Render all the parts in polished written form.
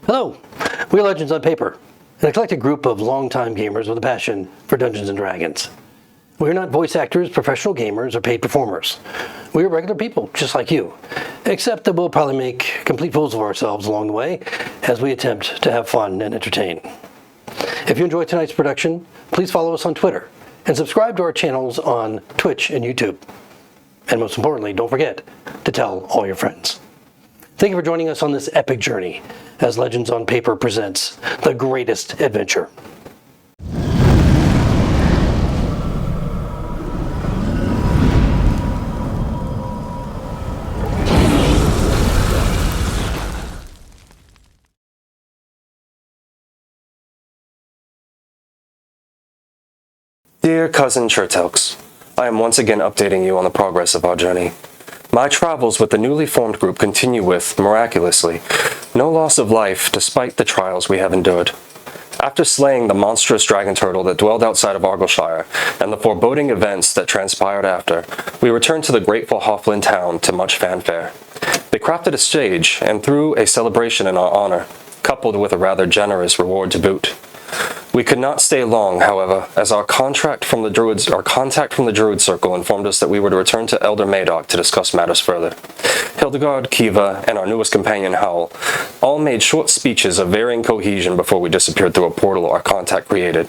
Hello, we're Legends on Paper, an eclectic group of longtime gamers with a passion for Dungeons & Dragons. We're not voice actors, professional gamers, or paid performers. We're regular people, just like you, except that we'll probably make complete fools of ourselves along the way as we attempt to have fun and entertain. If you enjoyed tonight's production, please follow us on Twitter and subscribe to our channels on Twitch and YouTube. And most importantly, don't forget to tell all your friends. Thank you for joining us on this epic journey as Legends on Paper presents the greatest adventure. Dear Cousin Chertelks, I am once again updating you on the progress of our journey. My travels with the newly formed group continue with, miraculously, no loss of life despite the trials we have endured. After slaying the monstrous dragon turtle that dwelled outside of Argyllshire and the foreboding events that transpired after, we returned to the grateful Hofflin town to much fanfare. They crafted a stage and threw a celebration in our honor, coupled with a rather generous reward to boot. We could not stay long, however, as our contact from the Druid Circle informed us that we were to return to Elder Madoc to discuss matters further. Hildegard, Kiva, and our newest companion, Howl, all made short speeches of varying cohesion before we disappeared through a portal our contact created.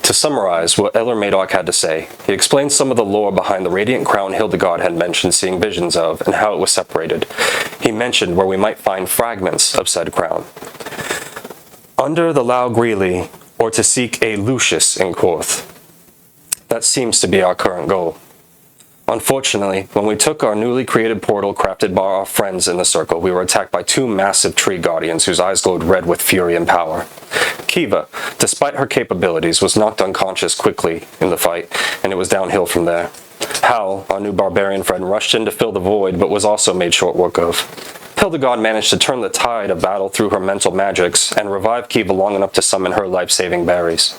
To summarize what Elder Madoc had to say, he explained some of the lore behind the radiant crown Hildegard had mentioned seeing visions of and how it was separated. He mentioned where we might find fragments of said crown. Under the Lau Greeley, or to seek a Lucius in Korth. That seems to be our current goal. Unfortunately, when we took our newly created portal crafted by our friends in the circle, we were attacked by two massive tree guardians whose eyes glowed red with fury and power. Kiva, despite her capabilities, was knocked unconscious quickly in the fight, and it was downhill from there. Hal, our new barbarian friend, rushed in to fill the void, but was also made short work of. Hildegard managed to turn the tide of battle through her mental magics and revive Kiva long enough to summon her life-saving berries.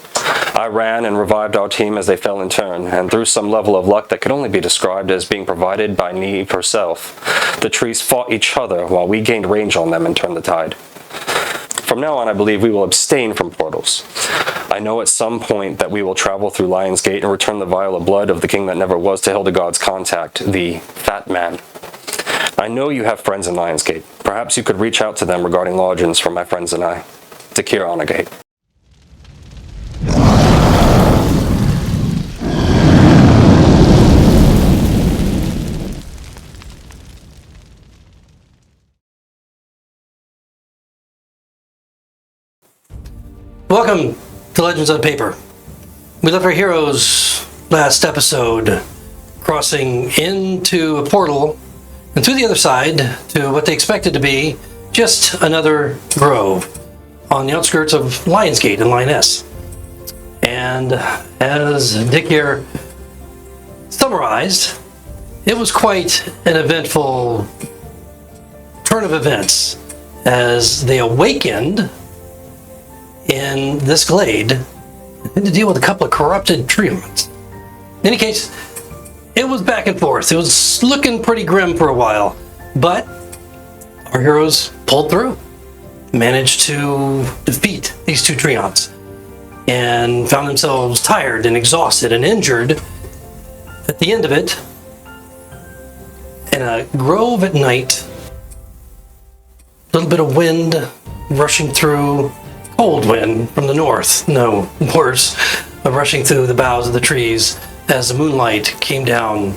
I ran and revived our team as they fell in turn, and through some level of luck that could only be described as being provided by Neve herself, the trees fought each other while we gained range on them and turned the tide. From now on, I believe we will abstain from portals. I know at some point that we will travel through Lion's Gate and return the vial of blood of the king that never was to Hildegard's contact, the Fat Man. I know you have friends in Lionsgate. Perhaps you could reach out to them regarding lodgings for my friends and I. To Kiranagate. Welcome to Legends on Paper. We left our heroes last episode crossing into a portal and through the other side to what they expected to be just another grove on the outskirts of Lionsgate and Lioness. And as Dick here summarized, it was quite an eventful turn of events as they awakened in this glade and to deal with a couple of corrupted treants. In any case, it was back and forth. It was looking pretty grim for a while, but our heroes pulled through, managed to defeat these two treants, and found themselves tired and exhausted and injured at the end of it in a grove at night. A little bit of wind rushing through, cold wind from the north, no worse, rushing through the boughs of the trees as the moonlight came down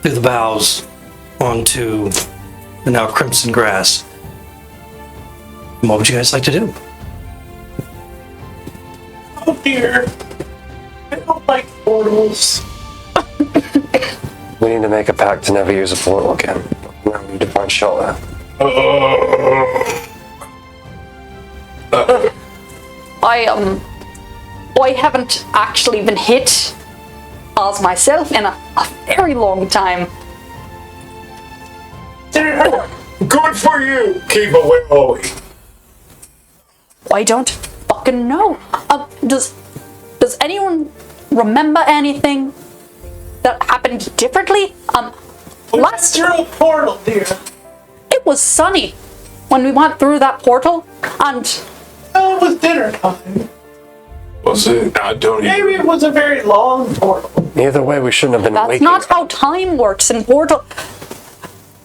through the boughs onto the now crimson grass. What would you guys like to do? Oh dear. I don't like portals. We need to make a pact to never use a portal again. Now we need to find shelter. I haven't actually been hit as myself in a very long time. Good for you, Kiva. Where are we? I don't fucking know. Does anyone remember anything that happened differently? Last through a portal, dear. it was sunny. when we went through that portal, and It was dinner time. Was it? I don't Maybe even. it was a very long portal. Either way, we shouldn't have been that's waking. not how time works in portal.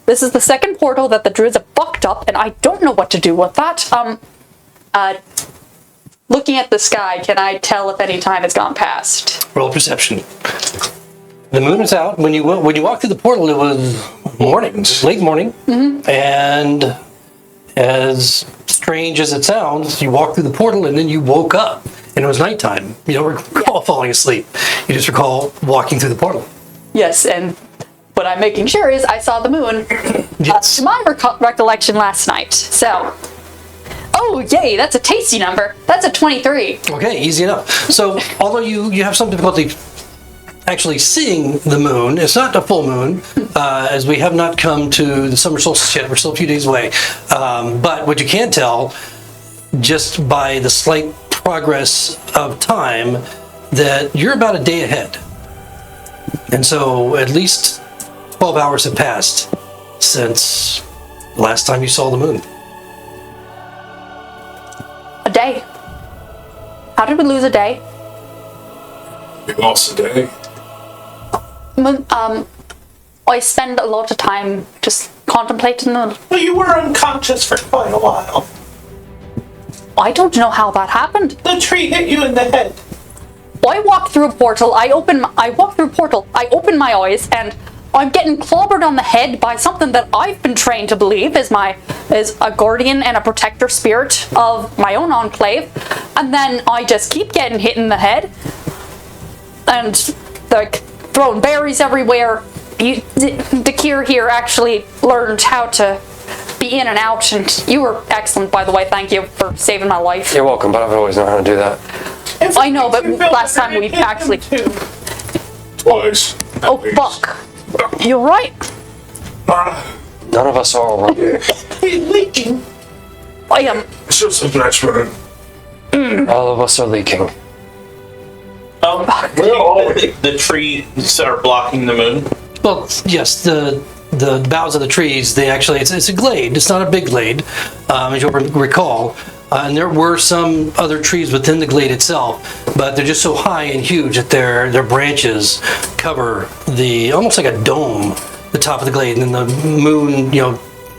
This is the second portal that the druids have fucked up, and I don't know what to do with that. Looking at the sky, can I tell if any time has gone past? Roll perception. The moon is out. When you walked through the portal, it was morning, late morning, and as strange as it sounds, you walked through the portal and then you woke up, and it was nighttime. You don't recall falling asleep. You just recall walking through the portal. Yes, and what I'm making sure is I saw the moon. Yes. To my recollection last night. So, oh yay, that's a tasty number. That's a 23. Okay, easy enough. So, although you have some difficulty actually seeing the moon, it's not a full moon, as we have not come to the summer solstice yet. We're still a few days away. But what you can tell, just by the slight progress of time, that you're about a day ahead. And so, at least 12 hours have passed since the last time you saw the moon. A day. How did we lose a day? We lost a day. I spend a lot of time just contemplating the. Well, you were unconscious for quite a while. I don't know how that happened. The tree hit you in the head. I walk through a portal. I walk through a portal. I open my eyes, and I'm getting clobbered on the head by something that I've been trained to believe is a guardian and a protector spirit of my own enclave. And then I just keep getting hit in the head, and like throwing berries everywhere. Dakir here actually learned how to be in and out, and you were excellent, by the way. Thank you for saving my life. You're welcome, but I've always known how to do that. I know, but last time we actually. Twice. at Oh least. fuck! You're right. None of us are all right. He's leaking. I am. It's just an experiment. All of us are leaking. The trees are blocking the moon. Well, yes, the boughs of the trees, they actually, it's a glade. It's not a big glade, as you'll recall. And there were some other trees within the glade itself, but they're just so high and huge that their branches cover almost like a dome, the top of the glade, and then the moon,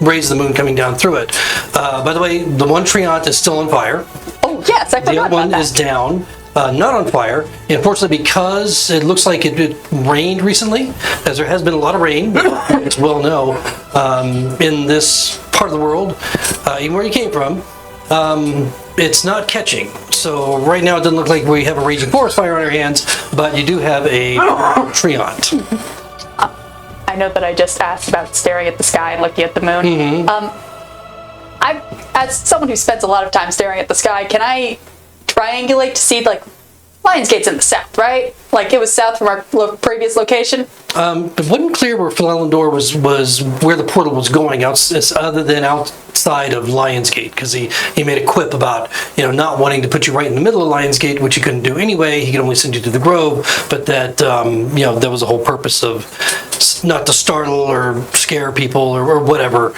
raises the moon coming down through it. By the way, the one treant is still on fire. Oh yes, I The forgot other about one that. is down, not on fire. Unfortunately, because it looks like it rained recently, as there has been a lot of rain, as well know, in this part of the world, even where you came from, it's not catching. So right now it doesn't look like we have a raging forest fire on our hands, but you do have a treant. I know that I just asked about staring at the sky and looking at the moon. As someone who spends a lot of time staring at the sky, can I triangulate to see, like, Lionsgate's in the south, right? Like, it was south from our previous location? It wasn't clear where Philandor was where the portal was going, other than outside of Lionsgate, because he made a quip about not wanting to put you right in the middle of Lionsgate, which he couldn't do anyway. He could only send you to the Grove, but that there was a whole purpose of not to startle or scare people or whatever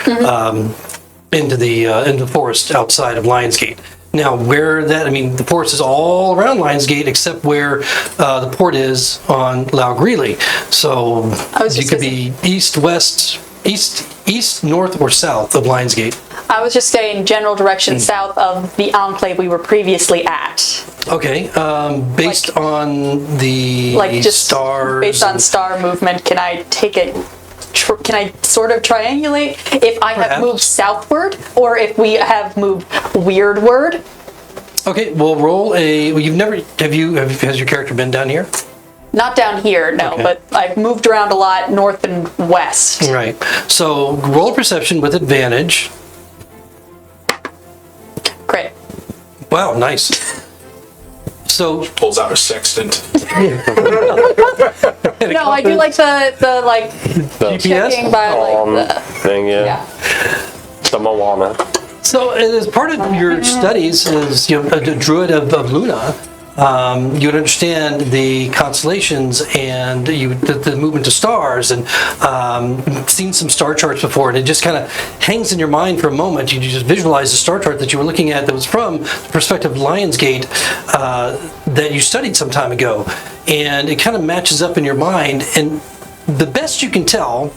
into the forest outside of Lionsgate. Now, the forest is all around Lionsgate except where the port is on Lough Greeley. So you could be east, west, east, north, or south of Lionsgate. I was just saying general direction south of the enclave we were previously at. Okay, based on the stars. Based on star movement, can I take it? Can I sort of triangulate if I have Perhaps. moved southward or if we have moved weirdward? Okay, well, roll a. Well, has your character been down here? Not down here, no, Okay. but I've moved around a lot north and west. Right. So roll a perception with advantage. Crit. Wow, nice. So Pulls out a sextant. No, I do like the checking by the Thing, yeah. yeah. The Moana. So, as part of your studies as a druid of Luna, you would understand the constellations and the movement of stars, and seen some star charts before, and it just kind of hangs in your mind for a moment. You just visualize the star chart that you were looking at that was from the perspective of Lion's Gate that you studied some time ago, and it kind of matches up in your mind. And the best you can tell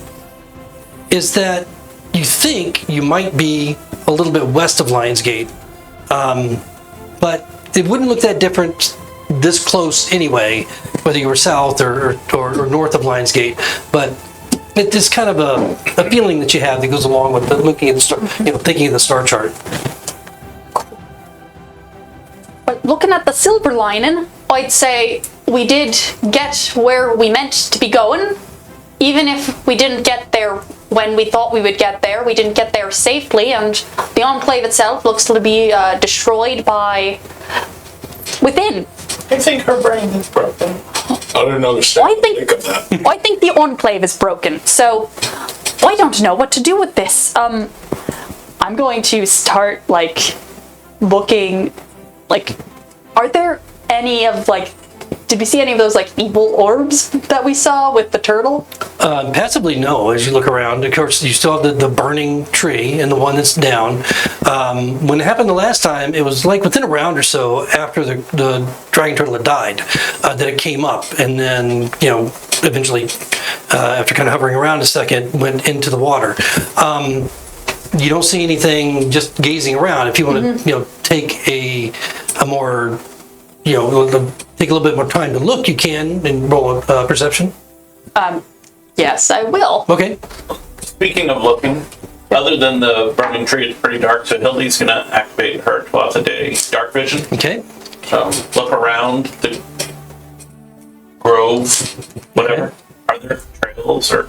is that you think you might be a little bit west of Lion's Gate, but it wouldn't look that different this close anyway, whether you were south or north of Lion's Gate. But it's just kind of a feeling that you have that goes along with looking at the star, thinking of the star chart. But looking at the silver lining, I'd say we did get where we meant to be going. Even if we didn't get there when we thought we would get there, we didn't get there safely, and the Enclave itself looks to be destroyed by within. I think her brain is broken. I didn't understand. Think of that. I think the Enclave is broken, so I don't know what to do with this. I'm going to start, looking, are there any of, did we see any of those, evil orbs that we saw with the turtle? Passively, no. As you look around, of course, you still have the burning tree and the one that's down. When it happened the last time, it was within a round or so after the dragon turtle had died that it came up, and then eventually, after kind of hovering around a second, went into the water. You don't see anything just gazing around. If you want to, take a more, take a little bit more time to look, you can, and roll a perception. Yes, I will. Okay. Speaking of looking, other than the burning tree, it's pretty dark, so Hildy's going to activate her 12th a day dark vision. Okay. Look around the grove, whatever. Okay. Are there trails or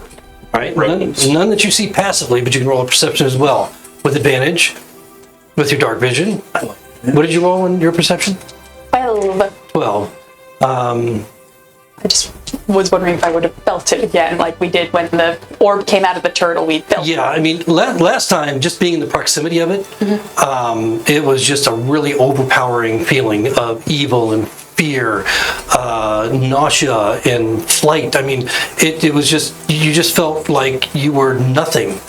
All right. roads? None that you see passively, but you can roll a perception as well with advantage with your dark vision. What did you roll in your perception? 12. I just was wondering if I would have felt it again, like we did when the orb came out of the turtle. We felt Yeah, I mean, last time, just being in the proximity of it, it was just a really overpowering feeling of evil and fear, nausea and flight. I mean, it was just, you just felt like you were nothing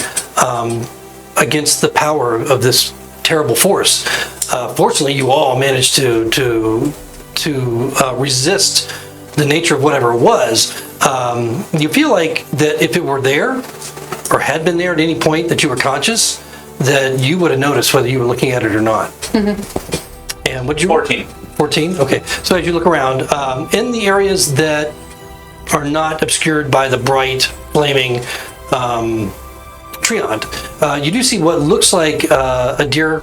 against the power of this terrible force. Fortunately, you all managed to resist the nature of whatever it was. You feel like that if it were there, or had been there at any point that you were conscious, that you would have noticed whether you were looking at it or not. And what you 14. 14? Okay. So as you look around, in the areas that are not obscured by the bright, flaming treant, you do see what looks like a deer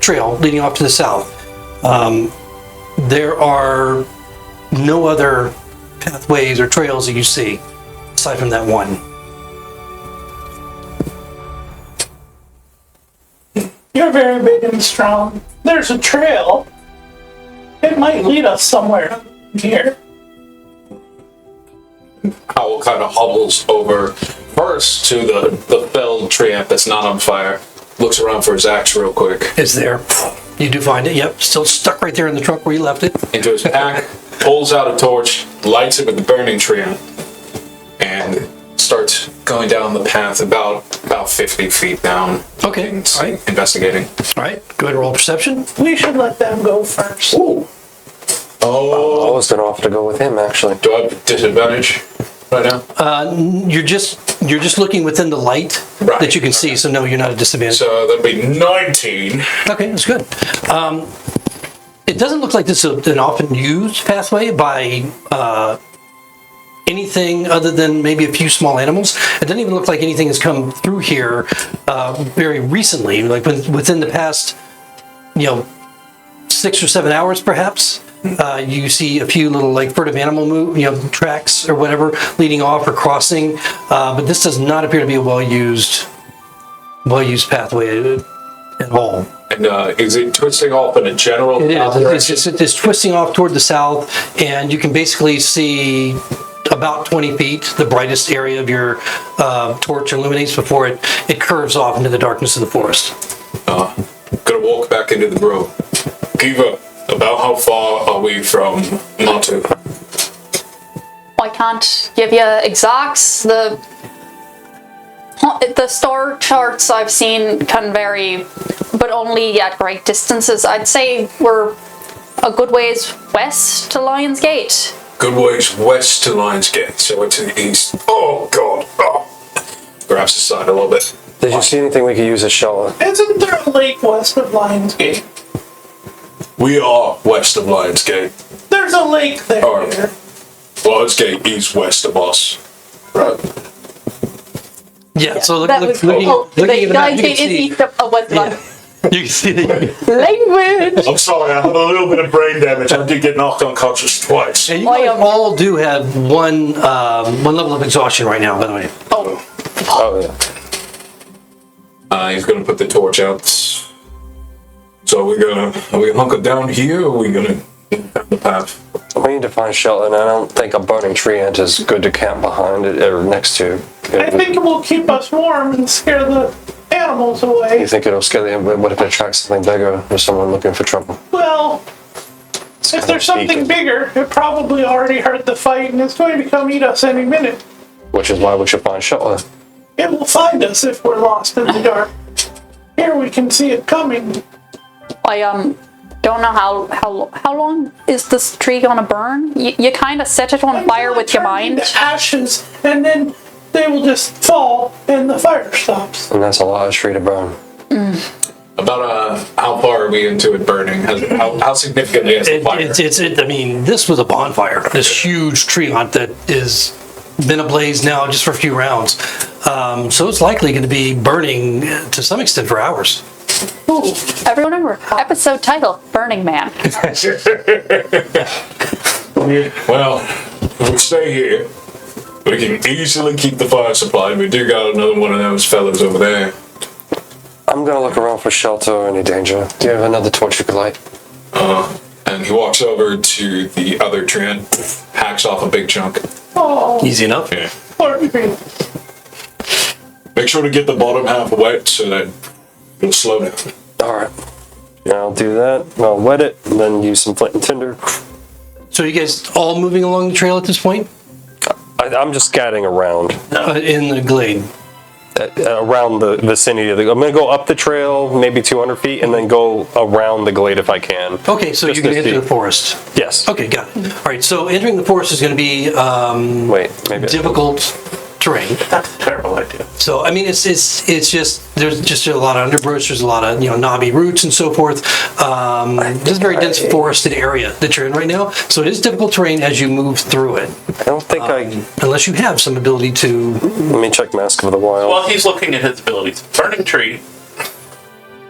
trail leading off to the south. There are no other pathways or trails that you see aside from that one. You're very big and strong. There's a trail. It might lead us somewhere here. Howl kind of hobbles over first to the felled treant that's not on fire. Looks around for his axe real quick. It's there. You do find it. Yep, still stuck right there in the trunk where you left it. Into his pack, pulls out a torch, lights it with the burning treant, and starts going down the path about 50 feet down. Okay, And all right. investigating. All right, go ahead and roll perception. We should let them go first. Ooh. I Oh, was gonna offer to go with him, actually. do I have disadvantage right now? You're just looking within the light Right. that you can see, so no, you're not at a disadvantage. So that'd be 19. Okay, that's good. It doesn't look like this is an often used pathway by anything other than maybe a few small animals. It doesn't even look like anything has come through here very recently, like within the past, 6 or 7 hours, perhaps. You see a few little furtive animal tracks or whatever leading off or crossing, but this does not appear to be a well-used pathway at all. And is it twisting off in a general It south is. direction? It's twisting off toward the south, and you can basically see about 20 feet, the brightest area of your torch illuminates before it curves off into the darkness of the forest. Gonna walk back into the grove. Kiva, About how far are we from Matu? I can't give you exacts. The star charts I've seen can vary, but only at great distances. I'd say we're a good ways west to Lion's Gate. Good ways west to Lion's Gate, so we're to the east. Oh, God. Oh. Grabs his side a little bit. Did you see anything we could use as shelter? Isn't there a lake west of Lionsgate? We are west of Lion's Gate. There's a lake there. Alright. Lion's Gate is west of us. Right. Yeah, so That was looking at the map, Lion's you Gate can is see, east of West London. you can see the, Language! I'm sorry, I had a little bit of brain damage. I did get knocked unconscious twice. and you guys all do have one level of exhaustion right now, by the way. Oh, Oh, yeah. He's gonna put the torch out. So are we hunkered down here, or are we gonna have the path? We need to find shelter, and I don't think a burning tree ant is good to camp behind it or next to. I think it will keep us warm and scare the animals away. You think it'll scare them? What if it attracts something bigger or someone looking for trouble? Well, if there's something bigger, it probably already heard the fight and it's going to come eat us any minute. Which is why we should find shelter. It will find us if we're lost in the dark. Here we can see it coming. I don't know how long is this tree gonna burn? You kind of set it on fire with your mind. Into ashes, and then they will just fall, and the fire stops. And that's a lot of tree to burn. About how far are we into it burning? How significantly is the fire? I mean, this was a bonfire. This huge tree hunt that is been ablaze now just for a few rounds. So it's likely going to be burning to some extent for hours. Ooh, everyone remember, episode title, Burning Man. Well, if we stay here, we can easily keep the fire supplied. We do got another one of those fellas over there. I'm gonna look around for shelter or any danger. Do you have another torch you could light? And he walks over to the other tree and hacks off a big chunk. Oh, Easy enough. Yeah. poor tree. Make sure to get the bottom half wet so that it'll slow down. Alright. Yeah, I'll do that. I'll wet it, and then use some flint and tinder. So you guys all moving along the trail at this point? I'm just scatting around. In the glade. Around the vicinity of the... I'm gonna go up the trail, maybe 200 feet, and then go around the glade if I can. Okay, so Just you're going to to enter see. the forest. Yes. Okay, got it. All right, so entering the forest is going to be Wait, maybe... difficult terrain. That's a terrible idea. So I mean, it's just there's just a lot of underbrush. There's a lot of knobby roots and so forth. It's a very dense forested area that you're in right now. So it is difficult terrain as you move through it, I don't think unless you have some ability to. Let me check Mask of the Wild. Well, he's looking at his abilities. Burning tree.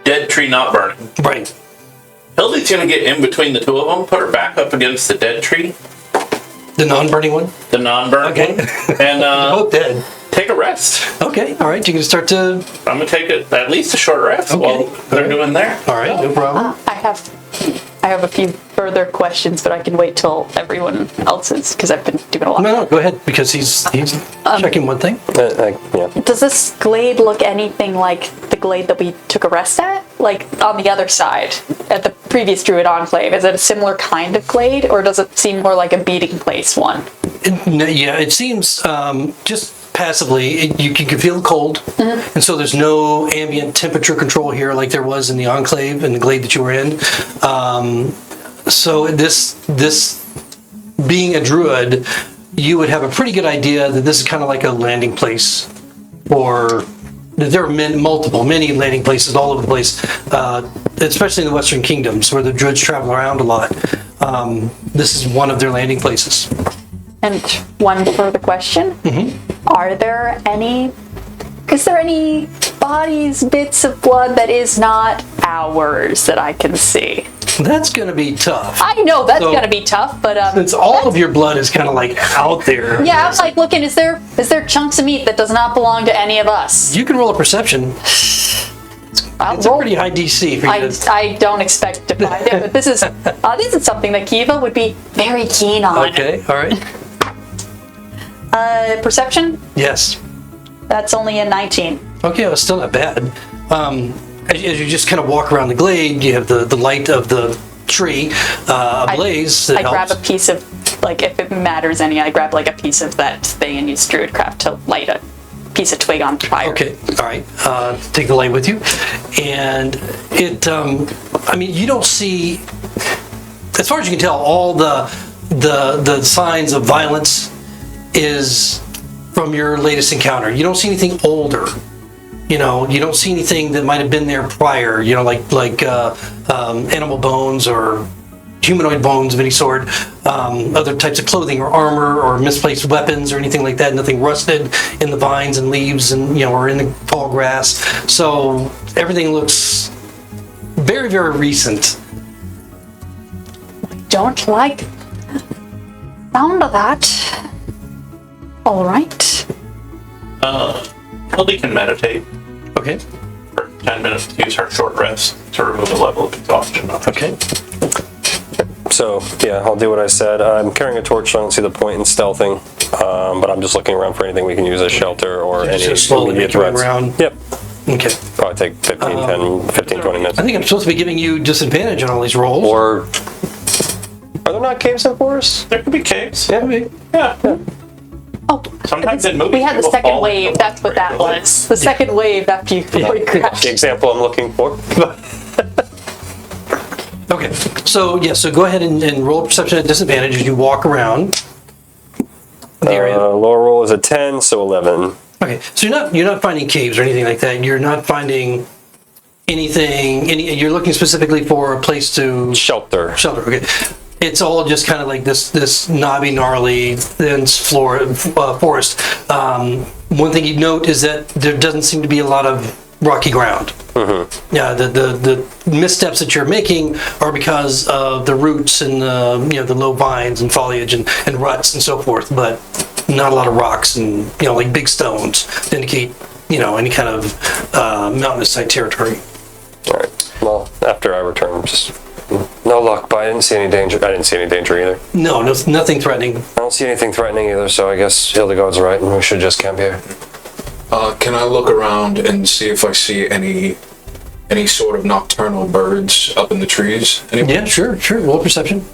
Dead tree not burning. Right. Hildy's gonna get in between the two of them, put her back up against the dead tree, The non-burning one. the non-burnt Okay. one, and Both dead. take a rest. Okay. All right. You're gonna start to. I'm gonna take at least a short rest while they're doing there. All right. No problem. I have a few further questions, but I can wait till everyone else is, because I've been doing a lot. No, go ahead because he's checking one thing. Yeah. Does this glade look anything like the glade that we took a rest at? Like on the other side, at the previous Druid Enclave? Is it a similar kind of glade, or does it seem more like a meeting place one? Yeah, it seems just passively, you can feel the cold, and so there's no ambient temperature control here like there was in the Enclave and the glade that you were in. So this being a druid, you would have a pretty good idea that this is kind of like a landing place, or there are many landing places all over the place, especially in the Western Kingdoms where the druids travel around a lot. This is one of their landing places. And one further question. Is there any bodies, bits of blood that is not ours that I can see? That's going to be tough. I know that's So- gonna be tough, but Since all of your blood is kind of like out there. yeah, I'm like looking. Is there chunks of meat that does not belong to any of us? You can roll a perception. I'll It's a roll. pretty high DC for you to... I don't expect to find it, but this is something that Kiva would be very keen on. Okay, all right. Perception? Yes. That's only a 19. Okay, well, still not bad. As you just kind of walk around the glade, you have the light of the tree ablaze. I grab a piece of, like, if it matters any, I grab like a piece of that thing and use druidcraft to light a piece of twig on fire. Okay, all right. Take the light with you, and it. I mean, you don't see, as far as you can tell, all the signs of violence is from your latest encounter. You don't see anything older. You know, you don't see anything that might have been there prior. You know, like animal bones or humanoid bones of any sort, other types of clothing or armor or misplaced weapons or anything like that. Nothing rusted in the vines and leaves and, you know, or in the tall grass. So everything looks very, very recent. Don't like sound of that. All right. Hildy can meditate Okay. for 10 minutes to use her short rest to remove a level of exhaustion. Okay. So, yeah, I'll do what I said. I'm carrying a torch, so I don't see the point in stealthing. But I'm just looking around for anything we can use as shelter or You're any just slowly immediate making your way threats. around. Yep. Okay. Probably take 15, 20 minutes. I think I'm supposed to be giving you disadvantage on all these rolls. Or, are there not caves in forests? There could be caves. Yeah. Yeah. Oh, Sometimes in movies we had the people second fall wave. into That's what that great was. The second wave after you crashed. The example I'm looking for. Okay. So, yeah, so go ahead and roll perception at disadvantage as you walk around the area. Lower roll is a 10, so 11. Okay, so you're not finding caves or anything like that. You're not finding anything. You're looking specifically for a place to Shelter. Okay, it's all just kind of like this knobby, gnarly, dense forest. One thing you note is that there doesn't seem to be a lot of rocky ground. Mm-hmm. Yeah, the missteps that you're making are because of the roots and the low vines and foliage and ruts and so forth, but not a lot of rocks and like big stones to indicate any kind of mountainous type territory. All right. Well, after I return, just no luck, but I didn't see any danger. I didn't see any danger either. No, nothing threatening. I don't see anything threatening either, so I guess Hildegard's right, and we should just camp here. Can I look around and see if I see any sort of nocturnal birds up in the trees? Yeah, sure. Roll perception.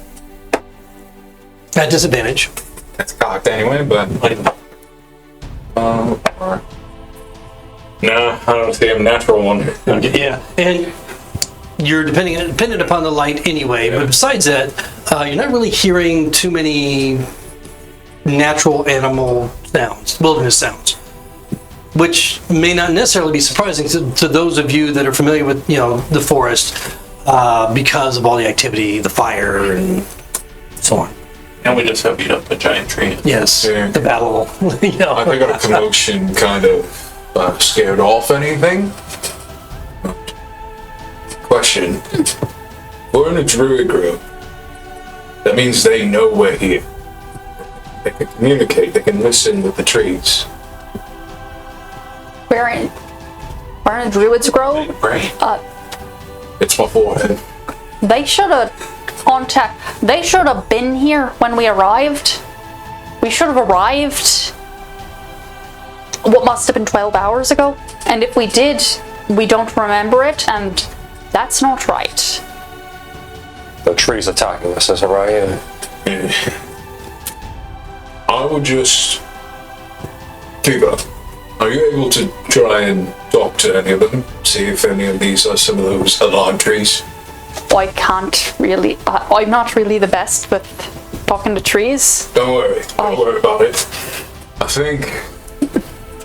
At disadvantage. That's cocked anyway, but nah, I don't see a natural one. Yeah, and you're dependent upon the light anyway. But besides that, you're not really hearing too many natural animal sounds, wilderness sounds, which may not necessarily be surprising to those of you that are familiar with the forest because of all the activity, the fire, and so on. And we just have beat up a giant tree. Yes, Yeah. the battle. I think our commotion kind of scared off anything. Question. We're in a druid group. That means they know we're here. They can communicate, they can listen with the trees. We're in a druid's grove. Right? It's my forehead. They should have been here when we arrived. We should have arrived what must have been 12 hours ago. And if we did, we don't remember it, and that's not right. The tree's attacking us, isn't right? I would just... Kiva, are you able to try and talk to any of them? See if any of these are some of those alarm trees? I can't really. I'm not really the best with talking to trees. Don't worry about it. I think,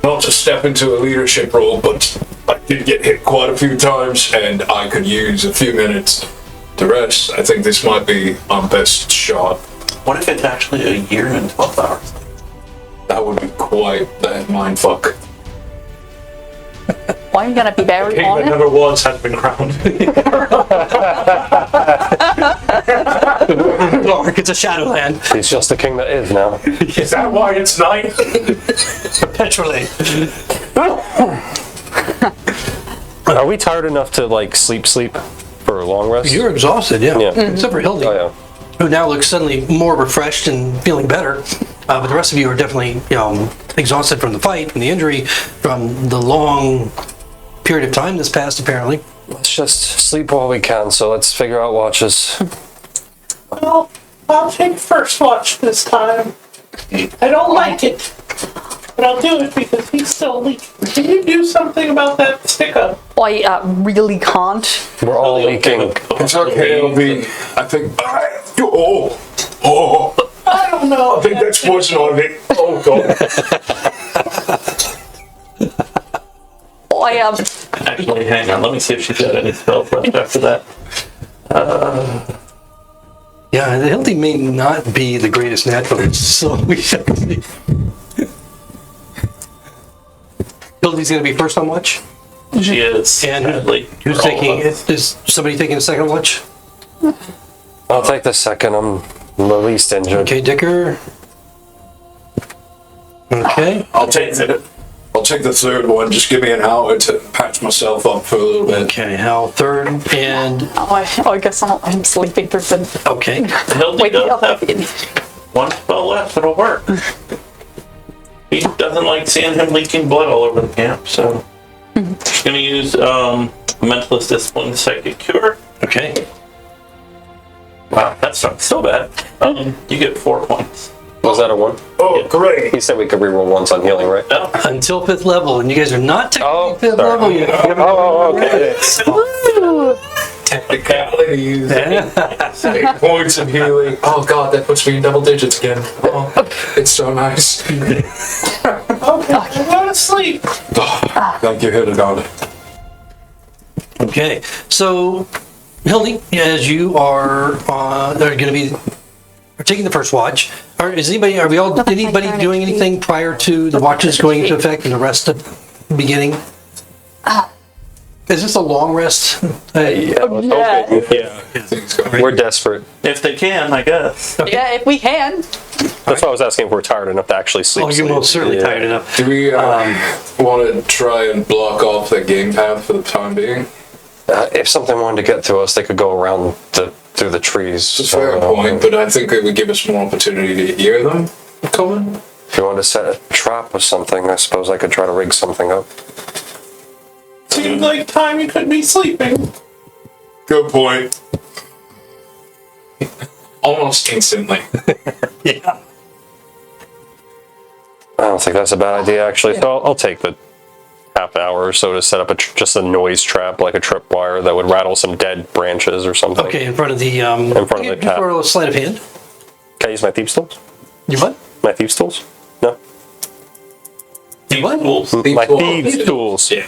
not to step into a leadership role, but I did get hit quite a few times and I could use a few minutes to rest. I think this might be our best shot. What if it's actually a year and 12 hours? That would be quite the mindfuck. I'm gonna be very King that honest. never was has been crowned. Dark, it's a Shadowland. He's just the king that is now. Is that why it's night? Perpetually. Are we tired enough to sleep for a long rest? You're exhausted, yeah. Except for Hildy, Oh yeah. who now looks suddenly more refreshed and feeling better. But the rest of you are definitely, exhausted from the fight, from the injury, from the long period of time that's passed, apparently. Let's just sleep while we can, so let's figure out watches. Well, I'll take first watch this time. I don't like it, but I'll do it because he's still leaking. Can you do something about that stick-up? I really can't. We're all leaking. It's okay, LB. I think. Oh. I don't know. I think that's poison ivy. Oh god. I am. Actually, hang on. Let me see if she's got any spells left after that. Yeah, the Hildy may not be the greatest naturalist, so we shall see. Hildy's going to be first on watch? She is. And sadly, who's for all taking of us. it? Is somebody taking a second watch? I'll take the second. I'm the least injured. Okay, Dicker. Okay. I'll take the third one. Just give me an hour to patch myself up for a little bit. Okay, Hal third, and I guess I'm sleeping through the. okay. Hildy Wake me does up. have one spell left. It'll work. He doesn't like seeing him leaking blood all over the camp, so she's gonna use Mentalist Discipline Psychic Cure. Okay. Wow, that's not so bad. You get 4 points. Was that a 1? Oh, great. He said we could reroll once on healing, right? No, Until 5th level, and you guys are not technically 5th sorry. level yet. Oh, okay. Technicalities. 8 points of healing. Oh god, that puts me in double digits again. Oh, it's so nice. Okay, I'm going to sleep. Thank you, Hildegard. Okay, so Hildy, as you are going to be taking the first watch, are anybody doing anything prior to the watches going into effect and the rest of beginning? Is this a long rest? Yeah. We're desperate. if they can, I guess. Yeah, if we can. That's why I was asking if we're tired enough to actually sleep. Oh, you're most certainly tired enough. Do we want to try and block off the game path for the time being? If something wanted to get to us, they could go around through the trees. It's a fair point, but I think it would give us more opportunity to hear them coming. If you wanted to set a trap or something, I suppose I could try to rig something up. Seems like time you could be sleeping. Good point. Almost instantly. Yeah. I don't think that's a bad idea, actually. So I'll take the half hour or so to set up just a noise trap, like a tripwire that would rattle some dead branches or something. Okay, in front of the tap. for a sleight of hand. Can I use my thieves' tools? You what? My thieves' tools? No. What? Tools. My thieves' tools. Yeah.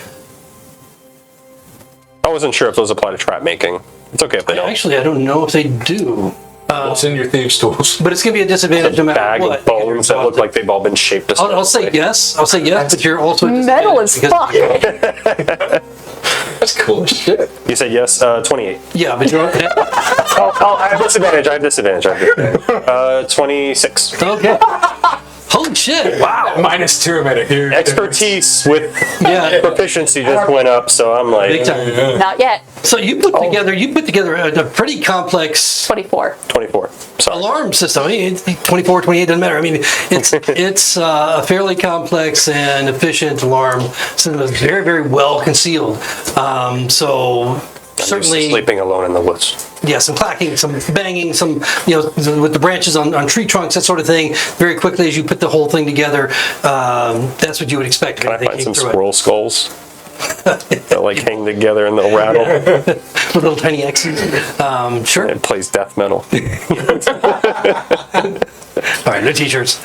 I wasn't sure if those apply to trap making. It's okay if they don't. Actually, I don't know if they do. What's in your thieves' tools? But it's going to be a disadvantage no matter Bag what. of bones that look like they've all been shaped. I'll say yes. I'll say yes, but you're also at Metal as disadvantage fuck. That's cool as shit. You said yes, 28. Yeah, but you're I have disadvantage. 26. okay. Holy shit! Wow. -2 a minute here. Expertise with Yeah. proficiency just went up, so I'm like Big time. Not yet. So you put together a pretty complex 24. 24. Sorry. alarm system. I mean, 24, 28 doesn't matter. I mean, it's a fairly complex and efficient alarm system that's very, very well concealed. So certainly Sleeping alone in the woods. yeah, some clacking, some banging, some, with the branches on tree trunks, that sort of thing. Very quickly as you put the whole thing together, that's what you would expect. Can I find some squirrel skulls? That like hang together and they'll rattle. With little tiny X's. Sure. It plays death metal. All right, no t-shirts.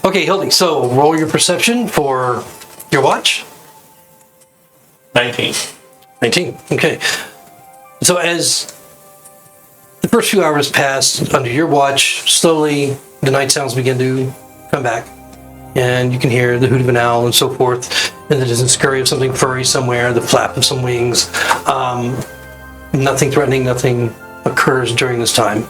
Okay, Hildy, so roll your perception for your watch. 19. 19, okay. So as the first few hours pass under your watch, slowly the night sounds begin to come back. And you can hear the hoot of an owl and so forth, and the distant scurry of something furry somewhere, the flap of some wings. Nothing threatening, nothing occurs during this time.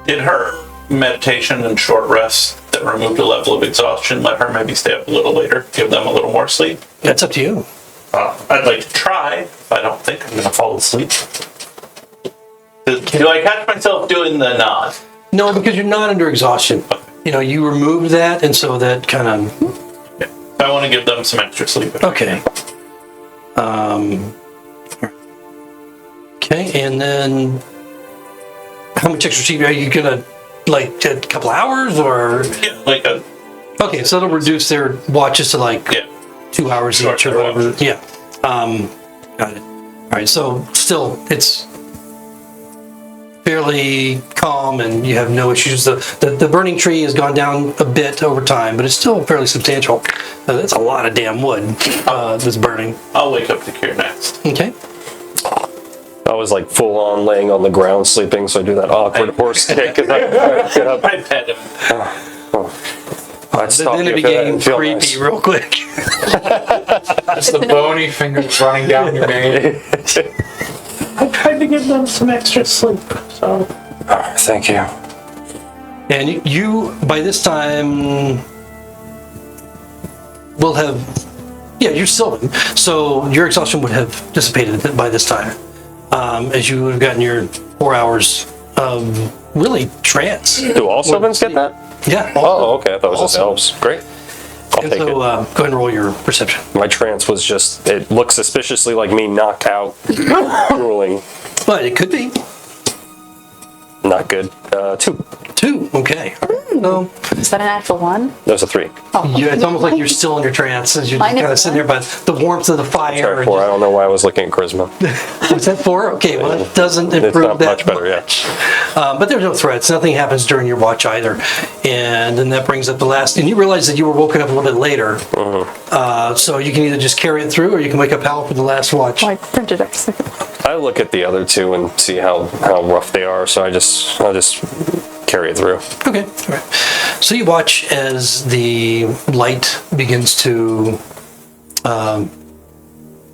Did her meditation and short rest that removed a level of exhaustion let her maybe stay up a little later, give them a little more sleep? That's up to you. I'd like to try, if I don't think I'm going to fall asleep. Do I catch myself doing the nod? No, because you're not under exhaustion. You removed that, and so that kind of... I want to give them some extra sleep. Okay. All Okay, and then how much extra sleep are you gonna like a couple hours or? Yeah, like a Okay, so it'll reduce their watches to like 2 hours Short each or term whatever. watches. Yeah. Got it. All right, so still it's fairly calm and you have no issues. The burning tree has gone down a bit over time, but it's still fairly substantial. That's a lot of damn wood that's burning. I'll wake up to Kier next. Okay. I was like full on laying on the ground sleeping, so I do that awkward horse kick as I get up. I pet him. I'd stop Then you it for that became and feel creepy nice. real quick. Just the bony fingers running down your mane. I tried to give them some extra sleep, so. Thank you. And you by this time will have, yeah, you're Sylvan, so your exhaustion would have dissipated by this time, as you would have gotten your 4 hours of really trance. Do all Sylvans get that? Yeah. Oh, okay. I thought it was just Also. elves. Great. I'll And take so it. go ahead and roll your perception. My trance was just, it looked suspiciously like me knocked out, drooling. But it could be. Not good. 2. 2, okay. No, Is that an actual one? There's a 3. it's almost like you're still in your trance as you're Mine is kind of sitting there by the warmth of the fire. Try and 4. I don't know why I was looking at charisma. Was that 4? Okay, well, it doesn't It's improve not that much better, yeah. much. But there's no threats. Nothing happens during your watch either. And then that brings up the last. And you realize that you were woken up a little bit later. So you can either just carry it through or you can wake up Hal for the last watch. I printed it. I look at the other 2 and see how rough they are, so I'll just carry it through. Okay, all right. So you watch as the light begins to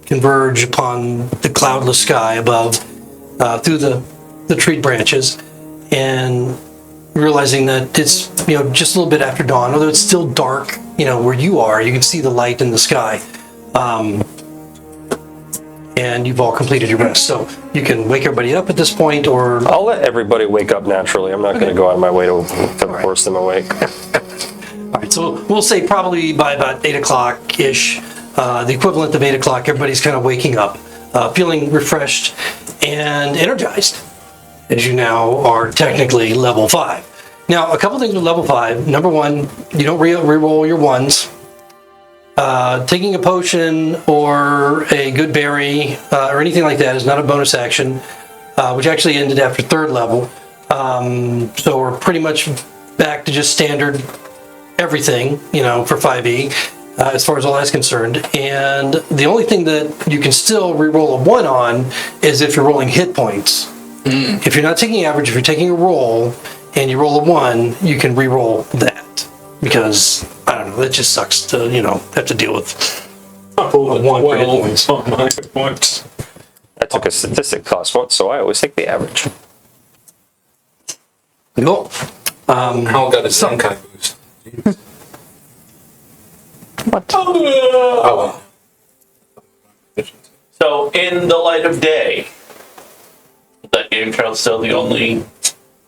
converge upon the cloudless sky above through the tree branches, and realizing that it's just a little bit after dawn, although it's still dark. Where you are, you can see the light in the sky. And you've all completed your rest, so you can wake everybody up at this point, or I'll let everybody wake up naturally. I'm not going to go out of my way to force them awake. all right. So we'll say probably by about 8 o'clock ish, the equivalent of 8 o'clock. Everybody's kind of waking up, feeling refreshed and energized, as you now are technically level 5. Now, a couple things with level 5. Number one, you don't re-roll your ones. Taking a potion or a good berry or anything like that is not a bonus action, which actually ended after 3rd level. So we're pretty much back to just standard everything, for 5e, as far as all that's concerned. And the only thing that you can still re-roll a 1 on is if you're rolling hit points. If you're not taking average, if you're taking a roll and you roll a 1, you can re-roll that. Because, I don't know, that just sucks to, have to deal with I rolled a 1 for hit 12 points. on my hit points. I took a statistic class once, so I always take the average. Cool. Hal got his some kind of boost. What? Oh, well. So, in the light of day, is that game trail still the only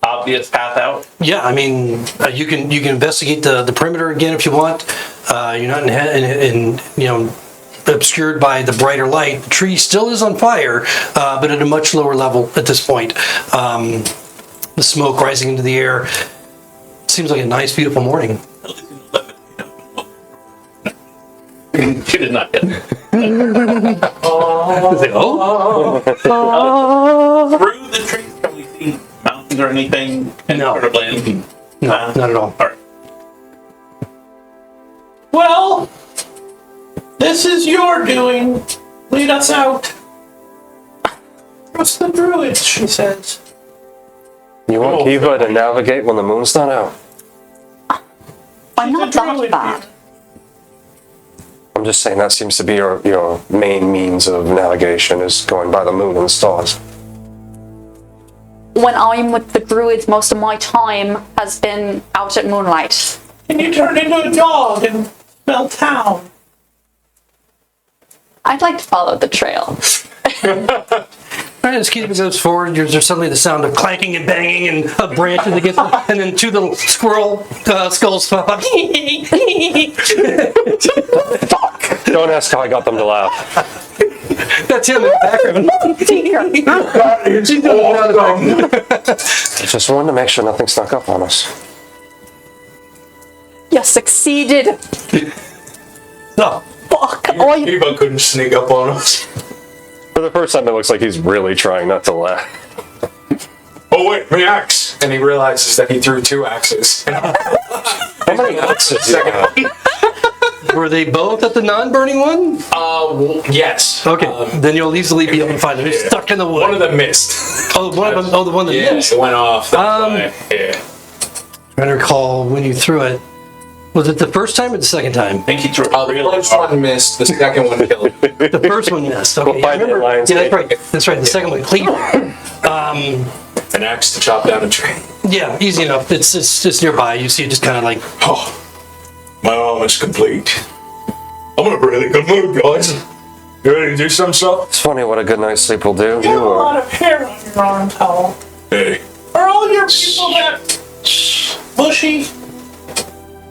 obvious path out? Yeah, I mean, you can investigate the perimeter again if you want. You're not obscured by the brighter light. The tree still is on fire, but at a much lower level at this point. The smoke rising into the air. Seems like a nice, beautiful morning. She did not get it. Oh, Through the trees, can we see mountains or anything? Any No. sort of land? no, not at all. All right. Well, this is your doing. Lead us out. Trust the druids, she says. You want Kiva to navigate when the moon's not out? I'm She's a not that druid. bad. I'm just saying that seems to be your main means of navigation is going by the moon and the stars. When I'm with the druids, most of my time has been out at moonlight. Can you turn into a dog and smell town? I'd like to follow the trail. All right, as Keith goes forward, there's suddenly the sound of clanking and banging and a branch as it gets, and then 2 little squirrel skulls pop up. Don't ask how I got them to laugh. That's him in the background. She's doing it. Just wanted to make sure nothing snuck up on us. You succeeded. No. Fuck. Oh, you, Eva couldn't sneak up on us. For the first time, it looks like he's really trying not to laugh. Oh wait, my axe! And he realizes that he threw 2 axes. How many axes do you have? Were they both at the non-burning one? Yes. Okay, then you'll easily be able to find them. They're stuck in the wood. One of them missed. Oh, one of them. Oh, the one that Yeah, missed. it went off. That's why. Yeah. Trying to recall when you threw it. Was it the first time or the second time? I think he threw it The really first hard. one missed, the second one killed. The first one missed. Okay, We'll find I remember. it in Lion's Yeah, that's Gate. right. That's right. The second one, clean. An axe to chop down a tree. Yeah, easy enough. It's just nearby. You see it just kind of like. Oh, my arm is complete. I'm in a really good mood, guys. You ready to do some stuff? It's funny what a good night's sleep will do. You have a lot of hair on your arm, Howell. Hey, Are all your people that bushy?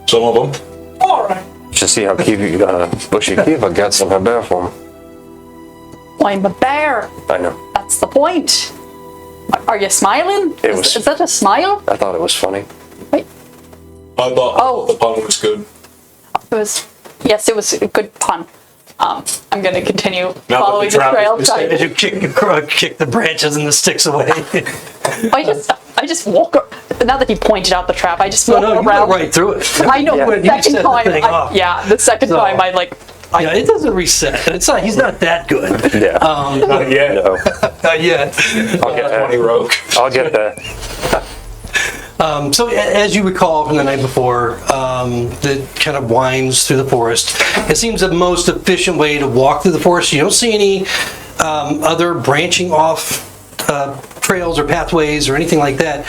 some of them. Alright. Should see how Bushy Kiva gets in her bear form. I'm a bear. I know. That's the point. Are you smiling? It was- Is that a smile? I thought it was funny. Wait, I thought Oh. the pun was good. it was. Yes, it was a good pun. I'm gonna continue that following the the trap trail. is As you kick the branches and the sticks away. I just walk. Now that he pointed out the trap, I just No, walk no, you around. went right through it. I know. You The set second the time, thing off. the second So- time I like. Yeah, it doesn't reset. It's not. He's not that good. Yeah. Not yet. No. Not yet. I'll get 20 there. rogue. I'll get there. So as you recall from the night before, that kind of winds through the forest. It seems the most efficient way to walk through the forest. You don't see any other branching off trails or pathways or anything like that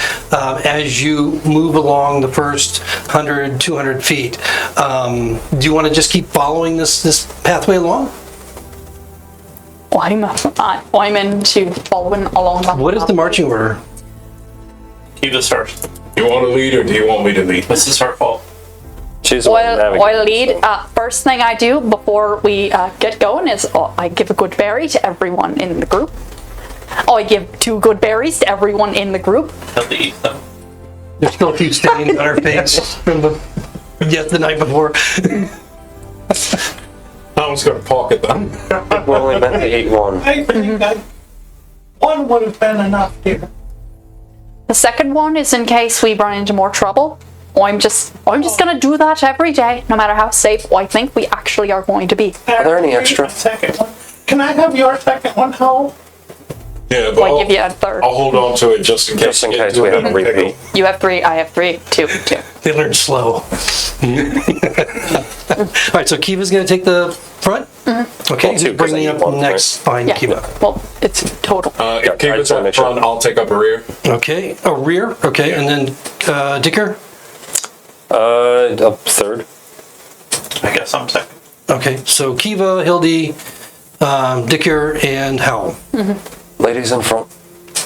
as you move along the first 100, 200 feet. Do you want to just keep following this pathway along? I'm into following along. What is the marching order? He just starts. You want to lead or do you want me to lead? This is our fault. She's the one navigating. Oil lead. First thing I do before we get going is I give a good berry to everyone in the group. I give 2 good berries to everyone in the group. Have to eat them. There's still a few stains on her face from the night before. I was going to pocket them. We only meant to eat one. I think that one would have been enough here. The second one is in case we run into more trouble. I'm just gonna do that every day, no matter how safe I think we actually are going to be. Are there any extra? Second one. Can I have your second one, Howell? Yeah, but I give you a third. I'll hold on to it just in case. Just in you get case to we a have a bit of repeat. You have 3, I have 3, 2. They learn slow. All right, so Kiva's going to take the front. Okay, Well, two, 'cause bring I me need up one, next. Fine, Yeah. Kiva. Well, it's total. If I Kiva's just wanna up make sure. front, I'll take up a rear. Okay, a rear. Okay, and then Dicker. Up third. I guess I'm second. Okay, so Kiva, Hildy, Dicker, and Howell. Ladies in front.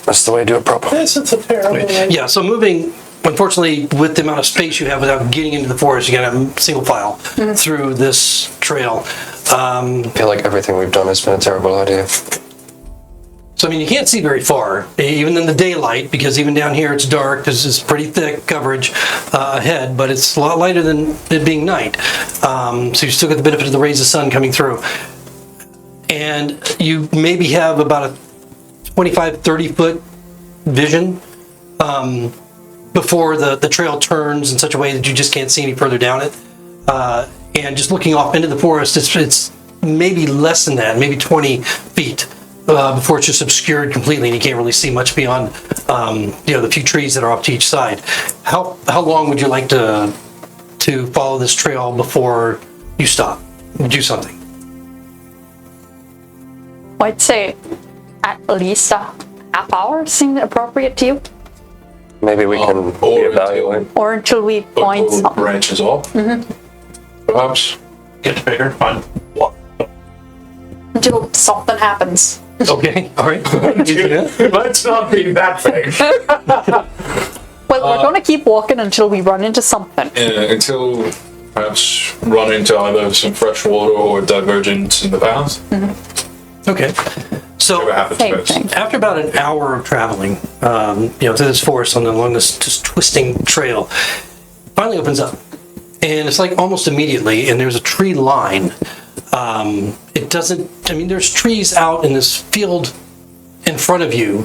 That's the way to do it properly. This is a terrible way. Yeah, so moving, unfortunately, with the amount of space you have without getting into the forest, you got to single file through this trail. I feel like everything we've done has been a terrible idea. So, I mean, you can't see very far, even in the daylight, because even down here it's dark. This is pretty thick coverage ahead, but it's a lot lighter than it being night. So you still get the benefit of the rays of sun coming through. And you maybe have about a 25, 30 foot vision before the trail turns in such a way that you just can't see any further down it. And just looking off into the forest, it's maybe less than that, maybe 20 feet. Before it's just obscured completely and you can't really see much beyond the few trees that are off to each side. How long would you like to follow this trail before you stop, do something? I'd say at least a half hour seems appropriate to you, Maybe we can or reevaluate. or until we find Until something. branches off. Perhaps. Get bigger, fun. Until something happens. Okay, all right. Let's not be that vague. Well, we're going to keep walking until we run into something. Until perhaps run into either some fresh water or divergence in the path. Okay. So Whatever happens Same first. thing. after about an hour of traveling, through this forest along this just twisting trail, finally opens up, and it's like almost immediately, and there's a tree line. It doesn't. I mean, there's trees out in this field in front of you,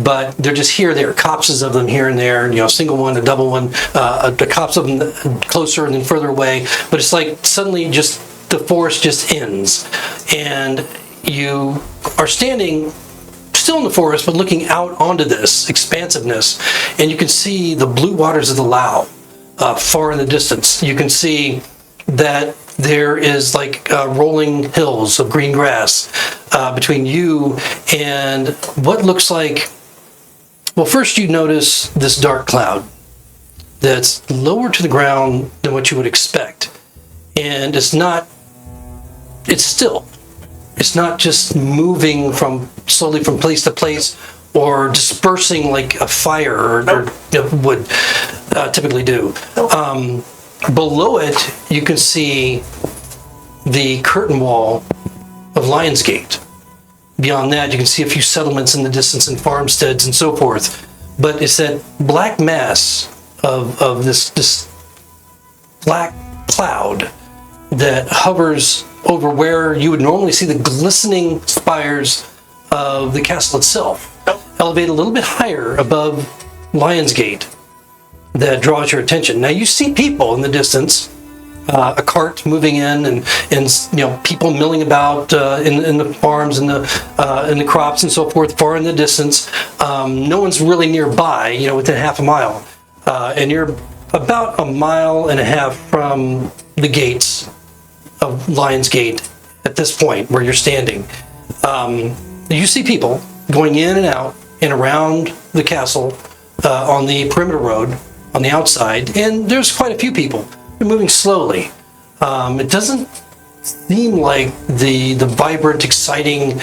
but they're just here. There are copses of them here and there. A single one, a double one, a copse of them closer and then further away. But it's like suddenly just the forest just ends, and you are standing still in the forest, but looking out onto this expansiveness, and you can see the blue waters of the Lao far in the distance. You can see that there is like rolling hills of green grass between you and what looks like, well, first you notice this dark cloud that's lower to the ground than what you would expect. And it's still. It's not just moving slowly from place to place or dispersing like a fire or would typically do. Below it, you can see the curtain wall of Lion's Gate. Beyond that, you can see a few settlements in the distance and farmsteads and so forth. But it's that black mass of this black cloud that hovers over where you would normally see the glistening spires of the castle itself, elevated a little bit higher above Lion's Gate, that draws your attention. Now you see people in the distance, a cart moving in, and people milling about in the farms and the crops and so forth, far in the distance. No one's really nearby, within half a mile, and you're about 1.5 miles from the gates of Lion's Gate at this point where you're standing. You see people going in and out and around the castle on the perimeter road on the outside, and there's quite a few people. They're moving slowly. It doesn't seem like the vibrant, exciting,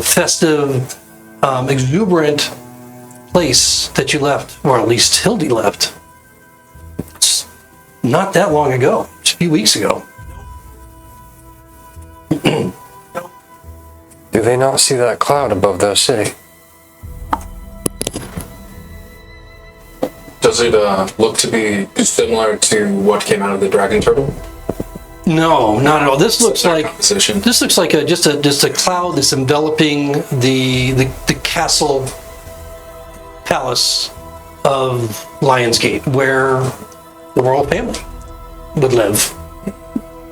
festive, exuberant place that you left, or at least Hildy left. It's not that long ago. It's a few weeks ago. Do they not see that cloud above their city? Does it look to be similar to what came out of the dragon turtle? No, not at all. This looks like Composition. just a cloud that's enveloping the castle palace of Lion's Gate, where the royal family would live.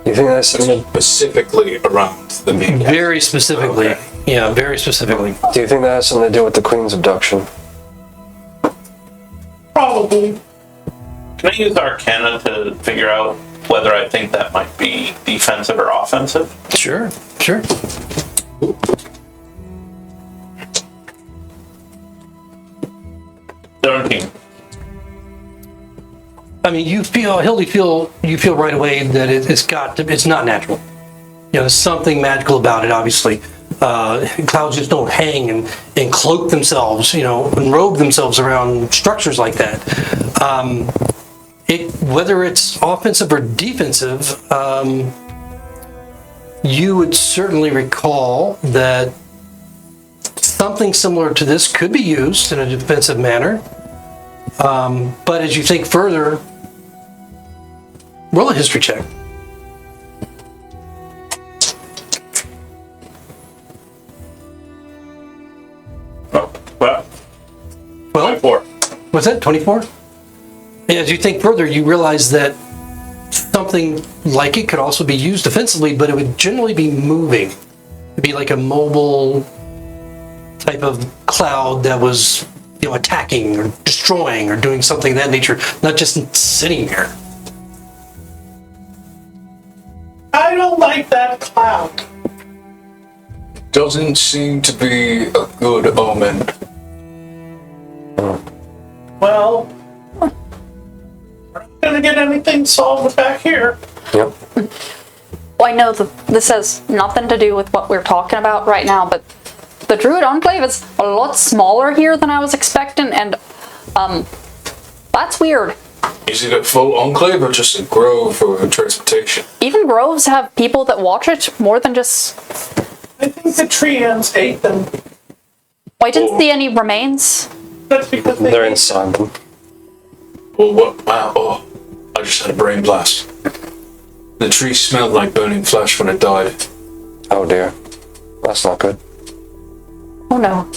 You think that's something? Specifically around the main. Very specifically, Okay. yeah, very specifically. Do you think that has something to do with the Queen's abduction? Probably. Can I use Arcana to figure out whether I think that might be defensive or offensive? Sure. 17. I mean, you feel right away that it's not natural. There's something magical about it, obviously. Clouds just don't hang and cloak themselves, and robe themselves around structures like that. Whether it's offensive or defensive, you would certainly recall that something similar to this could be used in a defensive manner. But as you think further, roll a history check. Oh, well, 12? 4. What's that, 24? As you think further, you realize that something like it could also be used defensively, but it would generally be moving. It'd be like a mobile type of cloud that was, attacking or destroying or doing something of that nature, not just sitting there. I don't like that cloud. Doesn't seem to be a good omen. Well, we're not gonna get anything solved back here. Yep. Well, I know that this has nothing to do with what we're talking about right now, but the Druid Enclave is a lot smaller here than I was expecting, and that's weird. Is it a full enclave or just a grove for transportation? Even groves have people that watch it more than just I think the tree ants ate them. I didn't see any remains. That's because They're ate inside them. Oh, what? Wow. Oh, I just had a brain blast. The tree smelled like burning flesh when it died. Oh dear. That's not good. Oh no.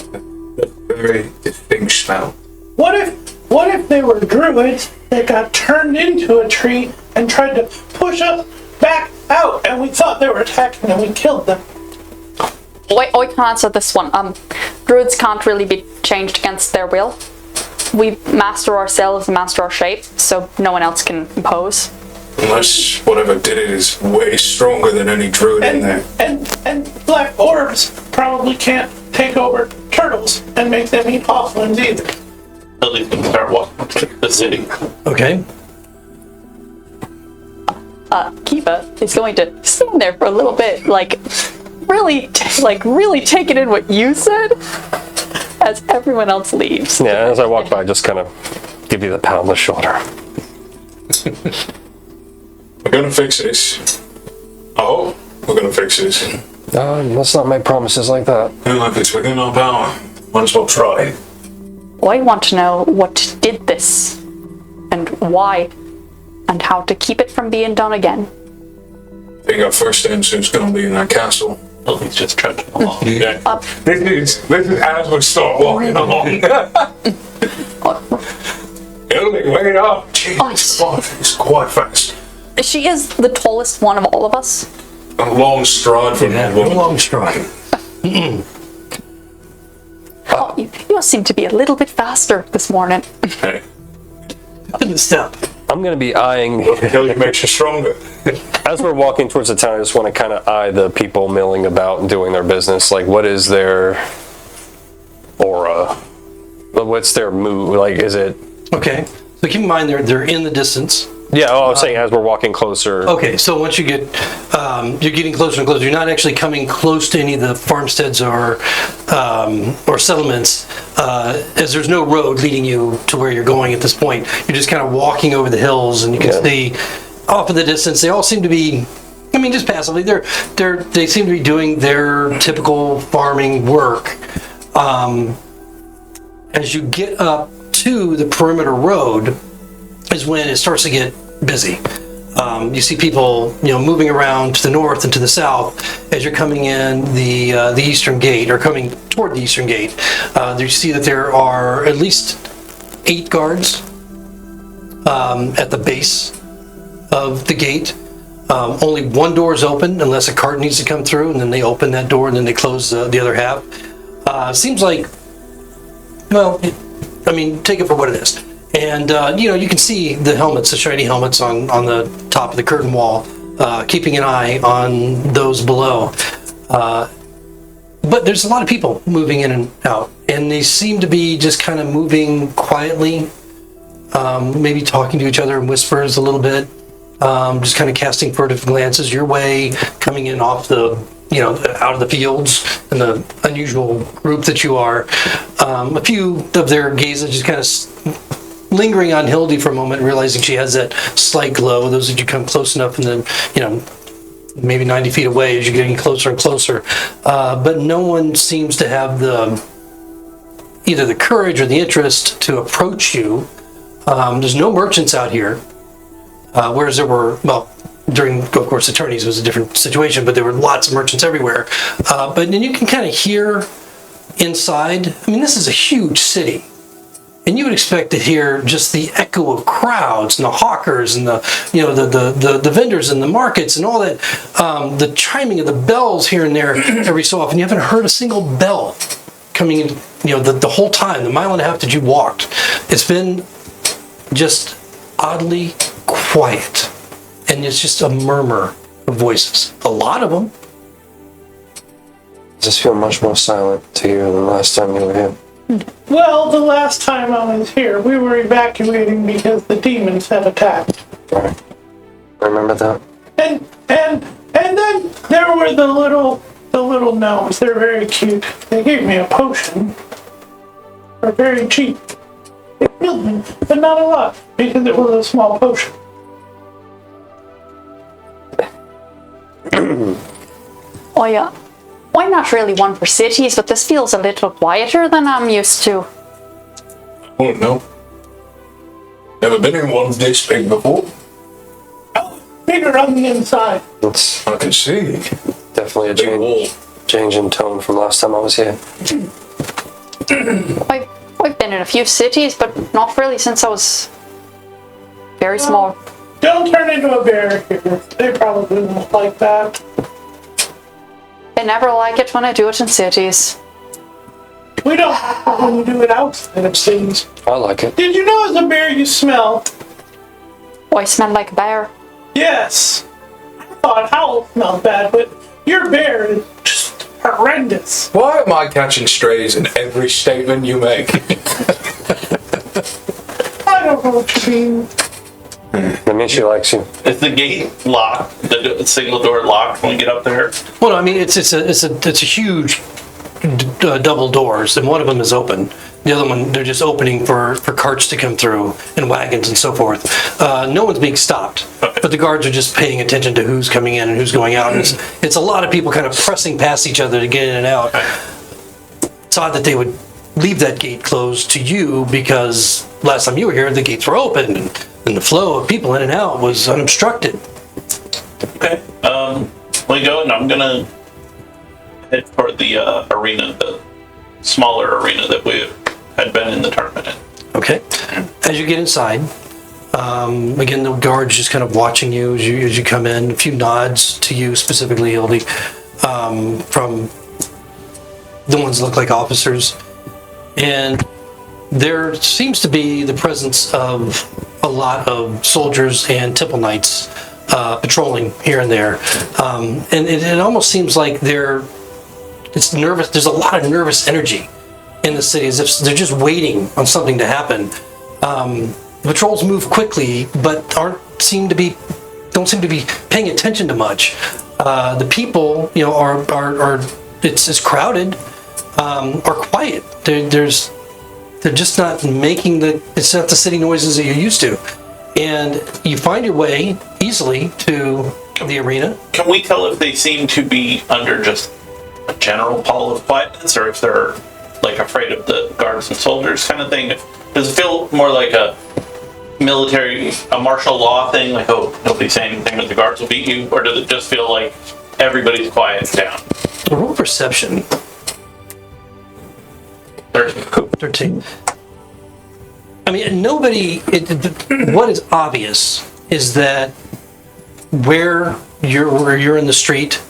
A very distinct smell. What if they were druids that got turned into a tree and tried to push us back out, and we thought they were attacking and we killed them? I can answer this one. Druids can't really be changed against their will. We master ourselves and master our shape, so no one else can impose. Unless whatever did it is way stronger than any druid in there. And black orbs probably can't take over turtles and make them eat hofflings either. At least we can start walking to the city. Okay. Kiva is going to stand there for a little bit, really taking in what you said as everyone else leaves. Yeah, as I walk by, just kind of give you the pat on the shoulder. We're gonna fix this. Oh, we're gonna fix this. Let's not make promises like that. And if it's within our power, might as well try. I want to know what did this, and why, and how to keep it from being done again. I think our first answer is gonna be in that castle. He's just trudging along. Yeah. This is as we start walking along. Ellie, wake it up. Jeez, it's quite fast. She is the tallest one of all of us. A long stride from Yeah, that woman. long stride. Oh, you seem to be a little bit faster this morning. Hey, In the step. I'm going to be eyeing, Kelly makes you stronger. as we're walking towards the town, I just want to kind of eye the people milling about and doing their business. Like, what is their aura? What's their mood? Like, is it... Okay. So keep in mind they're in the distance. Yeah, I was saying as we're walking closer. Okay, so once you get, you're getting closer and closer. You're not actually coming close to any of the farmsteads or settlements, as there's no road leading you to where you're going at this point. You're just kind of walking over the hills, and you can see off in the distance. They all seem to be, I mean, just passively. They seem to be doing their typical farming work. As you get up to the perimeter road, is when it starts to get busy. You see people, moving around to the north and to the south as you're coming in the eastern gate, or coming toward the eastern gate. You see that there are at least 8 guards at the base of the gate. Only one door is open unless a cart needs to come through, and then they open that door and then they close the other half. Seems like, well, I mean, take it for what it is. And, you can see the helmets, the shiny helmets on the top of the curtain wall, keeping an eye on those below. But there's a lot of people moving in and out, and they seem to be just kind of moving quietly, maybe talking to each other in whispers a little bit, just kind of casting furtive glances your way, coming in off the, out of the fields, and the unusual group that you are. A few of their gazes just kind of lingering on Hildy for a moment, realizing she has that slight glow. Those that you come close enough, and then, maybe 90 feet away as you're getting closer and closer. But no one seems to have either the courage or the interest to approach you. There's no merchants out here, whereas there were, during, of course, attorneys was a different situation, but there were lots of merchants everywhere. But then you can kind of hear inside. I mean, this is a huge city. And you would expect to hear just the echo of crowds and the hawkers and the vendors in the markets and all that, the chiming of the bells here and there every so often. You haven't heard a single bell coming in, the whole time, the mile and a half that you walked. It's been just oddly quiet. And it's just a murmur of voices. A lot of them. Does this feel much more silent to you than last time you were here? Well, the last time I was here, we were evacuating because the demons had attacked. Right. Remember that? And then there were the little gnomes. They're very cute. They gave me a potion for very cheap. It healed me, but not a lot because it was a small potion. I'm not really one for cities, but this feels a little quieter than I'm used to. Oh no. Never been in one this big before. Bigger on the inside. It's I can see. definitely a Big wall. change in tone from last time I was here. I've been in a few cities, but not really since I was very small. Don't turn into a bear here. They probably won't like that. They never like it when I do it in cities. We don't like it when you do it outside of cities. I like it. Did you know as a bear you smell? Oh, I smell like a bear. Yes. I thought Howl smelled bad, but your bear is just horrendous. Why am I catching strays in every statement you make? I don't know what you mean. That means she likes you. Is the gate locked? The single door locked when we get up there? Well, I mean, it's a huge double doors, and one of them is open. The other one, they're just opening for carts to come through and wagons and so forth. No one's being stopped, but the guards are just paying attention to who's coming in and who's going out. And it's a lot of people kind of pressing past each other to get in and out. It's odd that they would leave that gate closed to you, because last time you were here, the gates were open and the flow of people in and out was unobstructed. Okay. We go, and I'm gonna head toward the arena, the smaller arena that we had been in the tournament in. Okay. As you get inside, again, the guards just kind of watching you as you come in. A few nods to you specifically, Hildy, from the ones that look like officers. And there seems to be the presence of a lot of soldiers and temple knights patrolling here and there. And it almost seems like it's nervous. There's a lot of nervous energy in the city, as if they're just waiting on something to happen. The patrols move quickly, but don't seem to be paying attention to much. The people, are it's crowded, are quiet. They're just not making it's not the city noises that you're used to. And you find your way easily to the arena. Can we tell if they seem to be under just a general pall of quietness, or if they're like afraid of the guards and soldiers kind of thing? Does it feel more like a martial law thing, like, oh, nobody's saying anything but the guards will beat you, or does it just feel like everybody's quiet down? Roll perception. 13. I mean, what is obvious is that where you're in the street,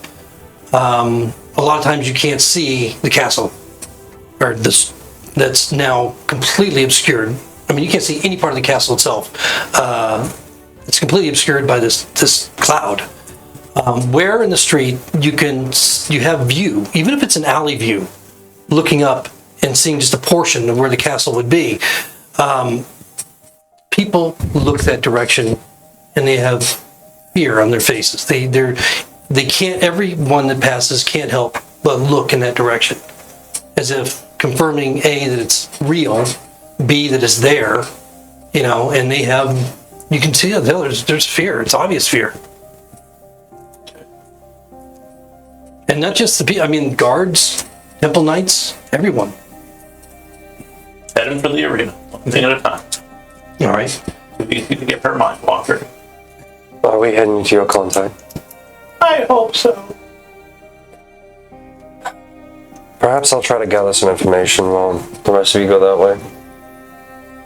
a lot of times you can't see the castle, or that's now completely obscured. I mean, you can't see any part of the castle itself. It's completely obscured by this cloud. Where in the street you have view, even if it's an alley view, looking up and seeing just a portion of where the castle would be. People look that direction and they have fear on their faces. They can't. Everyone that passes can't help but look in that direction, as if confirming A, that it's real, B, that it's there, and you can see there's fear. It's obvious fear. And not just the people, guards, temple knights, everyone. Heading for the arena, one thing at a time. All right. Too easy to get her mind wandered. Are we heading to your contact? I hope so. Perhaps I'll try to gather some information while the rest of you go that way.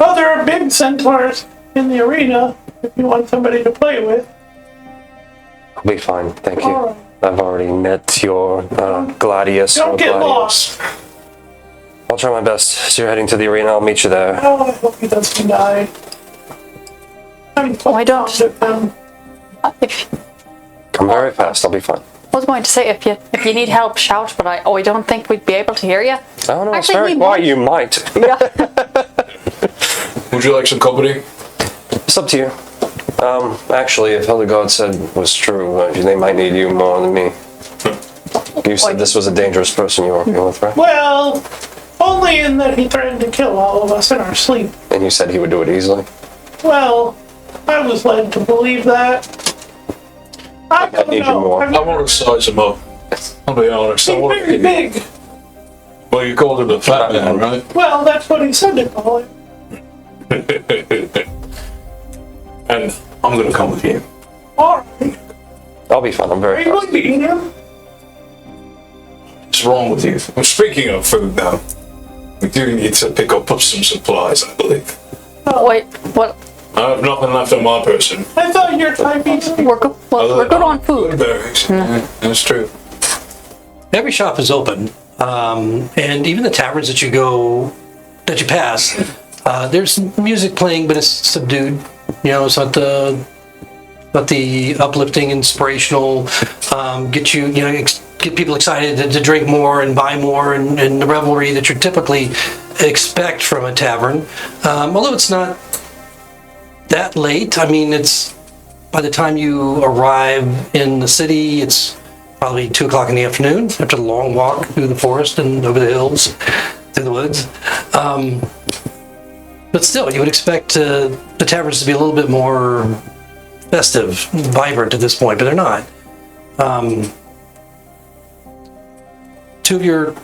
Well, there are big centaurs in the arena if you want somebody to play with. I'll be fine, thank you. All right. I've already met your Gladius. Don't or get Gladius. lost. I'll try my best. So you're heading to the arena, I'll meet you there. Oh, I hope he doesn't die. I don't. If Come very fast, I'll be fine. I was going to say, if you need help, shout, but I don't think we'd be able to hear you. Oh no, it's Actually, very we quiet, might. you might. Yeah. Would you like some company? It's up to you. Actually, if Hildegard said was true, they might need you more than me. You said this was a dangerous person you were working with, right? Well, only in that he threatened to kill all of us in our sleep. And you said he would do it easily? Well, I was led to believe that. I don't need you know. more. Have I want to size him up. I'll be honest. He's very big. Well, you called him the fat man, right? Well, that's what he said to call it. And I'm gonna come with you. Alright. I'll be fine. I'm Are very you fast. leaving him? What's wrong with you? Well, speaking of food now, we do need to pick up some supplies, I believe. Wait, what? I have nothing left on my person. I thought you're Chinese. We're good on food. Berries. Yeah, that's true. Every shop is open, and even the taverns that you pass, there's music playing, but it's subdued. You know, it's not the uplifting, inspirational, get people excited to drink more and buy more, and the revelry that you typically expect from a tavern. Although it's not that late. I mean, it's by the time you arrive in the city, it's probably 2 o'clock in the afternoon after the long walk through the forest and over the hills, through the woods. But still, you would expect the taverns to be a little bit more festive, vibrant at this point, but they're not. Two of you are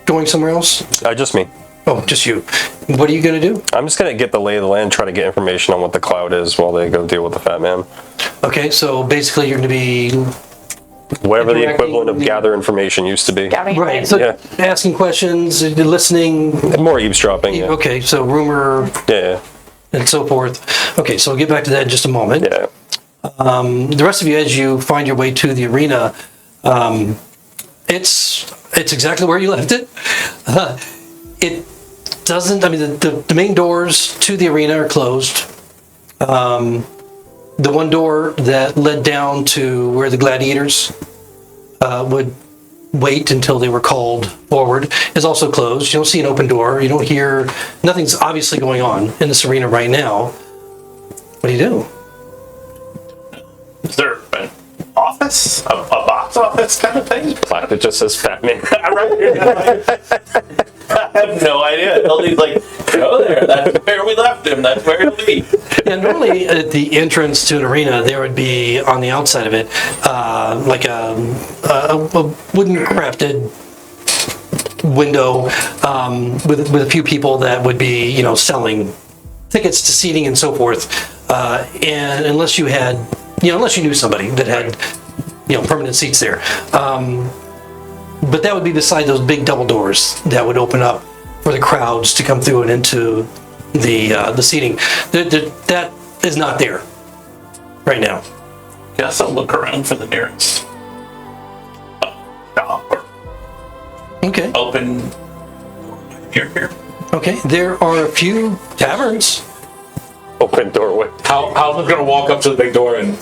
going somewhere else? Just me. Oh, just you. What are you going to do? I'm just going to get the lay of the land, try to get information on what the cloud is while they go deal with the fat man. Okay, so basically you're going to be... Whatever the Interacting equivalent of with- gather information used to be. Right, so Yeah. asking questions, listening. More eavesdropping. Yeah. Okay, so rumor Yeah. and so forth. Okay, so we'll get back to that in just a moment. Yeah. The rest of you, as you find your way to the arena, it's exactly where you left it. It doesn't, I mean, the main doors to the arena are closed. The one door that led down to where the gladiators would wait until they were called forward is also closed. You don't see an open door. You don't hear, nothing's obviously going on in this arena right now. What do you do? Is there an office? A box office kind of thing? Plaque that just says fat man. I have no idea. He's like, go there. That's where we left him. That's where he'll be. Yeah, normally at the entrance to an arena, there would be on the outside of it, like a wooden crafted window with a few people that would be, selling tickets to seating and so forth. And unless you had, unless you knew somebody that had, permanent seats there. But that would be beside those big double doors that would open up for the crowds to come through and into the seating. That is not there right now. Guess I'll look around for the nearest shop or Okay. open here. Okay. There are a few taverns. Open doorway. How's it gonna walk up to the big door and...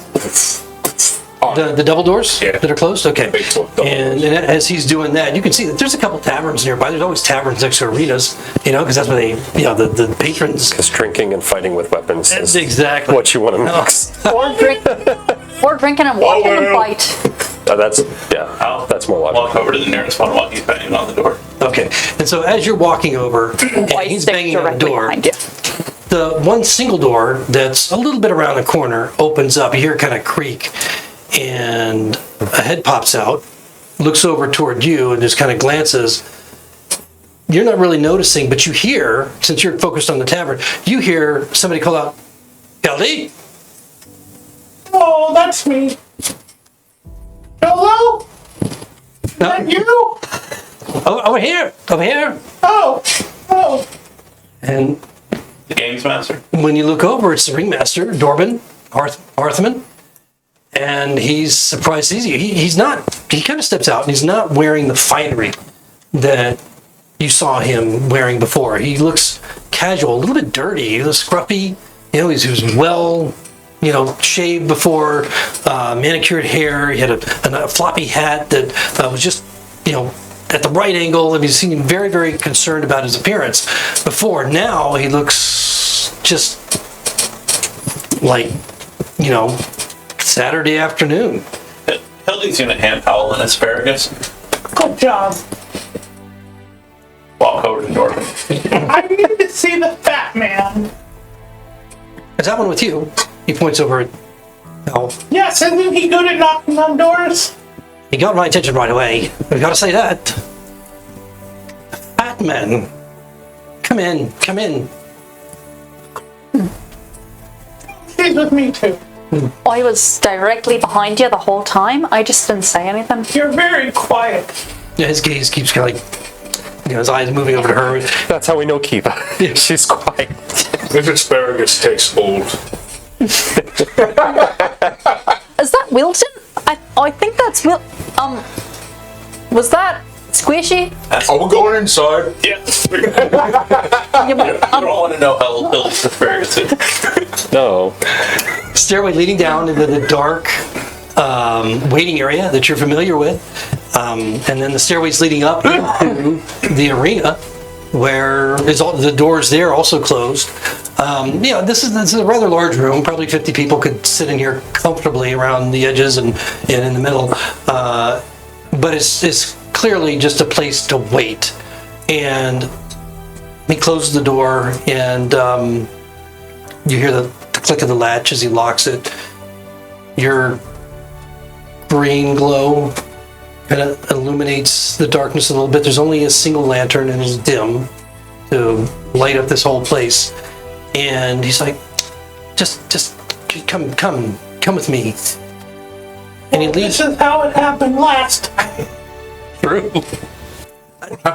The double doors Yeah. that are closed? Okay. Big double And as he's doing that, you can see that there's a couple taverns nearby. There's always taverns next to arenas, because that's where they, the patrons. Because drinking and fighting with weapons is Exactly. what you want to mix. Or drinking and watching them fight. That's more logical. Walk over to the nearest one while he's banging on the door. Okay. And so as you're walking over, and White he's stick banging on the directly door, behind you. the one single door that's a little bit around the corner opens up. You hear it kind of creak, and a head pops out, looks over toward you, and just kind of glances. You're not really noticing, but you hear, since you're focused on the tavern, you hear somebody call out, "Galdi!" Oh, that's me. Hello? Is that you? Oh, over here! Over here! Oh. And The games master. when you look over, it's the ringmaster, Dorban Arthman. And he's surprised to see you. He kind of steps out, and he's not wearing the finery that you saw him wearing before. He looks casual, a little bit dirty. He looks scruffy. He was well, shaved before, manicured hair. He had a floppy hat that was just, at the right angle. I mean, he seemed very, very concerned about his appearance before. Now he looks just like, Saturday afternoon. Hildy's gonna hand Powell an asparagus. Good job. Walk over to Dorman. I need to see the fat man. Is that one with you? He points over at Al. Yes, isn't he good at knocking on doors? He got my attention right away. I've got to say that. Fat man. Come in, come in. He's with me too. I was directly behind you the whole time. I just didn't say anything. You're very quiet. Yeah, his gaze keeps kind of like, his eyes moving over to her. That's how we know Kiva. She's quiet. This asparagus tastes old. Is that Wilton? I think that's was that Squishy? Are we going inside? Yeah. Yeah, but, I don't want to know how Billy's asparagus is. No. Stairway leading down into the dark waiting area that you're familiar with. And then the stairways leading up into the arena where the doors there also closed. This is a rather large room. Probably 50 people could sit in here comfortably around the edges and in the middle. But it's clearly just a place to wait. And he closes the door, and you hear the click of the latch as he locks it. Your green glow kind of illuminates the darkness a little bit. There's only a single lantern, and it's dim to light up this whole place. And he's like, just come with me. And he leads. This is how it happened last time. True.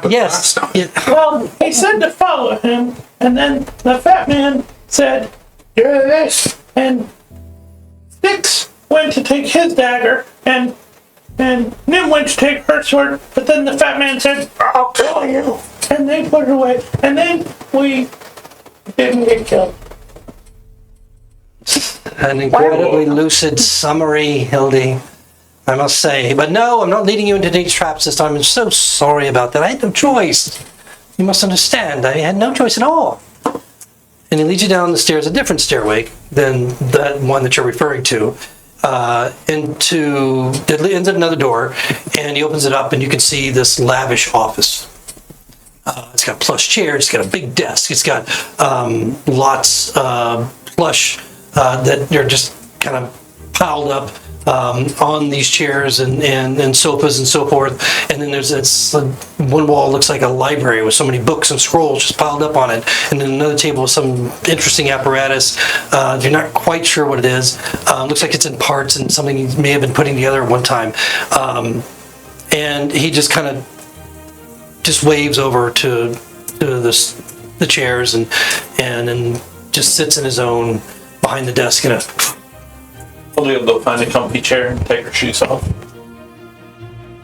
Yes. Yeah. Well, he said to follow him, and then the fat man said, "Do this," and Styx went to take his dagger, and Nim went to take her sword, but then the fat man said, "I'll kill you," and they put it away, and then we didn't get killed. An incredibly lucid summary, Hildy, I must say. But no, I'm not leading you into these traps this time. I'm so sorry about that. I had no choice. You must understand. I had no choice at all. And he leads you down the stairs, a different stairway than that one that you're referring to, into another door, and he opens it up, and you can see this lavish office. It's got plush chairs, it's got a big desk, it's got lots of plush that are just kind of piled up on these chairs and sofas and so forth. And then there's this one wall looks like a library with so many books and scrolls just piled up on it. And then another table with some interesting apparatus. You're not quite sure what it is. Looks like it's in parts and something he may have been putting together at one time. And he just kind of just waves over to the chairs and then just sits in his own behind the desk and We'll go find a comfy chair and take her shoes off.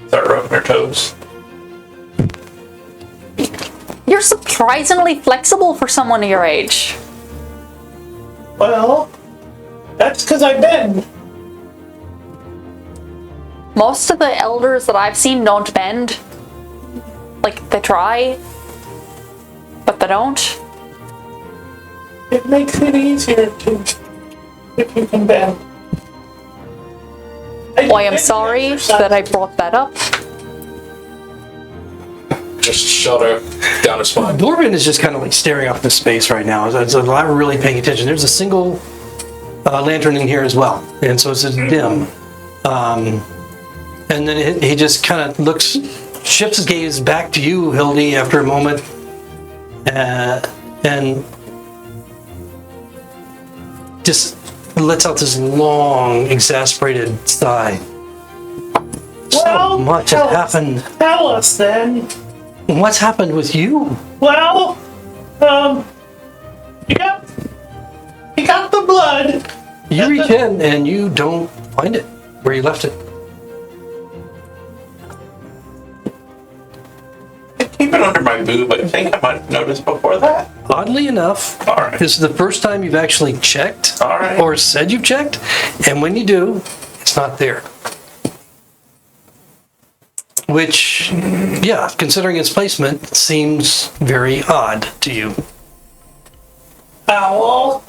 Start rubbing her toes. You're surprisingly flexible for someone your age. Well, that's because I bend. Most of the elders that I've seen don't bend. Like, they try, but they don't. It makes it easier if you can bend. I am sorry that I brought that up. Just shut her down his spine. Dorvin is just kind of like staring off into space right now. So I'm not really paying attention. There's a single lantern in here as well, and so it's dim. And then he just kind of shifts his gaze back to you, Hildy, after a moment, and just lets out this long, exasperated sigh. Well, So much has happened. Tell us then. What's happened with you? Well, you got the blood. You reach in and you don't find it where you left it. Keep it under my boob. I think I might have noticed before that. Oddly enough, All right. this is the first time you've actually checked All right. or said you've checked, and when you do, it's not there. Which, yeah, considering its placement, seems very odd to you. Owl.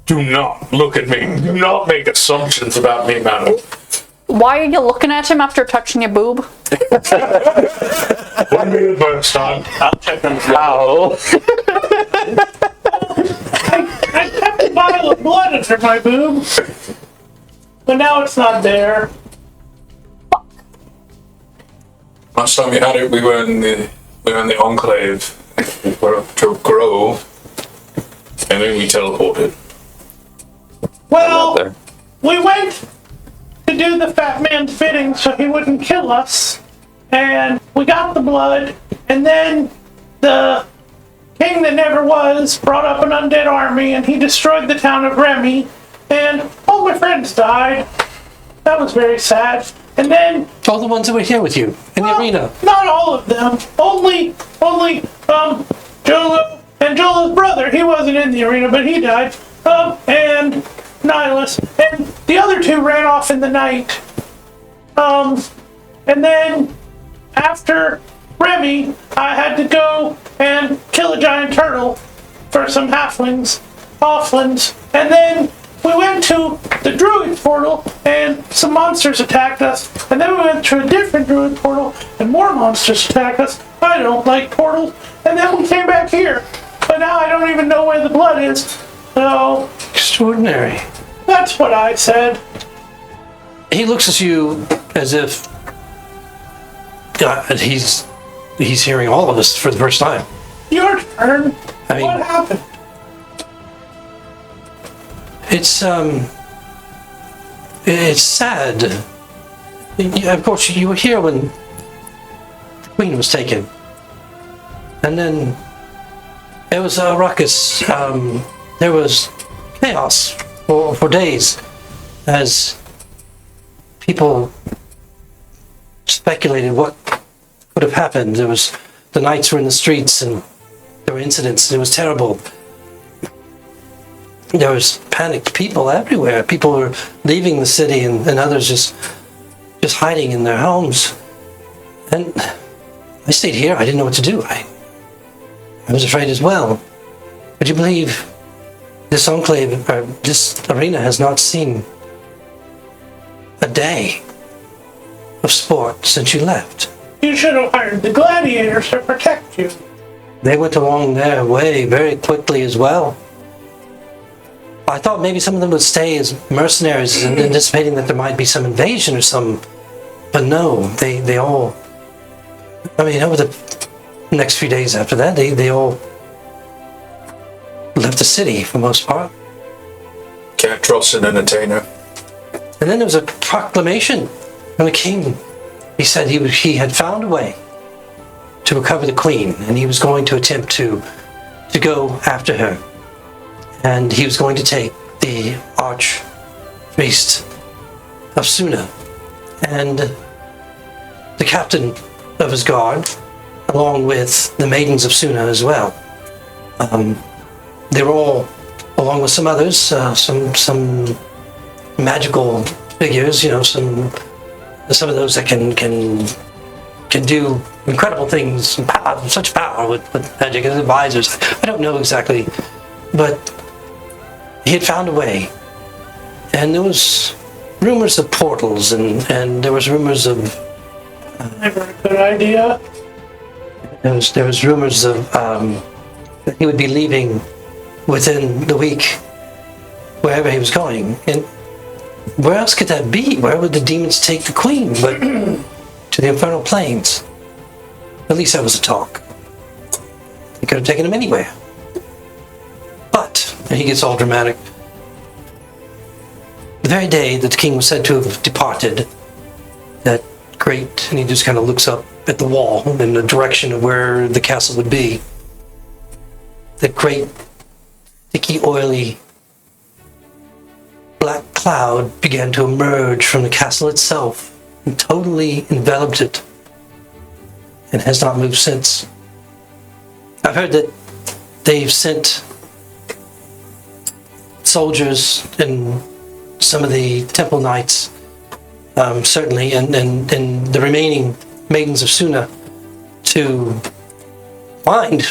Do not look at me. Do not make assumptions about me, madam. Why are you looking at him after touching your boob? Wouldn't be the first time. I'll check on the owl. I kept a vial of blood under my boob, but now it's not there. Last time we had it, we were in the Enclave. We were up to a grove, and then we teleported. Well, there. we went to do the fat man's bidding so he wouldn't kill us, and we got the blood, and then the king that never was brought up an undead army, and he destroyed the town of Remy, and all my friends died. That was very sad. And then All the ones that were here with you in the arena. not all of them. Only Jolo and Jolo's brother. He wasn't in the arena, but he died. And Nihilus. And the other two ran off in the night. And then after Remy, I had to go and kill a giant turtle for some halflings. And then we went to the druid portal and some monsters attacked us. And then we went to a different druid portal and more monsters attacked us. I don't like portals. And then we came back here. But now I don't even know where the blood is. So Extraordinary. that's what I said. He looks at you as if he's hearing all of this for the first time. Your turn. I mean- What happened? It's sad. Of course, you were here when the queen was taken, and then there was a ruckus. There was chaos for days, as people speculated what could have happened. The knights were in the streets, and there were incidents. And it was terrible. There was panicked people everywhere. People were leaving the city, and others just hiding in their homes. And I stayed here. I didn't know what to do. I was afraid as well. Would you believe this enclave, or this arena, has not seen a day of sport since you left? You should have hired the gladiators to protect you. They went along their way very quickly as well. I thought maybe some of them would stay as mercenaries, and anticipating that there might be some invasion or some, but no, they all. I mean, over the next few days after that, they all left the city for the most part. Can't trust an entertainer. And then there was a proclamation from the king. He said he had found a way to recover the queen, and he was going to attempt to go after her. And he was going to take the archpriest of Suna and the captain of his guard, along with the maidens of Suna as well. They were all, along with some others, some magical figures, some of those that can do incredible things, and such power with magic as advisors. I don't know exactly, but he had found a way. And there was rumors of portals, and there was rumors of Never a good idea. there was rumors of that he would be leaving within the week, wherever he was going. And where else could that be? Where would the demons take the queen but to the infernal plains? At least that was the talk. They could have taken him anywhere. But, and he gets all dramatic, the very day that the king was said to have departed, that great, and he just kind of looks up at the wall in the direction of where the castle would be, that great, sticky, oily, black cloud began to emerge from the castle itself and totally enveloped it, and has not moved since. I've heard that they've sent soldiers and some of the temple knights, certainly, and the remaining maidens of Suna, to find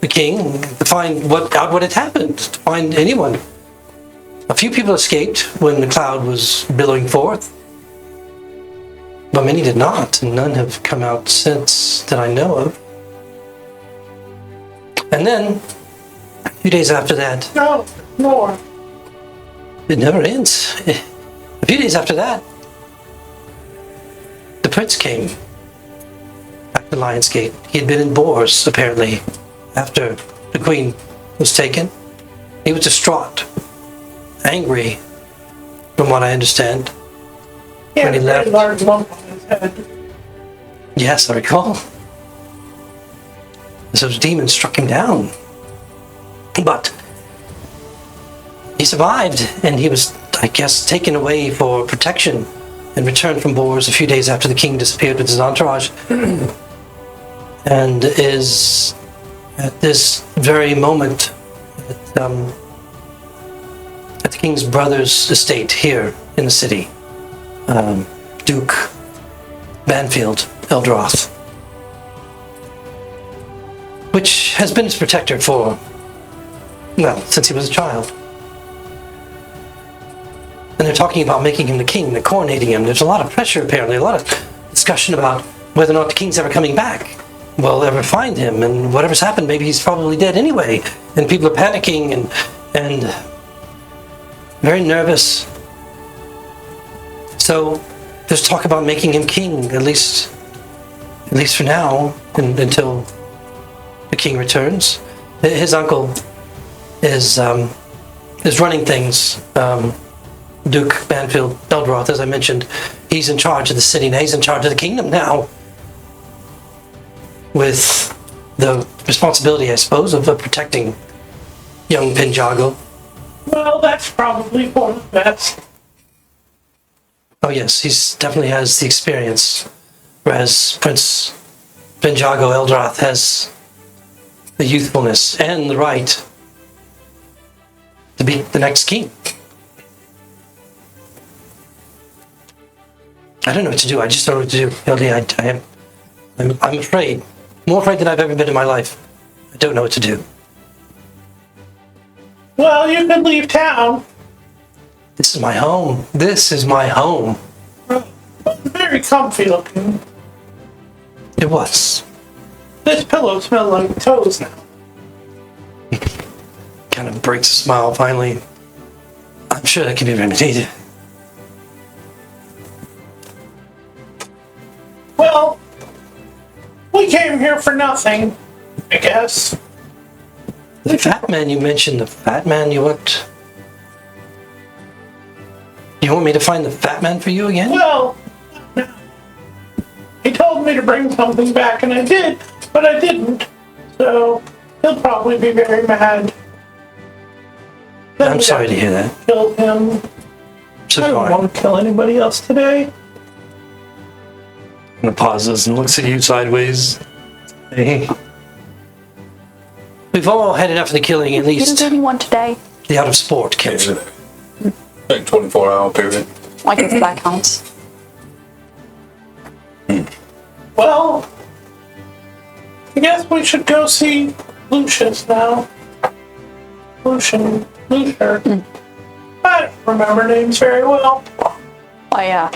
the king, to find what had happened, to find anyone. A few people escaped when the cloud was billowing forth, but many did not, and none have come out since that I know of. And then, a few days after that, No, more. it never ends. A few days after that, the prince came, back to Lion's Gate. He had been in Boars, apparently, after the Queen was taken. He was distraught, angry, from what I understand. He had When he a very left. large lump on his head. Yes, I recall. Those demons struck him down. But he survived, and he was, I guess, taken away for protection and returned from Boars a few days after the king disappeared with his entourage. And is at this very moment at the king's brother's estate here in the city. Duke Banfield Eldroth, which has been his protector for, well, since he was a child. And they're talking about making him the king, they're coronating him. There's a lot of pressure, apparently, a lot of discussion about whether or not the king's ever coming back. We'll ever find him, and whatever's happened, maybe he's probably dead anyway. And people are panicking and very nervous. So there's talk about making him king, at least for now, until the king returns. His uncle is running things. Duke Banfield Eldroth, as I mentioned, he's in charge of the city now. He's in charge of the kingdom now, with the responsibility, I suppose, of protecting young Pinjago. Well, that's probably for the best. Oh yes, he's definitely has the experience, whereas Prince Pinjago Eldroth has the youthfulness and the right to be the next king. I don't know what to do. I just don't know what to do. LD, I'm afraid. More afraid than I've ever been in my life. I don't know what to do. Well, you could leave town. This is my home. This is my home. Very comfy looking. It was. This pillow smells like toes now. Kind of breaks a smile finally. I'm sure that can be remedied. Well, we came here for nothing, I guess. The fat man you mentioned, the fat man you want... You want me to find the fat man for you again? Well, no. He told me to bring something back, and I did, but I didn't. So, he'll probably be very mad. Then I'm we sorry got to hear that. Kill him. So I don't far. want to kill anybody else today. And pauses and looks at you sideways. Hey. We've all had enough of the killing, at Didn't least anyone today? the out of sport killing. Like 24-hour period. I guess that counts. Well, I guess we should go see Lucius now. Lucian. I don't remember names very well. I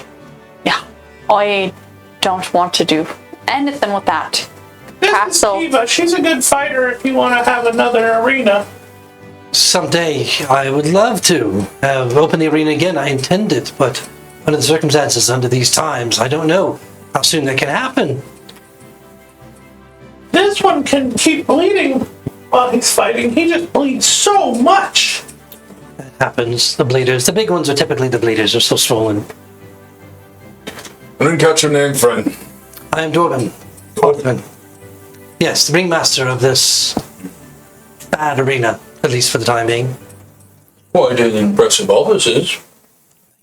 don't want to do anything with that. This Castle. is Eva. She's a good fighter if you want to have another arena. Someday, I would love to open the arena again. I intend it, but under the circumstances, under these times, I don't know how soon that can happen. This one can keep bleeding while he's fighting. He just bleeds so much. That happens. The bleeders, the big ones are typically the bleeders, are so swollen. I didn't catch your name, friend. I am Dorban. Dorban. Yes, the ringmaster of this bad arena, at least for the time being. Quite an impressive offices.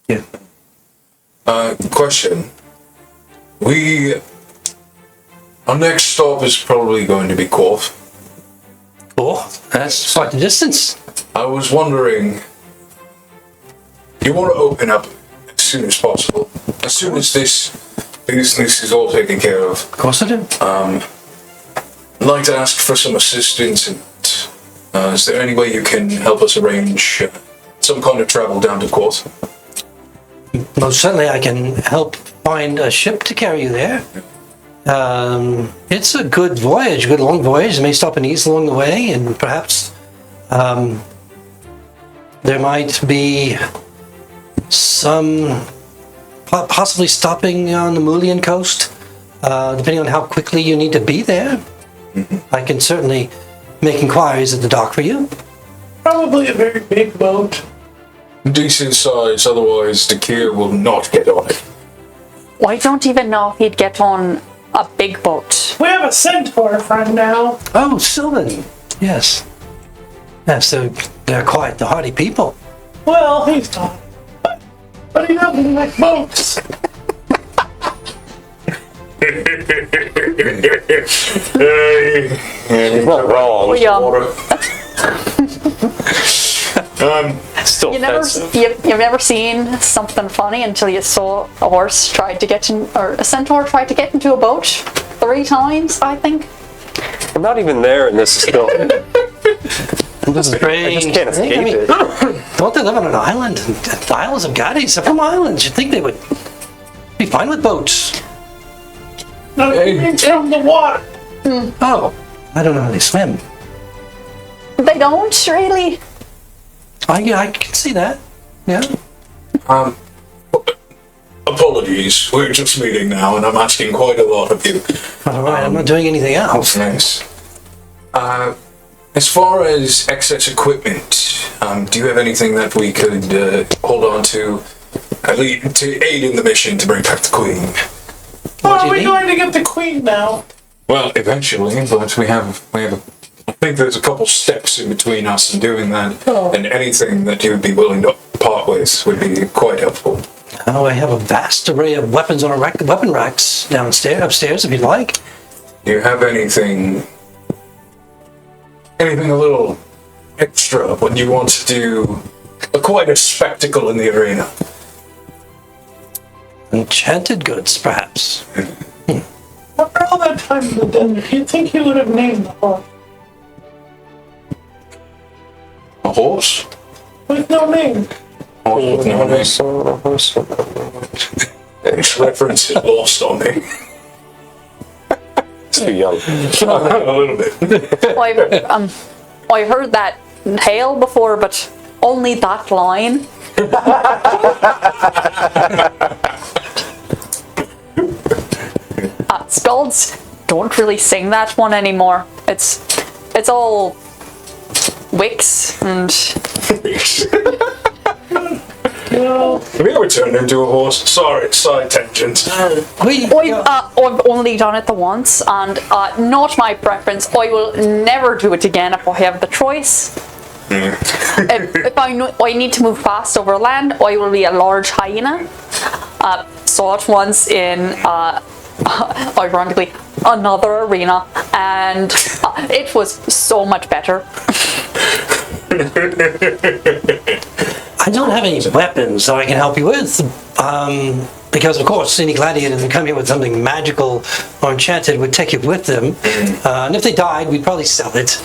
Yeah. Question. Our next stop is probably going to be Corf. Oh, that's quite the distance. I was wondering, you want to open up as soon as possible? As soon as this is all taken care of. Of course I do. I'd like to ask for some assistance, and is there any way you can help us arrange some kind of travel down to Corf? Most certainly I can help find a ship to carry you there. It's a good voyage, a good long voyage. You may stop and ease along the way, and perhaps there might be some possibly stopping on the Mulian coast. depending on how quickly you need to be there, I can certainly make inquiries at the dock for you. Probably a very big boat. Decent size, otherwise Dakir will not get on it. I don't even know if he'd get on a big boat. We have a centaur friend now. Oh, Sylvan. Yes. Yeah, so they're quite the hardy people. Well, he's not. But he doesn't like boats. He's not wrong. Still offensive. You've never seen something funny until you saw a horse tried to get in, or a centaur tried to get into a boat 3 times, I think. I'm not even there, and this is still. This is I just can't escape it. Don't they live on an island? The Isles of Gades, they're from islands. You'd think they would be fine with boats. No, he means from the water. Oh, I don't know how they swim. They don't really. Yeah, I can see that. Yeah. Apologies, we're just meeting now and I'm asking quite a lot of you. All right, I'm not doing anything else. Nice. As far as excess equipment, do you have anything that we could hold on to, at least to aid in the mission to bring back the Queen? What do Are you we need? going to get the queen now? Well, eventually, but we have I think there's a couple steps in between us in doing that, and anything that you would be willing to part with would be quite helpful. Oh, I have a vast array of weapons on weapon racks upstairs, if you'd like. Do you have anything a little extra when you want to do quite a spectacle in the arena? Enchanted goods, perhaps. After all that time in the desert, you'd think he would have named the horse. A horse? With no name. Horse with no name. This reference is lost on me. It's too young. A little bit. I heard that hail before, but only that line. Skalds don't really sing that one anymore. It's all Wicks and We were turned into a horse. Sorry, side tangent. I've only done it the once, and not my preference. I will never do it again if I have the choice. If I need to move fast over land, I will be a large hyena. Saw it once in, ironically, another arena, and it was so much better. I don't have any weapons that I can help you with, because of course any gladiator that come here with something magical or enchanted would take it with them, and if they died, we'd probably sell it.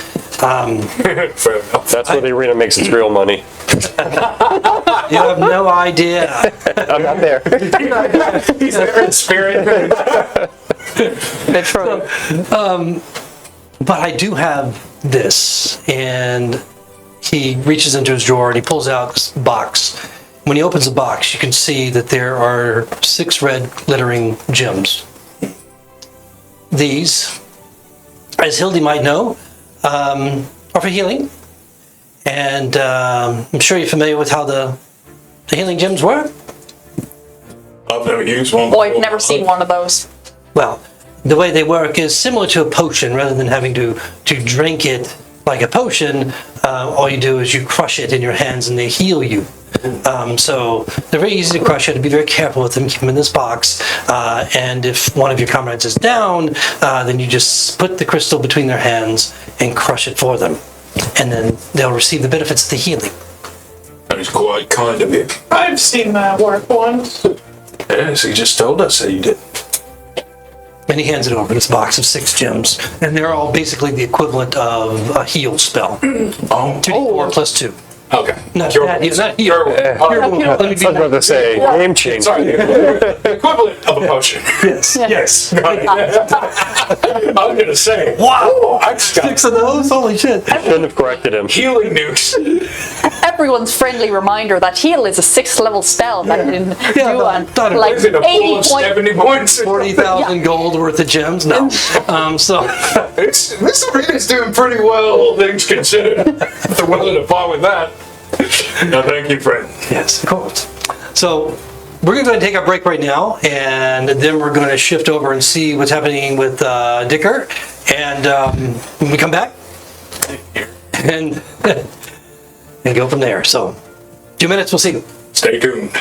Fair enough. That's where the arena makes its real money. You have no idea. I'm not there. He's there in spirit. True. But I do have this, and he reaches into his drawer and he pulls out this box. When he opens the box, you can see that there are 6 red glittering gems. These, as Hildy might know, are for healing. And I'm sure you're familiar with how the healing gems work. I've never used one. Oh, I've never seen one of those. Well, the way they work is similar to a potion. Rather than having to drink it like a potion, all you do is you crush it in your hands and they heal you. So they're very easy to crush. You have to be very careful with them. Keep them in this box. And if one of your comrades is down, then you just put the crystal between their hands and crush it for them. And then they'll receive the benefits of the healing. That is quite kind of you. I've seen that work once. Yes, he just told us that you did. And he hands it over, this box of 6 gems. And they're all basically the equivalent of a heal spell. 2d4 plus 2. Okay. Not Cure that, wounds. not you. Cure wounds. Cure wounds. Let me I be was about to say, name change. Sorry, the equivalent of a potion. Yes. Yes. I'm gonna say. Wow. I just got 6 of those? Holy shit. Shouldn't have corrected him. healing nukes. Everyone's friendly reminder that heal is a 6th level spell that can Yeah, do no, on not a- like Is it a pool 80 of points. 70 points? 40,000 gold worth of gems? No. So, This arena's doing pretty well, all things considered. If they're willing to part with that. No, thank you, friend. yes, of course. So, we're going to take a break right now, and then we're going to shift over and see what's happening with Dicker. And when we come back, and, and go from there. So, 2 minutes, we'll see you. Stay tuned.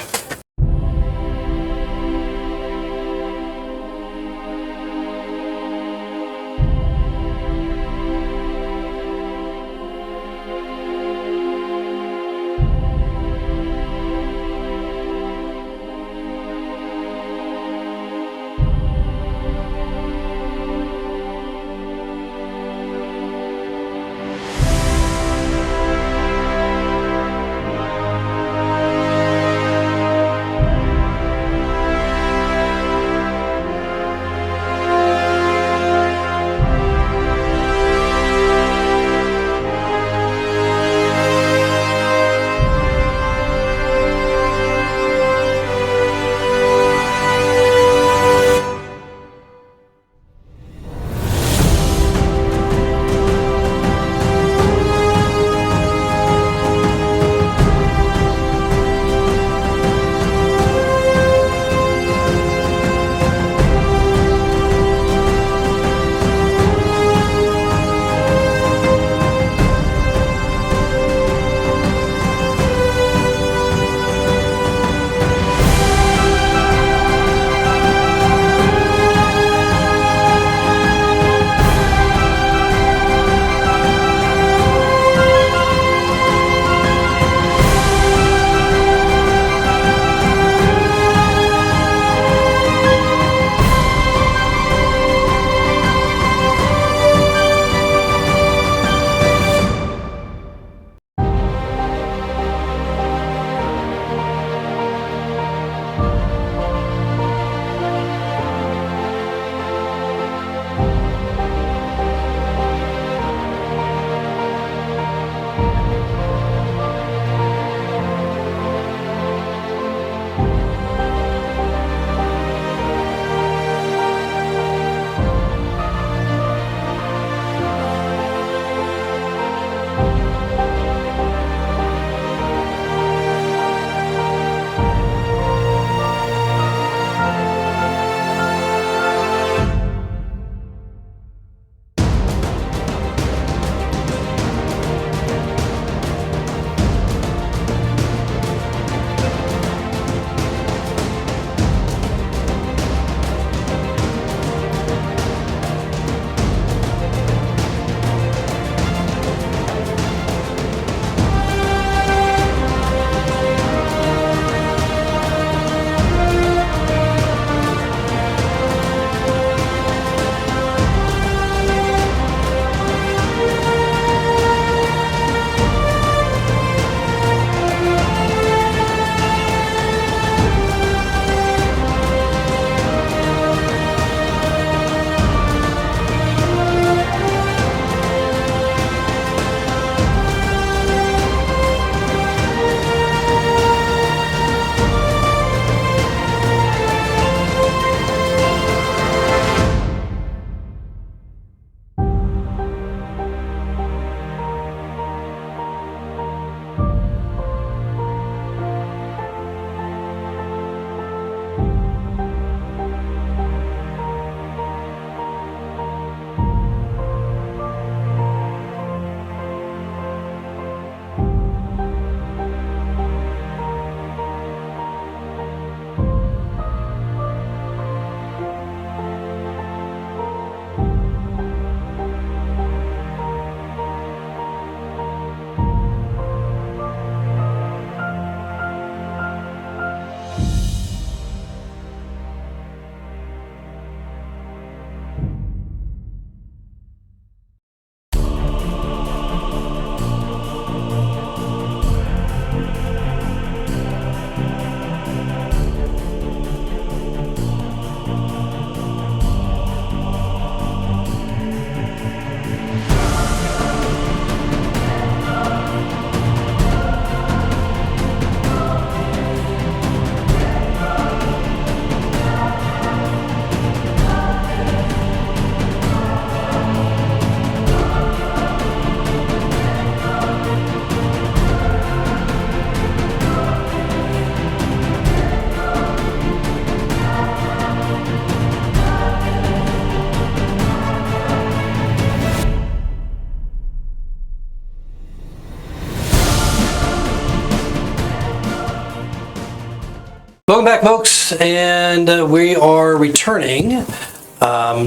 Welcome back, folks, and we are returning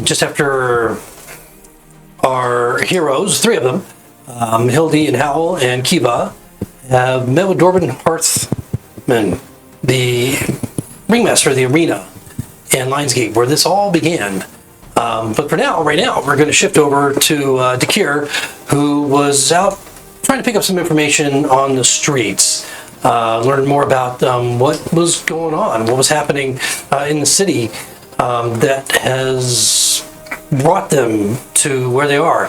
just after our heroes, 3 of them, Hildy and Howl and Kiva, have met with Dorban Hearthman, the ringmaster of the arena in Lionsgate, where this all began. But for now, right now, we're going to shift over to Dakir, who was out trying to pick up some information on the streets, learn more about what was going on, what was happening in the city that has brought them to where they are.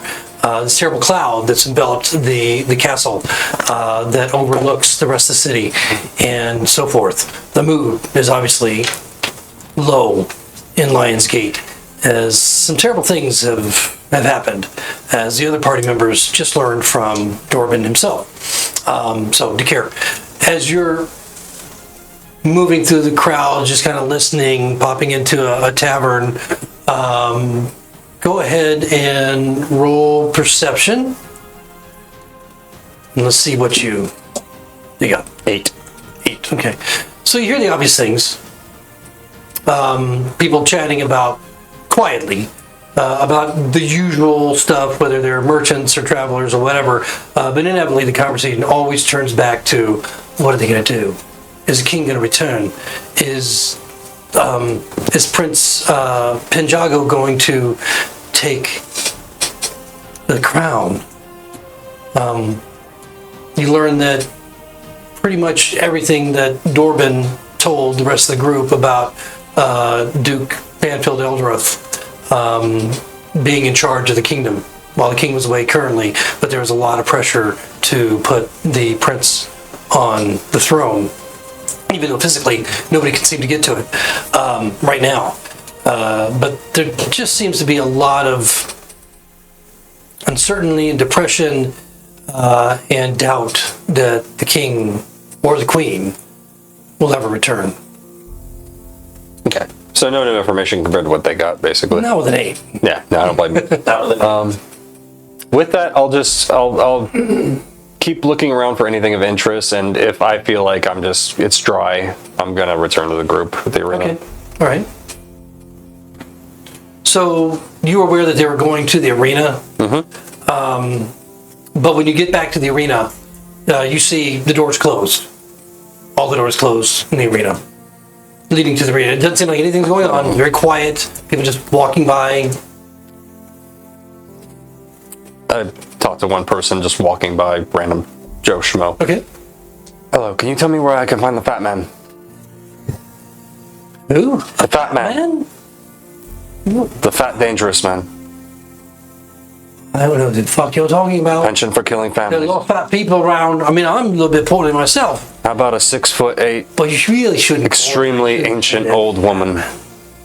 This terrible cloud that's enveloped the castle that overlooks the rest of the city, and so forth. The mood is obviously low in Lionsgate, as some terrible things have happened, as the other party members just learned from Dorban himself. So, Dakir, as you're moving through the crowd, just kind of listening, popping into a tavern, go ahead and roll perception. And let's see what you got. 8. Okay. So you hear the obvious things. People chatting quietly about the usual stuff, whether they're merchants or travelers or whatever. But inevitably, the conversation always turns back to, what are they going to do? Is the king going to return? Is Prince Penjago going to take the crown? You learn that pretty much everything that Dorban told the rest of the group about Duke Banfield Eldroth being in charge of the kingdom while the king was away currently, but there was a lot of pressure to put the prince on the throne, even though physically nobody can seem to get to it right now. But there just seems to be a lot of uncertainty and depression and doubt that the king or the queen will ever return. Okay. So no new information compared to what they got, basically. Not with an 8. Yeah, no, I don't blame you. With that, I'll keep looking around for anything of interest, and if I feel like it's dry, I'm gonna return to the group with the arena. Okay. All right. So you were aware that they were going to the arena. Mm-hmm. But when you get back to the arena, you see the doors closed. All the doors closed in the arena, leading to the arena. It doesn't seem like anything's going on. Very quiet. People just walking by. I talked to one person just walking by, random Joe Schmo. Okay. Hello, can you tell me where I can find the fat man? Who? The fat man. The fat, dangerous man. I don't know what the fuck you're talking about. Pension for killing There are a families. lot of fat people around. I mean, I'm a little bit portly myself. How about a 6'8", But you really shouldn't. extremely ancient old woman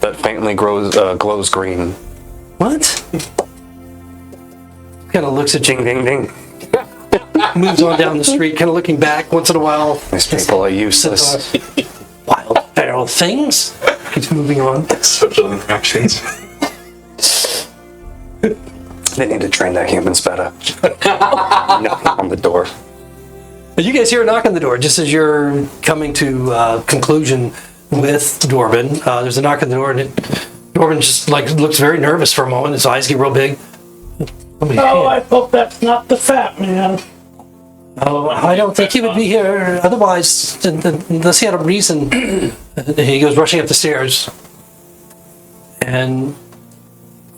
that faintly glows green? What? Kind of looks at you, Ding, ding, ding. moves on down the street, kind of looking back once in a while. These people are useless. Wild feral things. Keeps moving on. Social interactions. They need to train their humans better. Knocking on the door. You guys hear a knock on the door just as you're coming to conclusion with Dorban. There's a knock on the door, and Dorban just looks very nervous for a moment. His eyes get real big. Oh, I hope that's not the fat man. Oh, I don't think he would be here otherwise, unless he had a reason. He goes rushing up the stairs and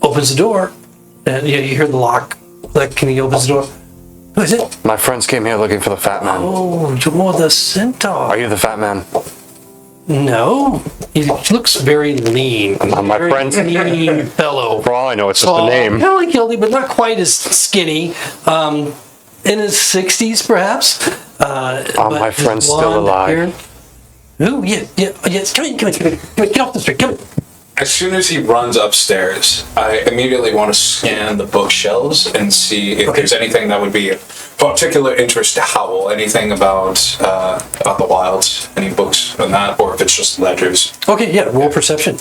opens the door. And you hear the lock click, and he opens the door. Who is it? My friends came here looking for the fat man. Oh, you're the centaur. Are you the fat man? No. He looks very lean. My Very friends. lean fellow. For all I know, it's just the name. Kind of like Hildy, but not quite as skinny. In his 60s, perhaps. Are my friends still alive? Ooh, yes. Come in. Get off the street. Come in. As soon as he runs upstairs, I immediately want to scan the bookshelves and see if there's anything that would be of particular interest to Howl. Anything about the wilds, any books on that, or if it's just ledgers. Okay, yeah, roll perception.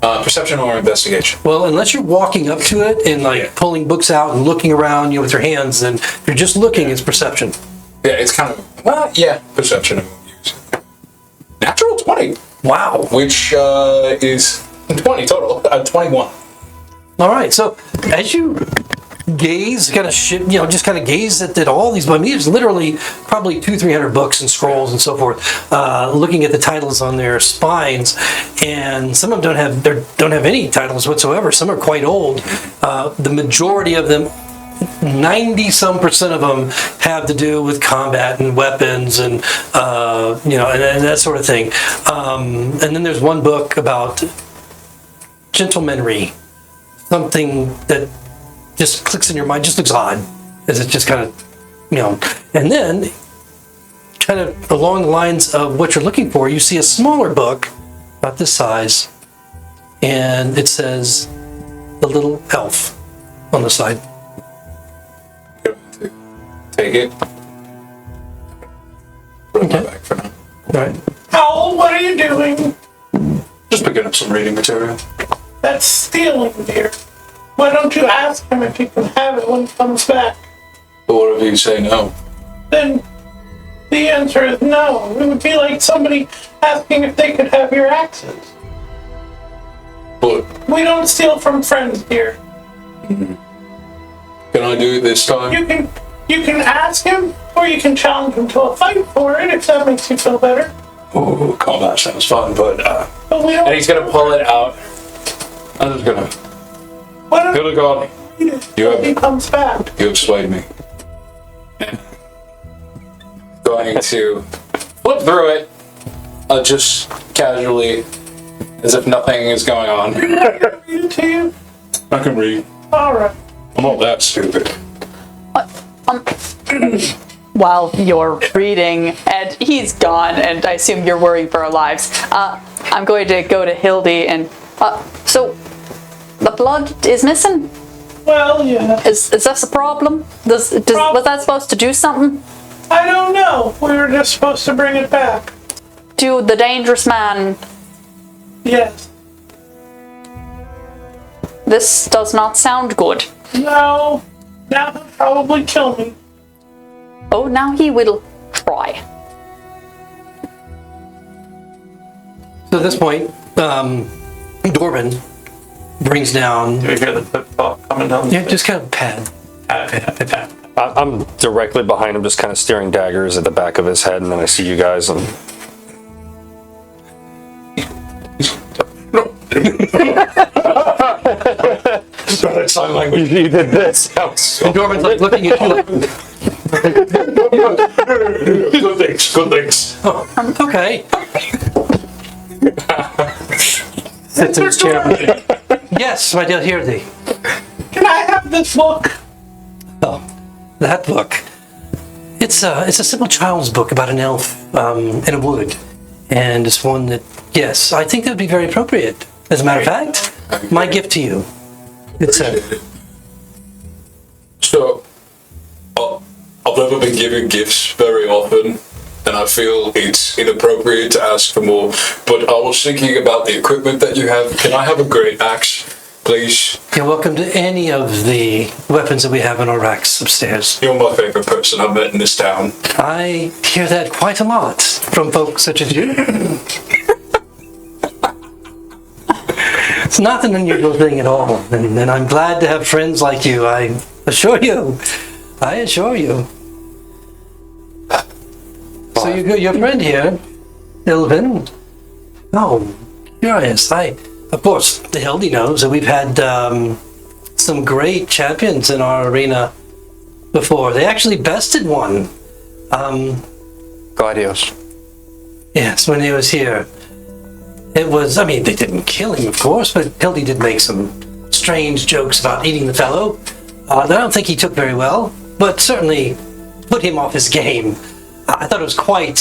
Perception or investigation. Well, unless you're walking up to it and pulling books out and looking around, with your hands, then if you're just looking, it's perception. Yeah, it's kind of perception. Natural 20, Wow. which is 20 total. 21. All right. So as you gaze, kind of just kind of gaze at all these. I mean, there's literally probably 200-300 books and scrolls and so forth. Looking at the titles on their spines, and some of them don't have any titles whatsoever. Some are quite old. The majority of them, 90-some% of them, have to do with combat and weapons and and that sort of thing. And then there's one book about gentlemanry, something that just clicks in your mind, just looks odd, as it just kind of, and then kind of along the lines of what you're looking for, you see a smaller book about this size, and it says The Little Elf on the side. Take it. Put it in my bag for now. All right. Owl, what are you doing? Just picking up some reading material. That's stealing, dear. Why don't you ask him if he can have it when he comes back? But what if you say no? Then the answer is no. It would be like somebody asking if they could have your axes. But We don't steal from friends, dear. can I do it this time? You can ask him, or you can challenge him to a fight for it if that makes you feel better. Oh, combat sounds fun, but But we don't. and he's gonna pull it out. I'm just gonna. Why don't Good God, you eat it You when he have- comes back? you have swayed me. Going to flip through it, just casually, as if nothing is going on. Read it to you. I can read. All right. I'm not that stupid. While you're reading, and he's gone, and I assume you're worried for our lives, I'm going to go to Hildy and, so, the blood is missing? Well, yeah. Is this a problem? Was that supposed to do something? I don't know. We were just supposed to bring it back. To the dangerous man, Yes. this does not sound good. No. Now he'll probably kill me. Oh, now he will try. So at this point, Dorban brings down. Do you hear the flip-flop coming down? Yeah, just kind of pad. I'm directly behind him, just kind of staring daggers at the back of his head, and then I see you guys, and That sign language. you did this. And Dorban's like looking at you like, Good things. Good things. okay. Sits in his chair. Yes, my dear Hildy. Can I have this book? Oh, that book. It's a simple child's book about an elf in a wood, and it's one that, yes, I think that would be very appropriate. As a matter of fact, my gift to you. It's a. So, I've never been given gifts very often, and I feel it's inappropriate to ask for more. But I was thinking about the equipment that you have. Can I have a great axe, please? You're welcome to any of the weapons that we have in our racks upstairs. You're my favorite person I've met in this town. I hear that quite a lot from folks such as you. It's not an unusual thing at all, and I'm glad to have friends like you. I assure you. I assure you. So you got your friend here, Ilvin. Oh, curious. Of course, the Hildy knows that we've had some great champions in our arena before. They actually bested one. Gladios. Yes, when he was here. It was, I mean, they didn't kill him, of course, but Hildy did make some strange jokes about eating the fellow. I don't think he took very well, but certainly put him off his game. I thought it was quite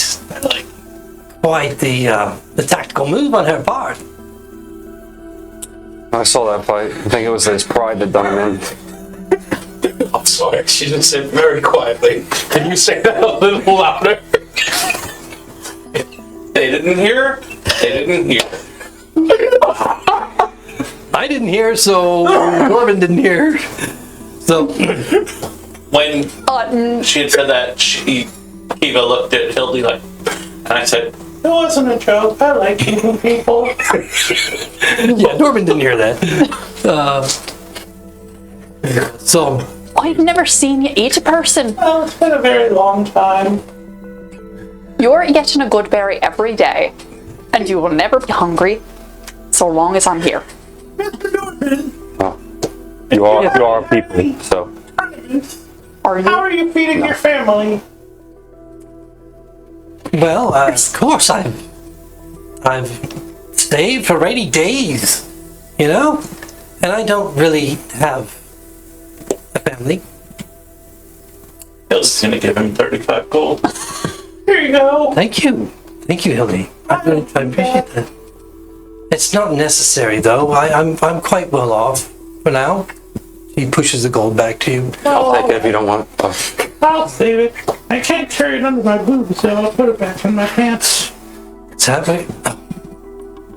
the tactical move on her part. I saw that fight. I think it was his pride that done him in. I'm sorry, she just said very quietly. Can you say that a little louder? They didn't hear. They didn't hear. I didn't hear, so Norman didn't hear. So, When she had said that, Kiva looked at Hildy like, and I said, It wasn't a joke. I like eating people. Yeah, Norman didn't hear that. So, I've never seen you eat a person. Well, it's been a very long time. You're getting a good berry every day, and you will never be hungry so long as I'm here. Mr. Norman, Oh, you are people, so. Are how you? are you feeding your family? well, of course, I've saved for rainy days, you know? And I don't really have a family. Hill's gonna give him 35 gold. Here you go. Thank you, Hildy. I appreciate that. It's not necessary, though. I'm quite well off for now. He pushes the gold back to you. I'll take it if you don't want it. Oh. I'll save it. I can't carry it under my boobs, so I'll put it back in my pants. Is that right?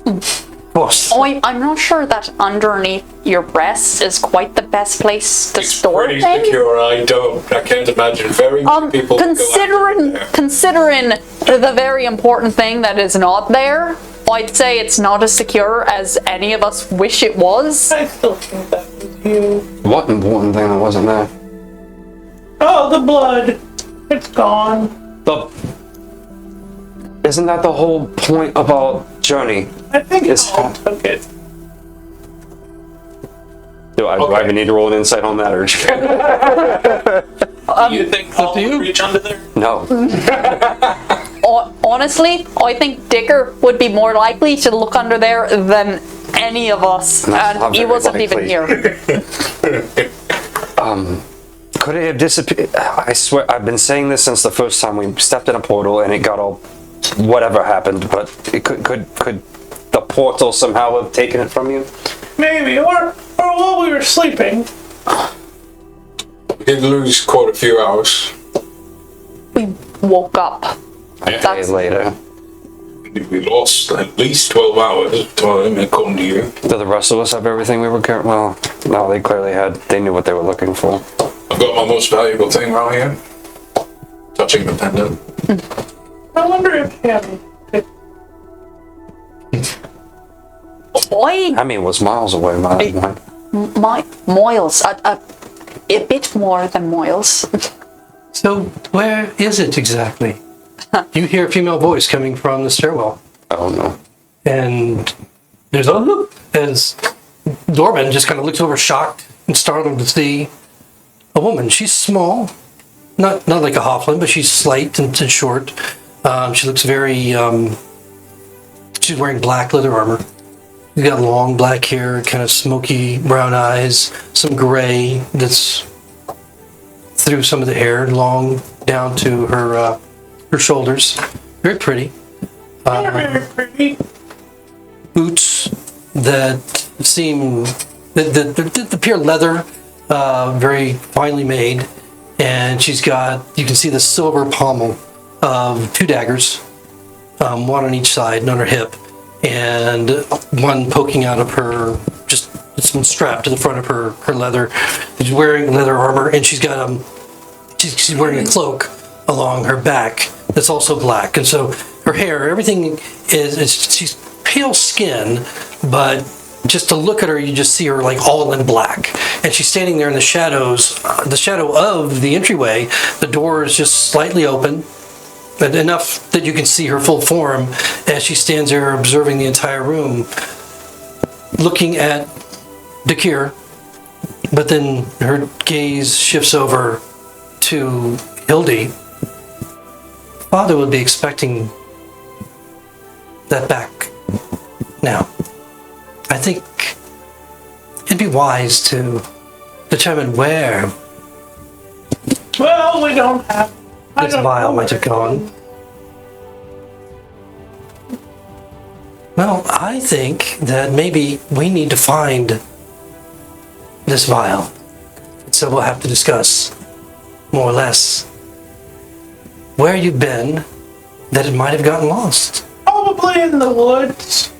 Of course. I'm not sure that underneath your breast is quite the best place to It's store pretty things. secure. I can't imagine very many people would go out there. Considering the very important thing that is not there, I'd say it's not as secure as any of us wish it was. I still think that was you. What important thing that wasn't there? Oh, the blood. It's gone. Isn't that the whole point about Journey? I think It's Paul took it. Do I even need to roll an insight on that, or Do you think Paul would reach under there? no? Honestly, I think Dicker would be more likely to look under there than any of us, That's not and he very wasn't even likely. here. Could it have disappeared? I swear, I've been saying this since the first time we stepped in a portal and it got all whatever happened. But it could the portal somehow have taken it from you? Maybe, or while we were sleeping. We did lose quite a few hours. We woke up. Days That's later. We lost at least 12 hours of time, according to you. Do the rest of us have everything we were carrying? Well, no, they clearly had. They knew what they were looking for. I've got my most valuable thing right here. Touching the pendant. I wonder if him. I I mean, it was miles away. Mine. my Moyles, a bit more than Moyles. So, where is it exactly? You hear a female voice coming from the stairwell. Oh no. And there's as Dorman just kind of looks over shocked and startled to see a woman. She's small, not like a Hofflin, but she's slight and short. She looks very, she's wearing black leather armor. She's got long black hair, kind of smoky brown eyes, some gray that's through some of the hair, long down to her shoulders. Very pretty. They're very pretty. Boots that seem the pure leather, very finely made, and she's got, you can see the silver pommel of 2 daggers, one on each side and on her hip, and one poking out of her, just it's been strapped to the front of her leather. She's wearing leather armor, and she's got she's wearing a cloak along her back that's also black, and so her hair, everything is she's pale skin, but just to look at her, you just see her like all in black, and she's standing there in the shadows, the shadow of the entryway. The door is just slightly open, but enough that you can see her full form as she stands there observing the entire room, looking at Dakir, but then her gaze shifts over to Hildy. Father would be expecting that back now. I think it'd be wise to determine where Well, we don't have. I this don't vial know might have where- gone. Well, I think that maybe we need to find this vial. So we'll have to discuss more or less where you've been that it might have gotten lost. Probably in the woods.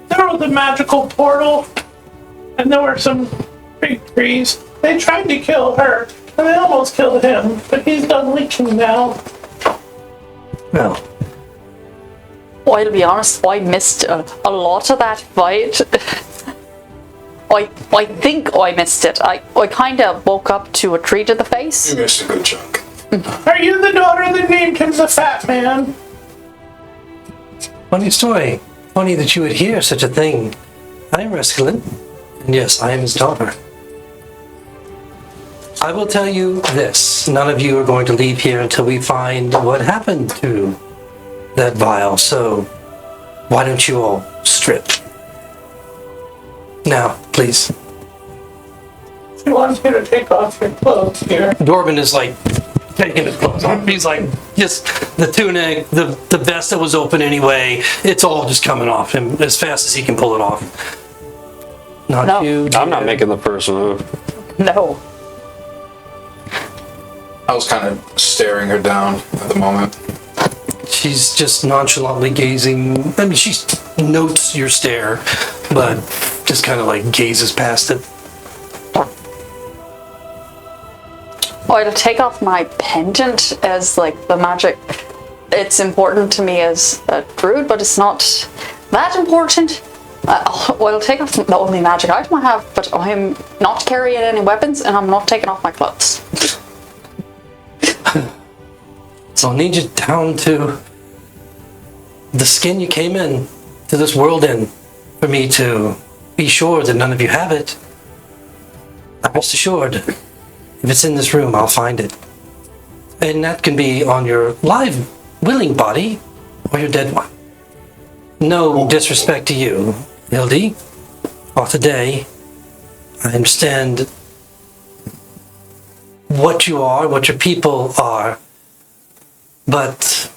There was a magical portal, and there were some big trees. They tried to kill her, and they almost killed him, but he's done leeching now. Well, Well, to be honest, I missed a lot of that fight. I think I missed it. I kind of woke up to a tree to the face. You missed a good chunk. Are you the daughter that named him the Fat Man? Funny story. Funny that you would hear such a thing. I am Rescalin, and yes, I am his daughter. I will tell you this. None of you are going to leave here until we find what happened to that vial, so why don't you all strip? Now, please. She wants you to take off your clothes here. Dorban is like taking his clothes off. He's like, just the tunic, the vest that was open anyway, it's all just coming off him as fast as he can pull it off. Not No. you. I'm not making the first move. No. I was kind of staring her down at the moment. She's just nonchalantly gazing. I mean, she notes your stare, but just kind of like gazes past it. I'll take off my pendant as like the magic. It's important to me as a druid, but it's not that important. I'll take off the only magic item I have, but I'm not carrying any weapons, and I'm not taking off my clothes. So I'll need you down to the skin you came in to this world in for me to be sure that none of you have it. I'm rest assured, if it's in this room, I'll find it. And that can be on your live, willing body or your dead one. No disrespect to you, Hildy, or today. I understand what you are, what your people are, but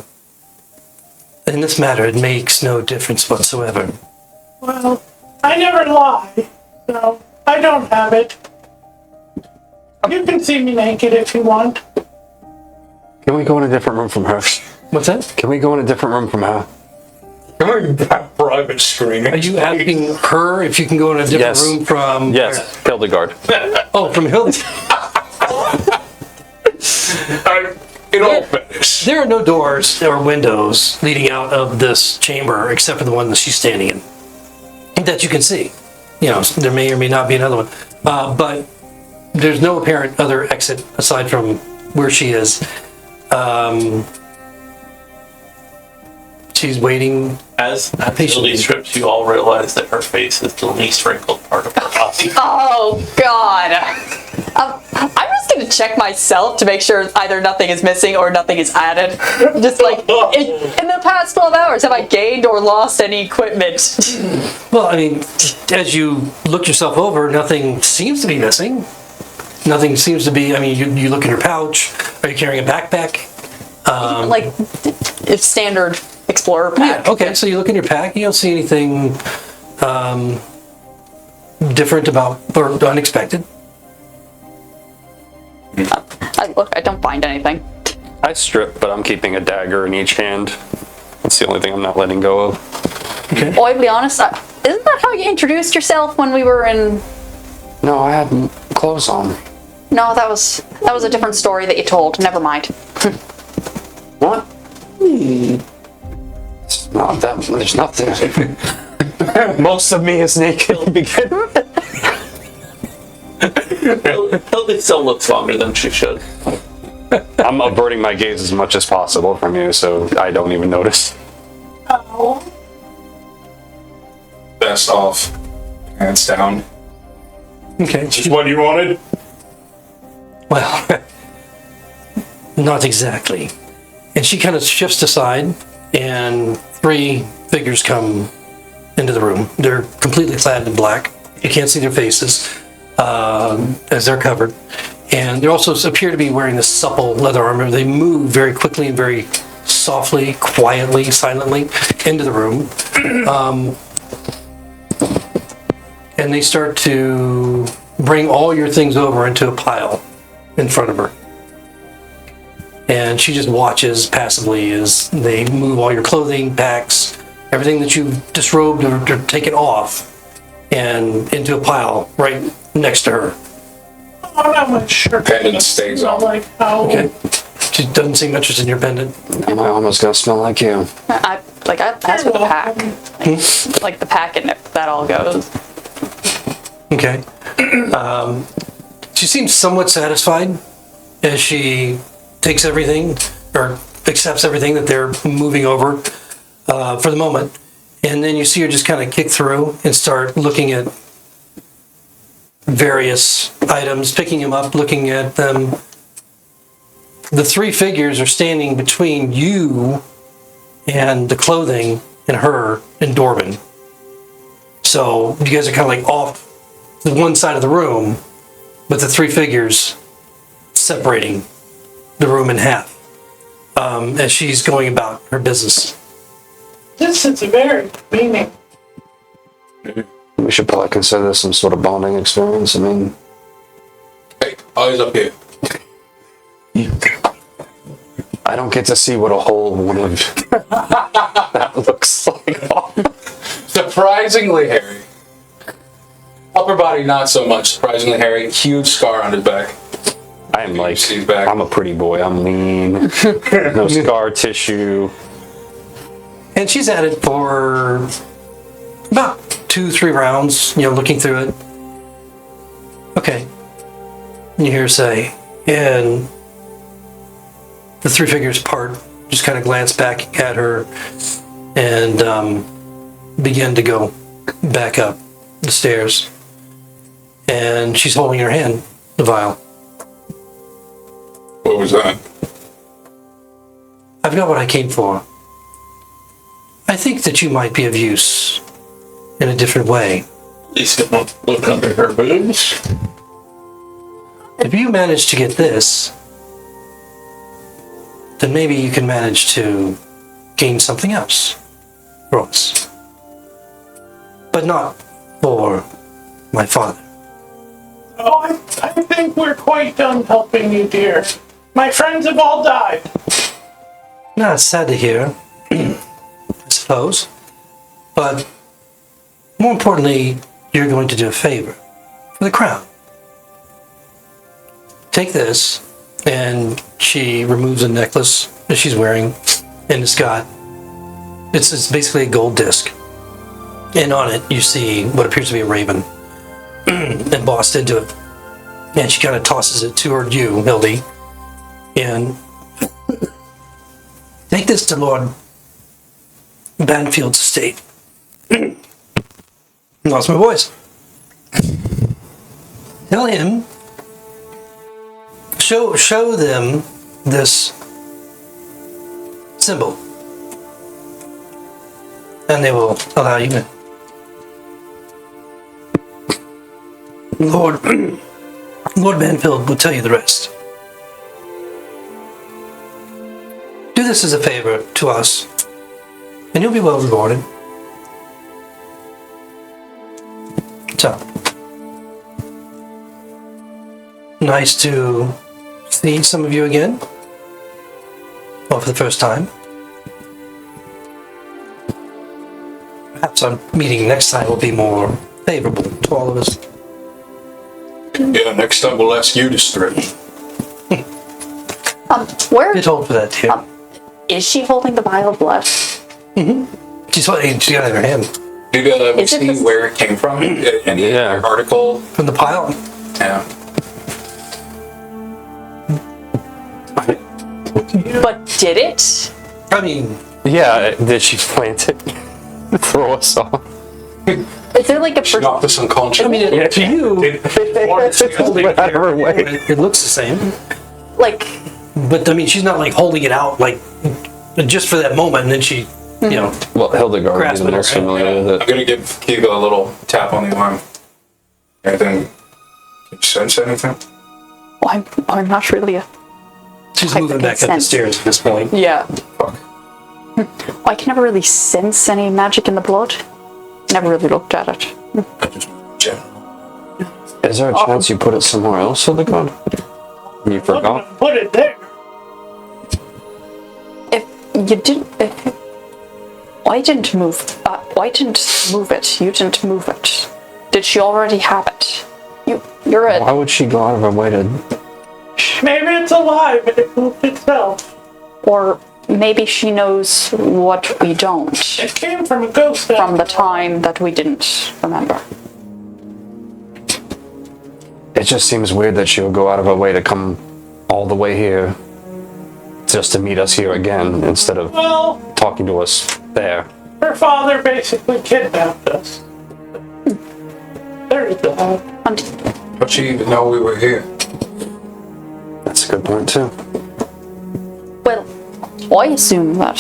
in this matter, it makes no difference whatsoever. Well, I never lie, so I don't have it. You can see me naked if you want. Can we go in a different room from her? What's that? Can we go in a different room from her? Come on, private screening. Are you asking her if you can go in a different Yes. room from... Yes, Hildegard. Oh, from Hildy? In all fairness, There are no doors or windows leading out of this chamber except for the one that she's standing in that you can see. You know, there may or may not be another one. But there's no apparent other exit aside from where she is. She's waiting. As Lily strips, you all realize that her face is the least wrinkled part of her body. Oh God! I'm just gonna check myself to make sure either nothing is missing or nothing is added. Just like in the past 12 hours, have I gained or lost any equipment? Well, I mean, as you look yourself over, nothing seems to be missing. Nothing seems to be. I mean, you look in your pouch. Are you carrying a backpack? Like it's standard explorer pack. Yeah, okay, so you look in your pack, you don't see anything different about or unexpected. I don't find anything. I strip, but I'm keeping a dagger in each hand. That's the only thing I'm not letting go of. Okay. Well, I'll be honest. Isn't that how you introduced yourself when we were in? No, I had clothes on. No, that was a different story that you told. Never mind. What? It's not that. There's nothing. Most of me is naked to begin with. Hildy still looks longer than she should. I'm averting my gaze as much as possible from you, so I don't even notice. Oh. vest off, pants down. Okay. This is what you wanted? Well, not exactly. And she kind of shifts aside, and three figures come into the room. They're completely clad in black. You can't see their faces as they're covered. And they also appear to be wearing this supple leather armor. They move very quickly and very softly, quietly, silently into the room. And they start to bring all your things over into a pile in front of her. And she just watches passively as they move all your clothing, packs, everything that you've disrobed or taken off, and into a pile right next to her. I'm not much sure. Pendant stays Not on. like how. Okay. She doesn't seem interested in your pendant. My armor's gonna smell like you. I Like, I asked for the pack. Like the pack and if that all goes. Okay. She seems somewhat satisfied as she takes everything or accepts everything that they're moving over for the moment. And then you see her just kind of kick through and start looking at various items, picking them up, looking at them. The three figures are standing between you and the clothing and her and Dorbin. So you guys are kind of like off to one side of the room, with the three figures separating the room in half as she's going about her business. This is very meaning. We should probably consider this some sort of bonding experience. I mean, Hey, eyes up here. I don't get to see what a whole one of that looks like. Surprisingly hairy. Upper body, not so much. Surprisingly hairy. Huge scar on his back. I am like, See his back. I'm a pretty boy. I'm lean. No scar tissue. And she's at it for about 2-3 rounds, looking through it. Okay. And you hear her say, and the three figures part, just kind of glance back at her and begin to go back up the stairs. And she's holding in her hand the vial. What was that? I've got what I came for. I think that you might be of use in a different way. At least it won't look under her boobs. If you manage to get this, then maybe you can manage to gain something else for us. But not for my father. Oh, I think we're quite done helping you, dear. My friends have all died. Now, it's sad to hear, I suppose. But more importantly, you're going to do a favor for the crown. Take this, and she removes a necklace that she's wearing, and it's basically a gold disc. And on it, you see what appears to be a raven embossed into it. And she kind of tosses it toward you, Hildy. And take this to Lord Banfield's estate. Lost my voice. Tell him, show them this symbol, and they will allow you in. Lord Banfield will tell you the rest. Do this as a favor to us, and you'll be well rewarded. So, nice to see some of you again. Well, for the first time. Perhaps our meeting next time will be more favorable to all of us. Yeah, next time we'll ask you to strip. Where Get hold for that, too. is she holding the vial of blood? She's got it in her hand. Did we Is it see this- where it came from? Any article? From the pile. Yeah. But did it? I mean, Yeah, did she plant it? Throw us off. Is there like a She knocked us unconscious. I mean, to you, Whatever way. it looks the same. like But I mean, she's not like holding it out like just for that moment, and then she, Well, Hildegard would be Grasp the it, most right? familiar with I'm it. gonna give Kiva a little tap on the arm. Anything? Can you sense anything? I'm not really a she's Type moving of back up the consent. stairs at this point. yeah. Fuck. I can never really sense any magic in the blood. Never really looked at it. I just general. Is there a chance you put it somewhere else, Hildegard? You forgot? Put it there. If you didn't, I didn't move. I didn't move it. You didn't move it. Did she already have it? You're Why a would she go out of her way to... Maybe it's alive and it moved itself. or maybe she knows what we don't It came from a ghost. from the time that we didn't remember. It just seems weird that she would go out of her way to come all the way here just to meet us here again instead of Well, talking to us there. her father basically kidnapped us. There's that. And How'd she even know we were here? That's a good point too. well, I assume that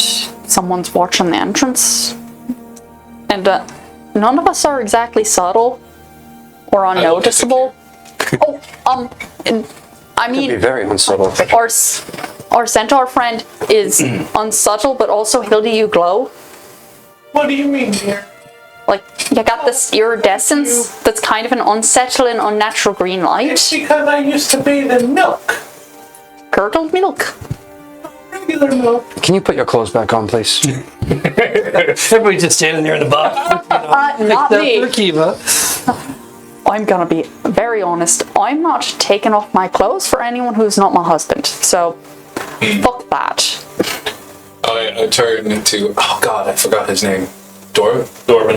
someone's watching the entrance, and none of us are exactly subtle or unnoticeable. Oh, and I Be mean, very unsubtle. our centaur friend is unsubtle, but also Hilda, you glow. What do you mean, dear? Like, you got this iridescence that's kind of an unsettling, unnatural green It's light. because I used to bathe in milk. Curdled milk. Regular milk. Can you put your clothes back on, please? Everybody's just standing there in the box. Not me. For Kiva. I'm gonna be very honest. I'm not taking off my clothes for anyone who's not my husband. So, fuck that. I turned into, oh god, I forgot his name. Dorman.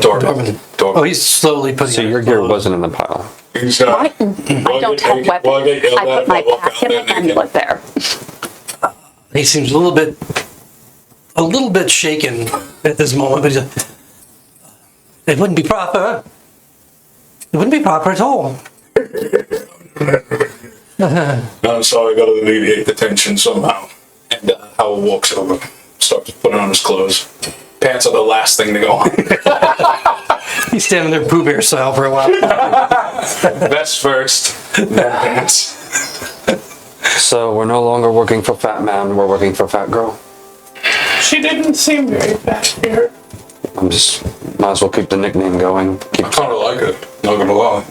Oh, he's slowly putting. So your gear wasn't in the pile. He's, I don't have weapons. I put my pack in my amulet there. He seems a little bit shaken at this moment, but he's like, it wouldn't be proper. It wouldn't be proper at all. I'm sorry, I gotta alleviate the tension somehow. And Howell walks over, starts putting on his clothes. Pants are the last thing to go on. He's standing there Pooh Bear style for a while. Vest first, then pants. So we're no longer working for Fat Man, we're working for Fat Girl. She didn't seem very fat here. I'm just, might as well keep the nickname going. Keep I kinda like it, not gonna lie.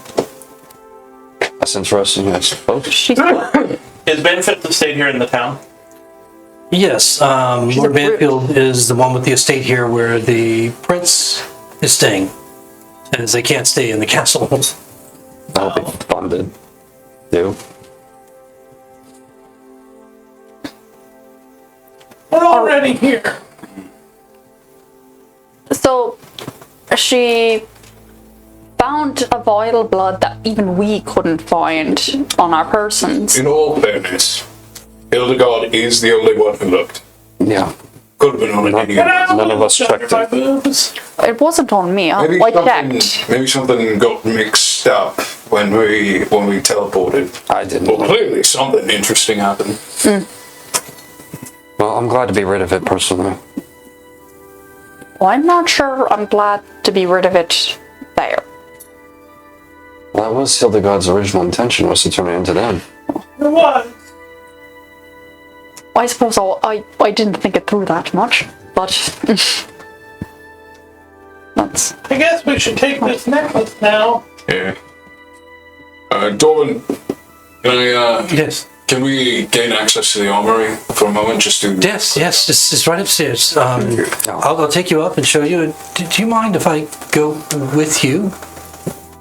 that's interesting, I suppose. She's Is Benefit stayed here in the town? Yes, Lord Banfield is the one with the estate here where the prince is staying, as they can't stay in the castle. That'll be funded. Do. We're already here. So, she found a vital blood that even we couldn't find on our persons. In all fairness, Hildegard is the only one who looked. Yeah. Could have been on an idiot. None of us checked my it. boobs. It wasn't on me. I checked. Maybe something got mixed up when we teleported. I didn't. Well, clearly something interesting happened. Well, I'm glad to be rid of it personally. Well, I'm not sure I'm glad to be rid of it there. Well, that was Hildegard's original intention, was to turn it into them. It was. I suppose I didn't think it through that much, but that's... I guess we should take this necklace now. Yeah. Dorman, Yes, can we gain access to the armory for a moment just to... yes, it's right upstairs. I'll take you up and show you. Do you mind if I go with you?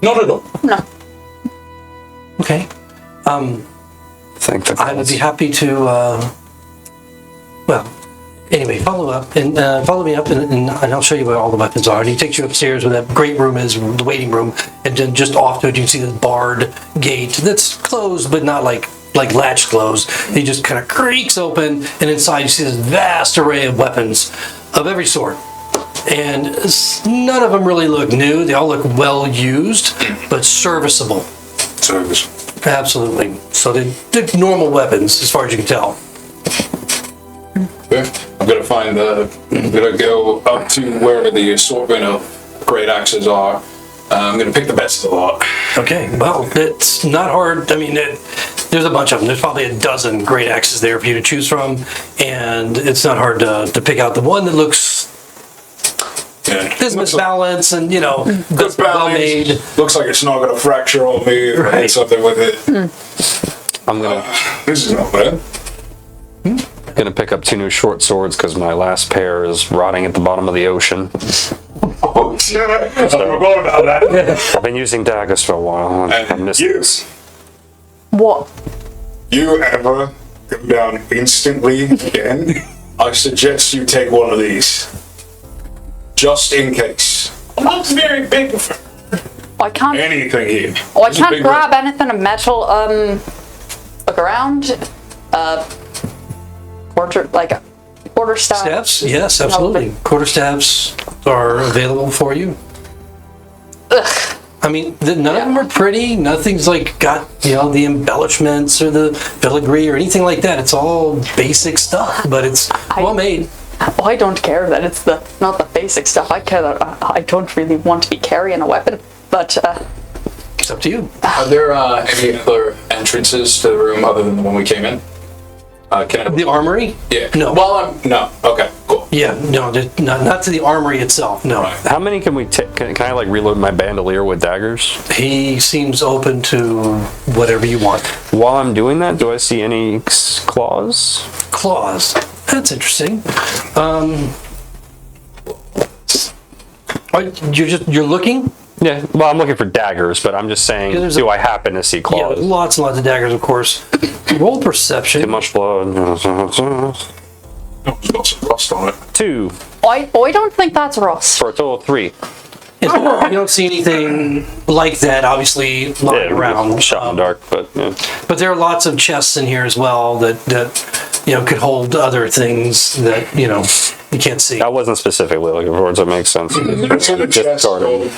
Not at all. No. Okay. Thank the I would gods. be happy to, well, anyway, follow me up, and I'll show you where all the weapons are. And he takes you upstairs where that great room is, the waiting room, and then just off to it you can see this barred gate that's closed, but not like latch closed. He just kind of creaks open, and inside you see this vast array of weapons of every sort. And none of them really look new. They all look well used, but serviceable. Service. Absolutely. So they're normal weapons, as far as you can tell. Yeah. I'm gonna go up to where the assortment of great axes are. I'm gonna pick the best of the lot. Okay, well, it's not hard. I mean, there's a bunch of them. There's probably a dozen great axes there for you to choose from, and it's not hard to pick out the one that looks Yeah. business balance and, Good well made. balance. Looks like it's not gonna fracture on me if I Right. hit something with it. I'm This is not bad. gonna pick up 2 new short swords because my last pair is rotting at the bottom of the ocean. Oh, shit. I forgot about that. I've been using daggers for a while. And I missed you, this. What? you ever go down instantly again? I suggest you take one of these. Just in case. It looks very big for I can't. Anything here. Oh, I This is can't big grab anything of metal. Look around. Quarter staff. Staffs? Yes, absolutely. Quarterstaffs are available for you. Ugh. I mean, none of them are pretty. Nothing's like got, the embellishments or the filigree or anything like that. It's all basic stuff, but it's well made. I don't care that it's not the basic stuff. I care that I don't really want to be carrying a weapon. But It's up to you. Are there any other entrances to the room other than the one we came in? The armory? Yeah. No. Well, no. Okay, cool. Yeah, no, not to the armory itself, no. Right. How many can we take? Can I like reload my bandolier with daggers? He seems open to whatever you want. While I'm doing that, do I see any claws? Claws. That's interesting. You're looking? Yeah, well, I'm looking for daggers, but I'm just saying, Yeah, there's do I happen to see Yeah, claws? lots and lots of daggers, of course. Roll perception. Too much blood. Oh, it's got some rust on it. 2 I don't think that's rust. for a total of 3. You don't see anything like that, obviously, lying around. Shot in the dark, but yeah. But there are lots of chests in here as well that could hold other things that you can't see. I wasn't specifically looking for it, so it makes sense. It's in the chest. started.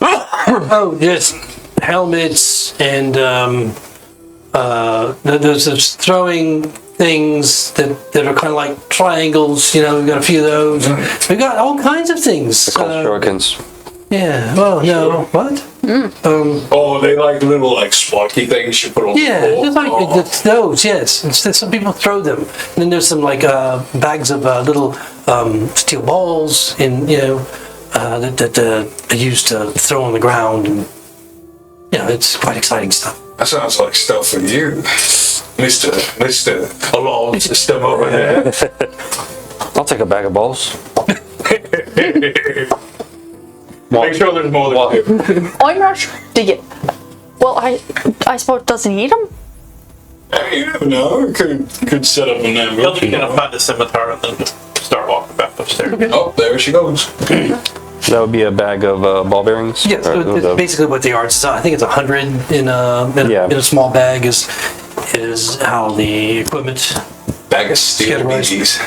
Oh, just helmets and there's those throwing things that are kind of like triangles. We've got a few of those. We've got all kinds of things. They're called shurikens. Yeah. Well, no. What? Oh, they like little spiky things you put on Yeah, the just floor. like those. Yes. Instead, some people throw them. And then there's some like bags of little steel balls in that they used to throw on the ground, and it's quite exciting stuff. That sounds like stuff for you, Mr. Alarm System over there. I'll take a bag of balls. Make sure there's more than two. I'm not sure. Well, I suppose doesn't he eat them? You never know. Could set up an You're ambush. gonna find the scimitar and then just start walking back upstairs. Oh, there she goes. That would be a bag of ball bearings? Yes, Or so it's basically what they are. I think it's 100 in a small bag is how the equipment. Bag of steel Categorized.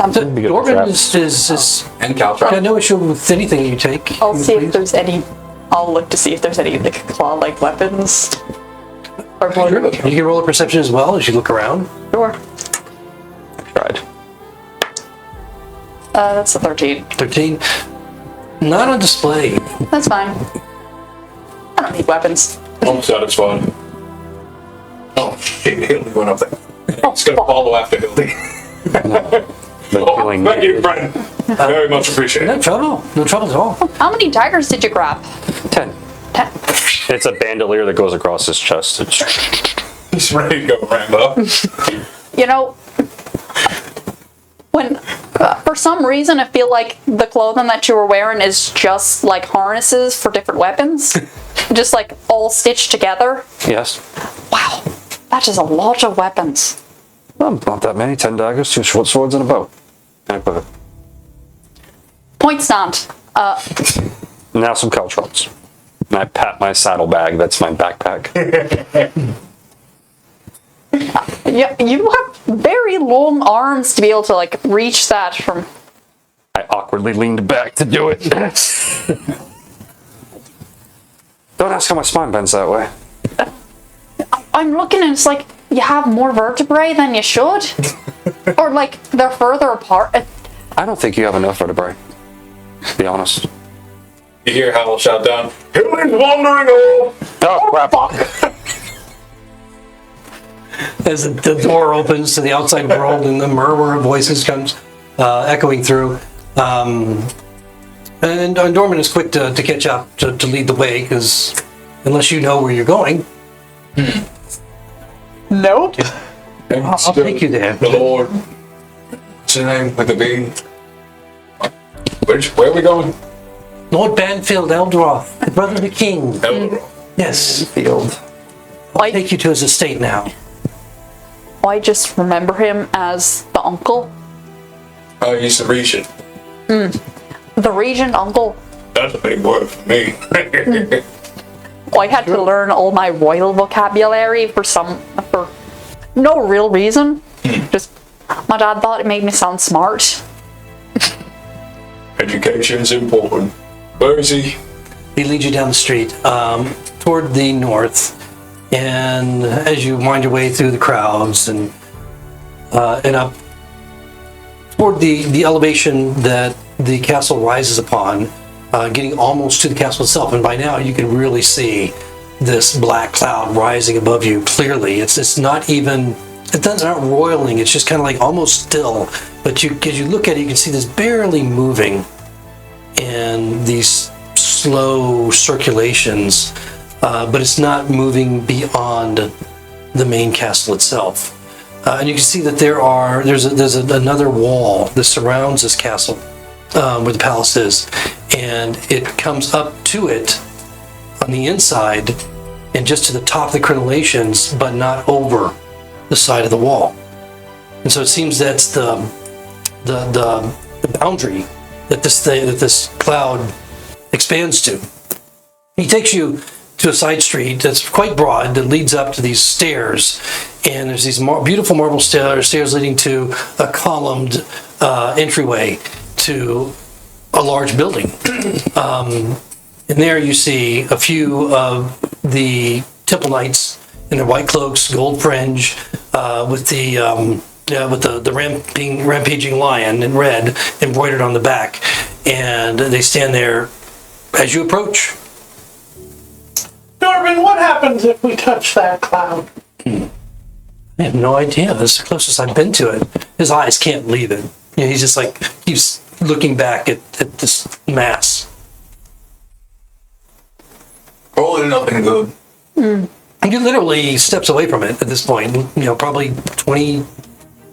BGs. be good for Dorman traps. is And Caltrop. got no issue with anything you take. I'll see if there's any. I'll look to see if there's any like claw-like weapons. Or You can roll a perception as well as you look around. Sure. Tried. That's a 13. 13. Not on display. That's fine. I don't need weapons. I'm satisfied. Oh shit, Hildy went up there. It's gonna fuck. follow after Hildy. Oh, killing thank you, friend. Very much appreciated. No trouble. No trouble at all. How many daggers did you grab? 10. 10. It's a bandolier that goes across his chest. He's ready to go, Rambo. When, for some reason, I feel like the clothing that you were wearing is just like harnesses for different weapons. Just like all stitched together. Yes. Wow. That is a lot of weapons. Not that many. 10 daggers, 2 short swords, and a bow. And a quiver. Point stand. Now some caltrops. And I pat my saddlebag. That's my backpack. Yeah, you have very long arms to be able to like reach that from. I awkwardly leaned back to do it. Don't ask how my spine bends that way. I'm looking and it's like you have more vertebrae than you should, or like they're further apart. I don't think you have enough vertebrae. To be honest. You hear Howell shout down, Hildy's wandering off! Oh, crap. As the door opens to the outside world and the murmur of voices comes echoing through. And Dorman is quick to catch up, to lead the way, because unless you know where you're going, Nope. I'll take you there. The Lord. What's your name with the B? Where are we going? Lord Banfield Eldroth, the brother of the king. Elro. Yes, Field. I'll take you to his estate now. I just remember him as the uncle. He's the regent. The regent uncle. That's a big word for me. I had to learn all my royal vocabulary for no real reason. Just my dad thought it made me sound smart. Education's important. Where is he? He leads you down the street toward the north, and as you wind your way through the crowds and up toward the elevation that the castle rises upon, getting almost to the castle itself, and by now you can really see this black cloud rising above you clearly. It's not even, it's not roiling, it's just kind of like almost still, but as you look at it, you can see this barely moving in these slow circulations, but it's not moving beyond the main castle itself. And you can see that there's another wall that surrounds this castle, where the palace is, and it comes up to it on the inside and just to the top of the crenellations, but not over the side of the wall. And so it seems that's the boundary that this cloud expands to. He takes you to a side street that's quite broad that leads up to these stairs, and there's these beautiful marble stairs leading to a columned entryway to a large building. And there you see a few of the temple knights in their white cloaks, gold fringe, with the rampaging lion in red embroidered on the back, and they stand there as you approach. Norman, what happens if we touch that cloud? I have no idea. That's the closest I've been to it. His eyes can't leave it. You know, he's just like, he's looking back at this mass. Probably nothing good. He literally steps away from it at this point. You know, probably 20,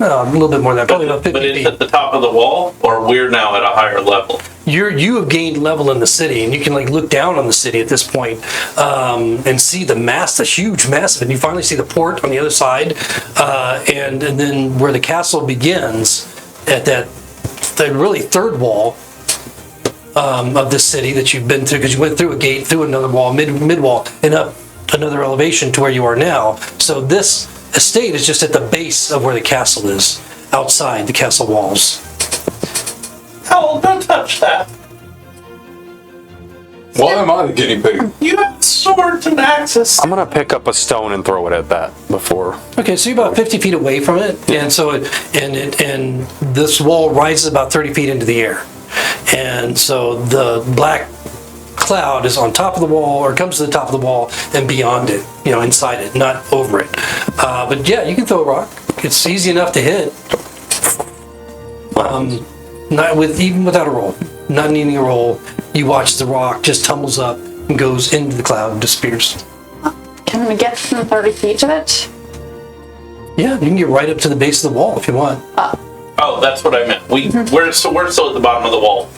a little bit more than that, probably about 50 But it's feet. at the top of the wall, or we're now at a higher level? You have gained level in the city, and you can like look down on the city at this point, and see the huge mass of it. And you finally see the port on the other side, and then where the castle begins at that really third wall of this city that you've been through, because you went through a gate, through another wall, mid wall, and up another elevation to where you are now. So this estate is just at the base of where the castle is, outside the castle walls. Oh, don't touch that. Why am I the guinea pig? You have swords and axes. I'm gonna pick up a stone and throw it at that before. Okay, so you're about 50 feet away from it, and so and this wall rises about 30 feet into the air, and so the black cloud is on top of the wall, or comes to the top of the wall and beyond it, you know, inside it, not over it. But yeah, you can throw a rock. It's easy enough to hit. Even without a roll, not needing a roll, you watch the rock just tumbles up and goes into the cloud and disappears. Can we get within 30 feet of it? Yeah, you can get right up to the base of the wall if you want. Oh, that's what I meant. We're still at the bottom of the wall.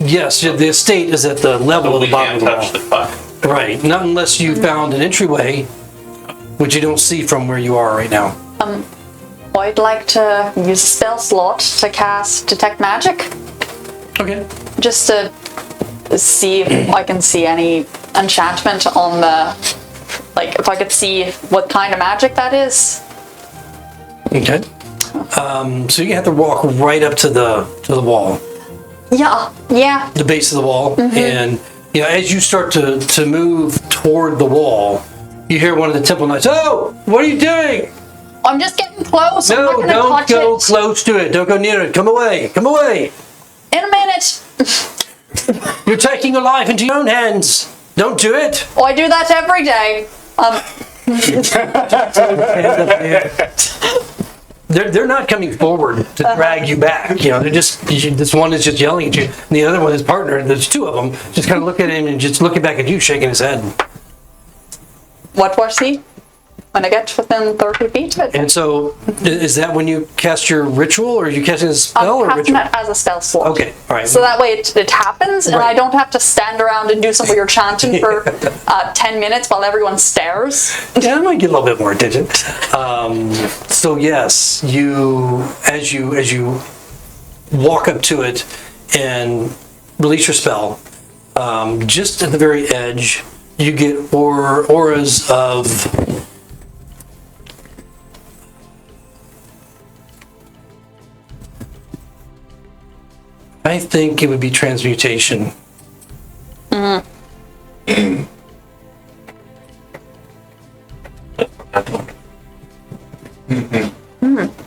Yes, the estate is at the level of We the bottom can't of the touch wall. the cloud. Right, not unless you found an entryway, which you don't see from where you are right now. I'd like to use a spell slot to cast Detect Magic, Okay. just to see if I can see any enchantment on if I could see what kind of magic that is. Okay. So you have to walk right up to the wall, Yeah. the base of the wall, and you know, as you start to move toward the wall, you hear one of the temple knights. Oh, what are you doing? I'm just getting close. I'm not No, gonna don't touch go it. close to it. Don't go near it. Come away. Come away. In a minute. You're taking your life into your own hands. Don't do it. Oh, I do that every day. They're not coming forward to drag you back. You know, they're just, this one is just yelling at you, and the other one, his partner, there's two of them, just kind of look at him and just looking back at you, shaking his head. What was he? When I get within 30 feet of it. And so, is that when you cast your ritual, or are you casting a spell, I'm or casting ritual? it as a spell slot. Okay, all right. So that way it happens, and Right. I don't have to stand around and do some weird chanting for 10 minutes while everyone stares. Yeah, I might get a little bit more attention. So yes, as you walk up to it and release your spell, just at the very edge, you get auras of I think it would be transmutation.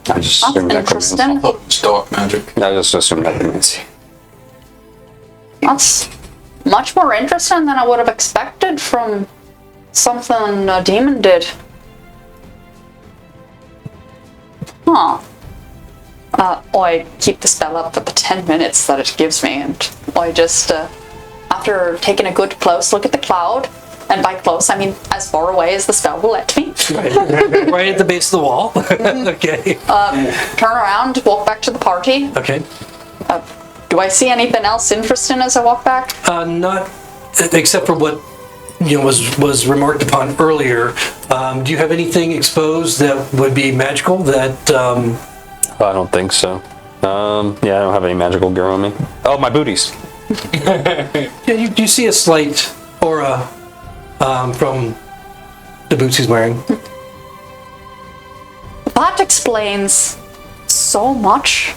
I just That's assumed necromancy. interesting. Oh, it's dark magic. I just assumed necromancy. That's much more interesting than I would have expected from something a demon did. Huh. I keep the spell up for the 10 minutes that it gives me, and I just, after taking a good close look at the cloud, and by close I mean as far away as the spell will let me, Right at the base of the wall. Okay. turn around, walk back to the party. Okay. Do I see anything else interesting as I walk back? Not except for what was remarked upon earlier. Do you have anything exposed that would be magical? That I don't think so. Yeah, I don't have any magical gear on me. Oh, my booties. yeah, you see a slight aura from the boots he's wearing. That explains so much.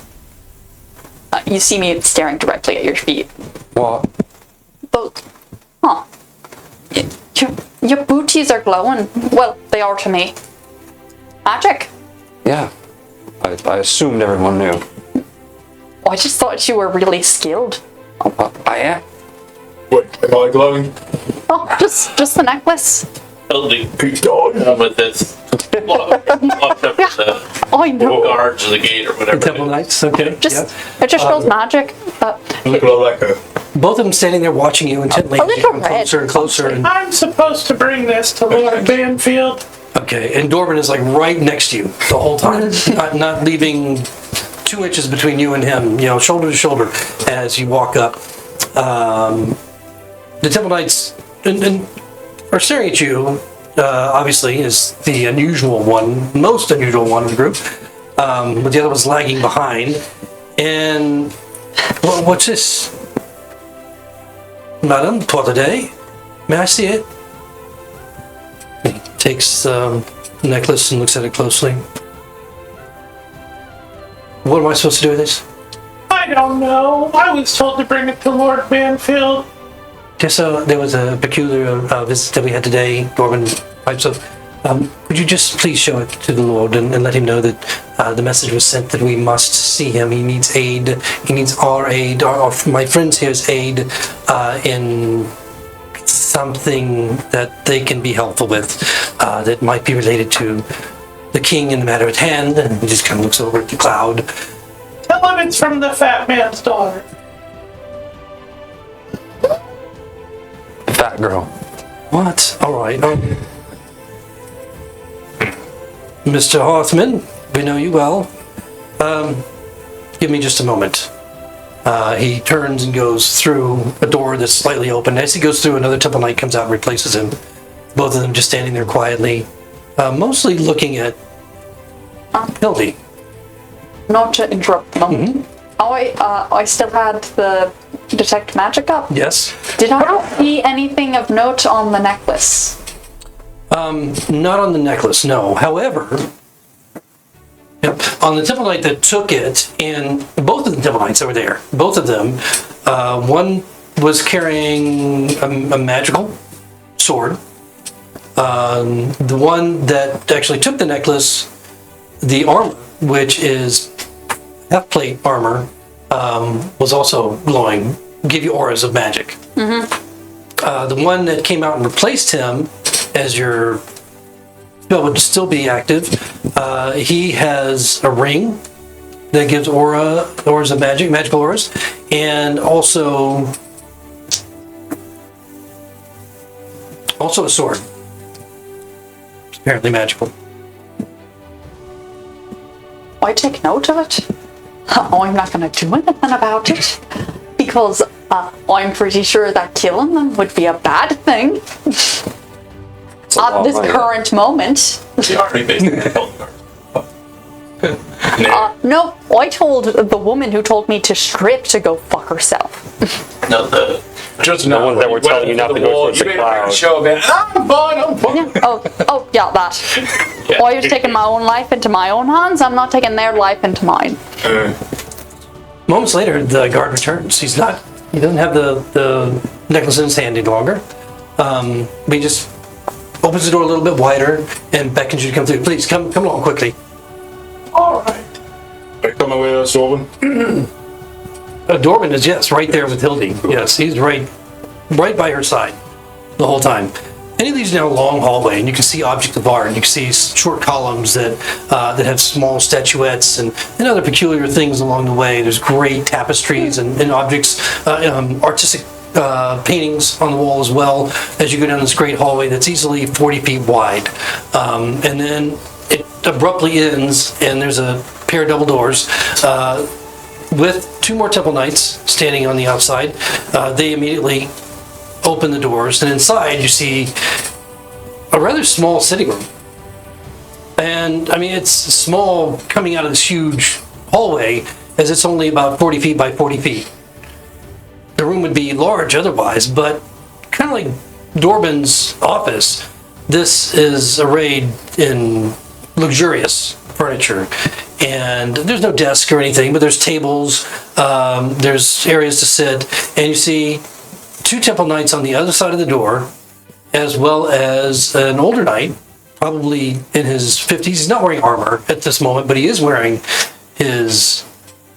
You see me staring directly at your feet. What? But, huh. Your booties are glowing. Well, they are to me. Magic. Yeah. I assumed everyone knew. I just thought you were really skilled. I am. Wait, am I glowing? Oh, just the necklace. Building He's died. with this. Locked up the I know. guards of the gate or whatever. Temple Knights. Okay. It just shows magic. Look like a Both of them standing there watching you intently A as you little come red. closer and closer. And, I'm supposed to bring this to Lord Banfield. okay, and Dorban is like right next to you the whole time, not leaving 2 inches between you and him. Shoulder to shoulder as you walk up. The Temple Knights and are staring at you. Obviously, is the most unusual one in the group. But the other one's lagging behind. And what's this? Madam, twas a day. May I see it? He takes the necklace and looks at it closely. What am I supposed to do with this? I don't know. I was told to bring it to Lord Banfield. Just there was a peculiar visit that we had today, Dorman pipes up. Would you just please show it to the Lord and let him know that the message was sent that we must see him. He needs aid. He needs our aid, my friends here's aid in something that they can be helpful with that might be related to the king and the matter at hand. And he just kind of looks over at the cloud. Tell him it's from the fat man's daughter. Fat girl. What? All right. Mr. Hothman, we know you well. Give me just a moment. He turns and goes through a door that's slightly open. As he goes through, another Temple Knight comes out and replaces him. Both of them just standing there quietly, mostly looking at Hildy. Not to interrupt the moment. I still had the detect magic up. Yes. Did I see anything of note on the necklace? Not on the necklace, no. However, on the Temple Knight that took it, and both of the Temple Knights that were there, both of them, one was carrying a magical sword. The one that actually took the necklace, the armor, which is half plate armor, was also glowing, give you auras of magic. The one that came out and replaced him, as your spell would still be active, he has a ring that gives auras of magic, magical auras, and also a sword. It's apparently magical. I take note of it. I'm not going to do anything about it because I'm pretty sure that killing them would be a bad thing at this current moment. We already basically killed her. No, I told the woman who told me to strip to go fuck herself. No, the Just The ones that were telling you not to go towards the You made a cloud. show of it. I'm fine, I'm fine. Yeah, that. I was taking my own life into my own hands. I'm not taking their life into mine. Moments later, the guard returns. He doesn't have the necklace in his hand any longer. But he just opens the door a little bit wider and beckons you to come through. Please, come along quickly. All right. Are you coming with us, Orban? Dorman is, yes, right there with Hildy. Yes, he's right by her side the whole time. And he leads you down a long hallway, and you can see objects of art. You can see short columns that have small statuettes and other peculiar things along the way. There's great tapestries and objects, artistic paintings on the wall as well as you go down this great hallway that's easily 40 feet wide. And then it abruptly ends, and there's a pair of double doors with two more temple knights standing on the outside. They immediately open the doors, and inside you see a rather small sitting room. And I mean, it's small coming out of this huge hallway, as it's only about 40 feet by 40 feet. The room would be large otherwise, but kind of like Dorban's office, this is arrayed in luxurious furniture. And there's no desk or anything, but there's tables, there's areas to sit, and you see two temple knights on the other side of the door, as well as an older knight, probably in his 50s. He's not wearing armor at this moment, but he is wearing his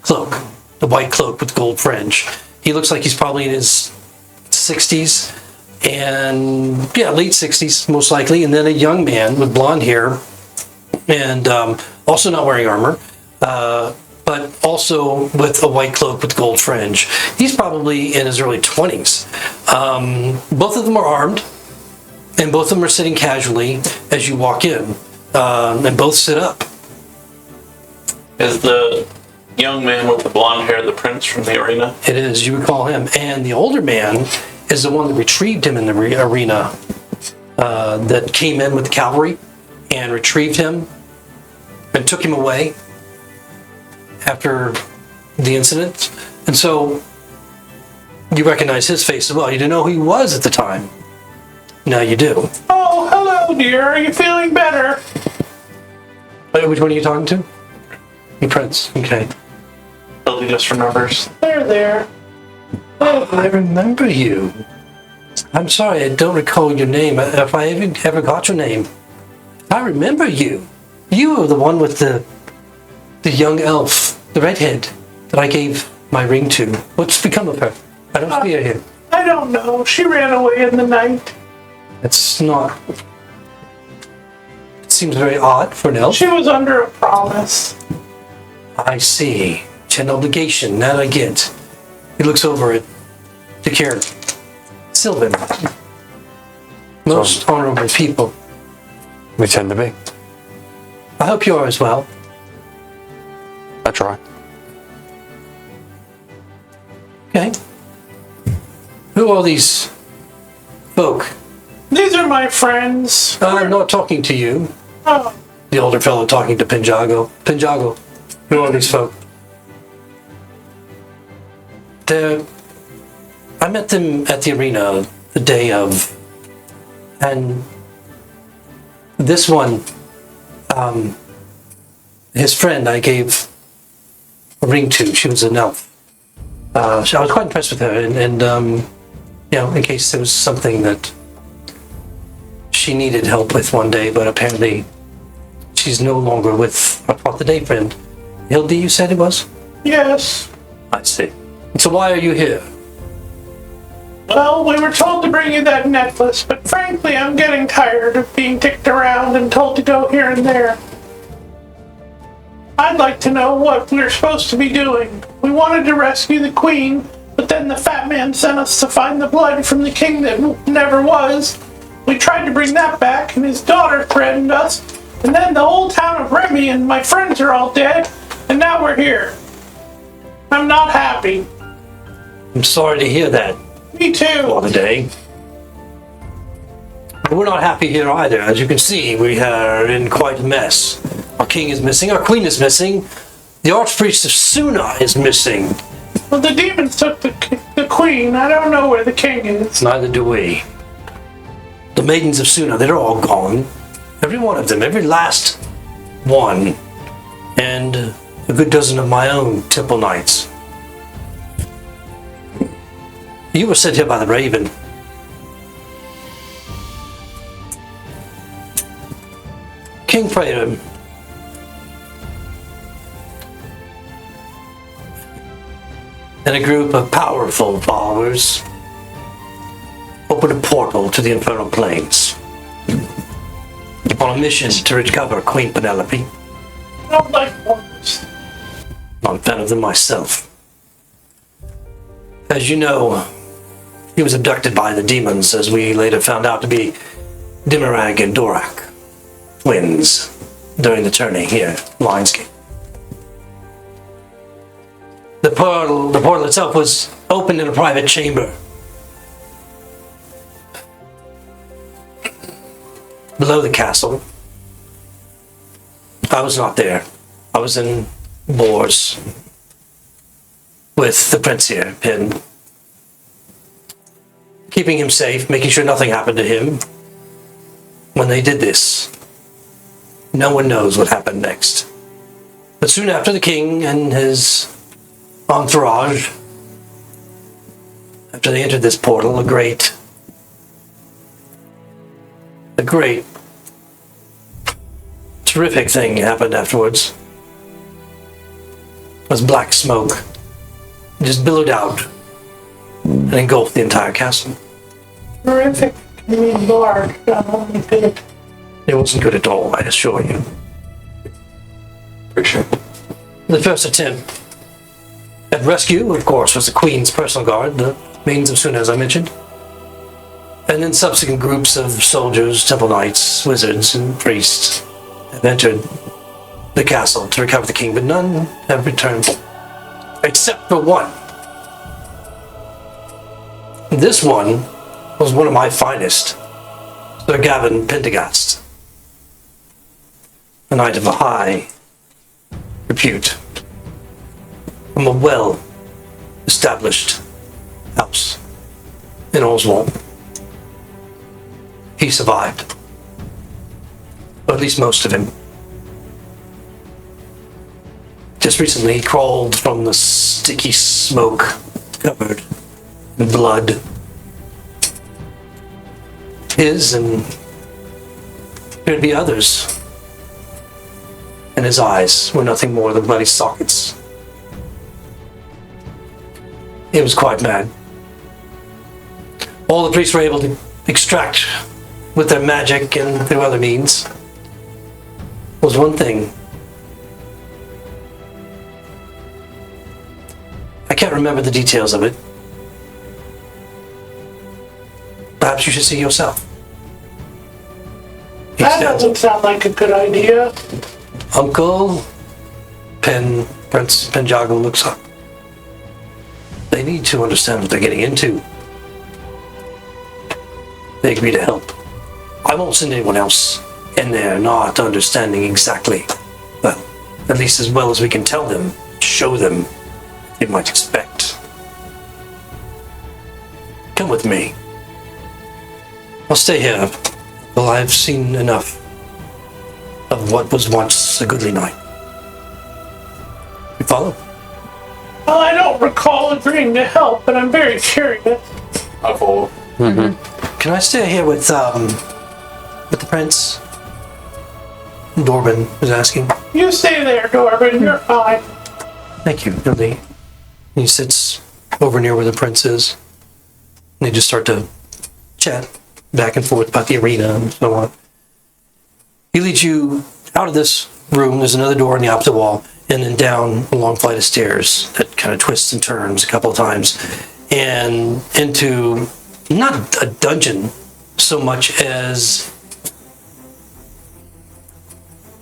cloak, the white cloak with gold fringe. He looks like he's probably in his 60s, and yeah, late 60s most likely. And then a young man with blonde hair, and also not wearing armor, but also with a white cloak with gold fringe. He's probably in his early 20s. Both of them are armed, and both of them are sitting casually as you walk in, and both sit up. is the young man with the blonde hair the prince from the arena? It is, you would call him. And the older man is the one that retrieved him in the arena, that came in with the cavalry and retrieved him and took him away after the incident. And so you recognize his face as well. You didn't know who he was at the time. Now you do. Oh, hello, dear. Are you feeling better? Which one are you talking to? The prince. Okay. Hildy just remembers. There. Oh, I remember you. I'm sorry, I don't recall your name. If I ever got your name. I remember you. You were the one with the young elf, the redhead, that I gave my ring to. What's become of her? I don't see her here. I don't know. She ran away in the night. It's not... It seems very odd for an elf. She was under a promise. I see. She had an obligation, that I get. He looks over at the Karen. Sylvan. Most honorable people. We tend to be. I hope you are as well. I try. Okay. Who are these folk? These are my friends. I'm not talking to you. Oh, The older fellow talking to Pinjago. Pinjago, who are these folk? I met them at the arena the day of, and this one, his friend I gave a ring to. She was an elf. So I was quite impressed with her, and you know, in case there was something that she needed help with one day, but apparently she's no longer with our part of the day friend. Hildy, you said it was? yes. I see. So why are you here? Well, we were told to bring you that necklace, but frankly, I'm getting tired of being kicked around and told to go here and there. I'd like to know what we're supposed to be doing. We wanted to rescue the queen, but then the fat man sent us to find the blood from the king that never was. We tried to bring that back, and his daughter threatened us. And then the whole town of Remy and my friends are all dead, and now we're here. I'm not happy. I'm sorry to hear that, Me too. Father Day. We're not happy here either. As you can see, we are in quite a mess. Our king is missing, our queen is missing, The Archpriest of Suna is missing. Well, the demons took the queen. I don't know where the king is. Neither do we. The maidens of Suna, they're all gone. Every one of them, every last one. And a good dozen of my own temple knights. You were sent here by the Raven. King Praetor and a group of powerful followers opened a portal to the infernal planes on a mission to recover Queen Penelope. I don't like wonders. I'm a fan of them myself. As you know, he was abducted by the demons, as we later found out to be Dimirag and Dorak, twins, during the tourney here at Lionsgate. The portal itself was opened in a private chamber. Below the castle. I was not there. I was in Boars with the prince here, Pin. Keeping him safe, making sure nothing happened to him. When they did this, no one knows what happened next. But soon after, the king and his entourage, after they entered this portal, a great, terrific thing happened afterwards. It was black smoke. It just billowed out and engulfed the entire castle. Terrific. I mean, large. Not only good. It wasn't good at all, I assure you. Appreciate it. The first attempt at rescue, of course, was the Queen's personal guard, the maidens of Suna, as I mentioned. And then subsequent groups of soldiers, temple knights, wizards, and priests have entered the castle to recover the king, but none have returned. Except for one. This one was one of my finest, Sir Gavin Pendergast, a knight of a high repute, from a well-established house in Oswald. He survived, or at least most of him. Just recently, he crawled from the sticky smoke, covered in blood. His and appeared to be others. And his eyes were nothing more than bloody sockets. He was quite mad. All the priests were able to extract with their magic and through other means was one thing. I can't remember the details of it. Perhaps you should see yourself. He That stands doesn't sound like a good idea. Uncle Prince Penjago looks up. They need to understand what they're getting into. They agree to help. I won't send anyone else in there not understanding exactly, well, at least as well as we can tell them, show them what they might expect. Come with me. I'll stay here. Well, I've seen enough of what was once a goodly night. You follow? Well, I don't recall agreeing to help, but I'm very curious. I follow. Can I stay here with the prince? Dorban was asking. You stay there, Dorban. You're fine. Thank you, Lily. He sits over near where the prince is. And they just start to chat back and forth about the arena and so on. He leads you out of this room. There's another door on the opposite wall, and then down a long flight of stairs that kind of twists and turns a couple of times, and into not a dungeon so much as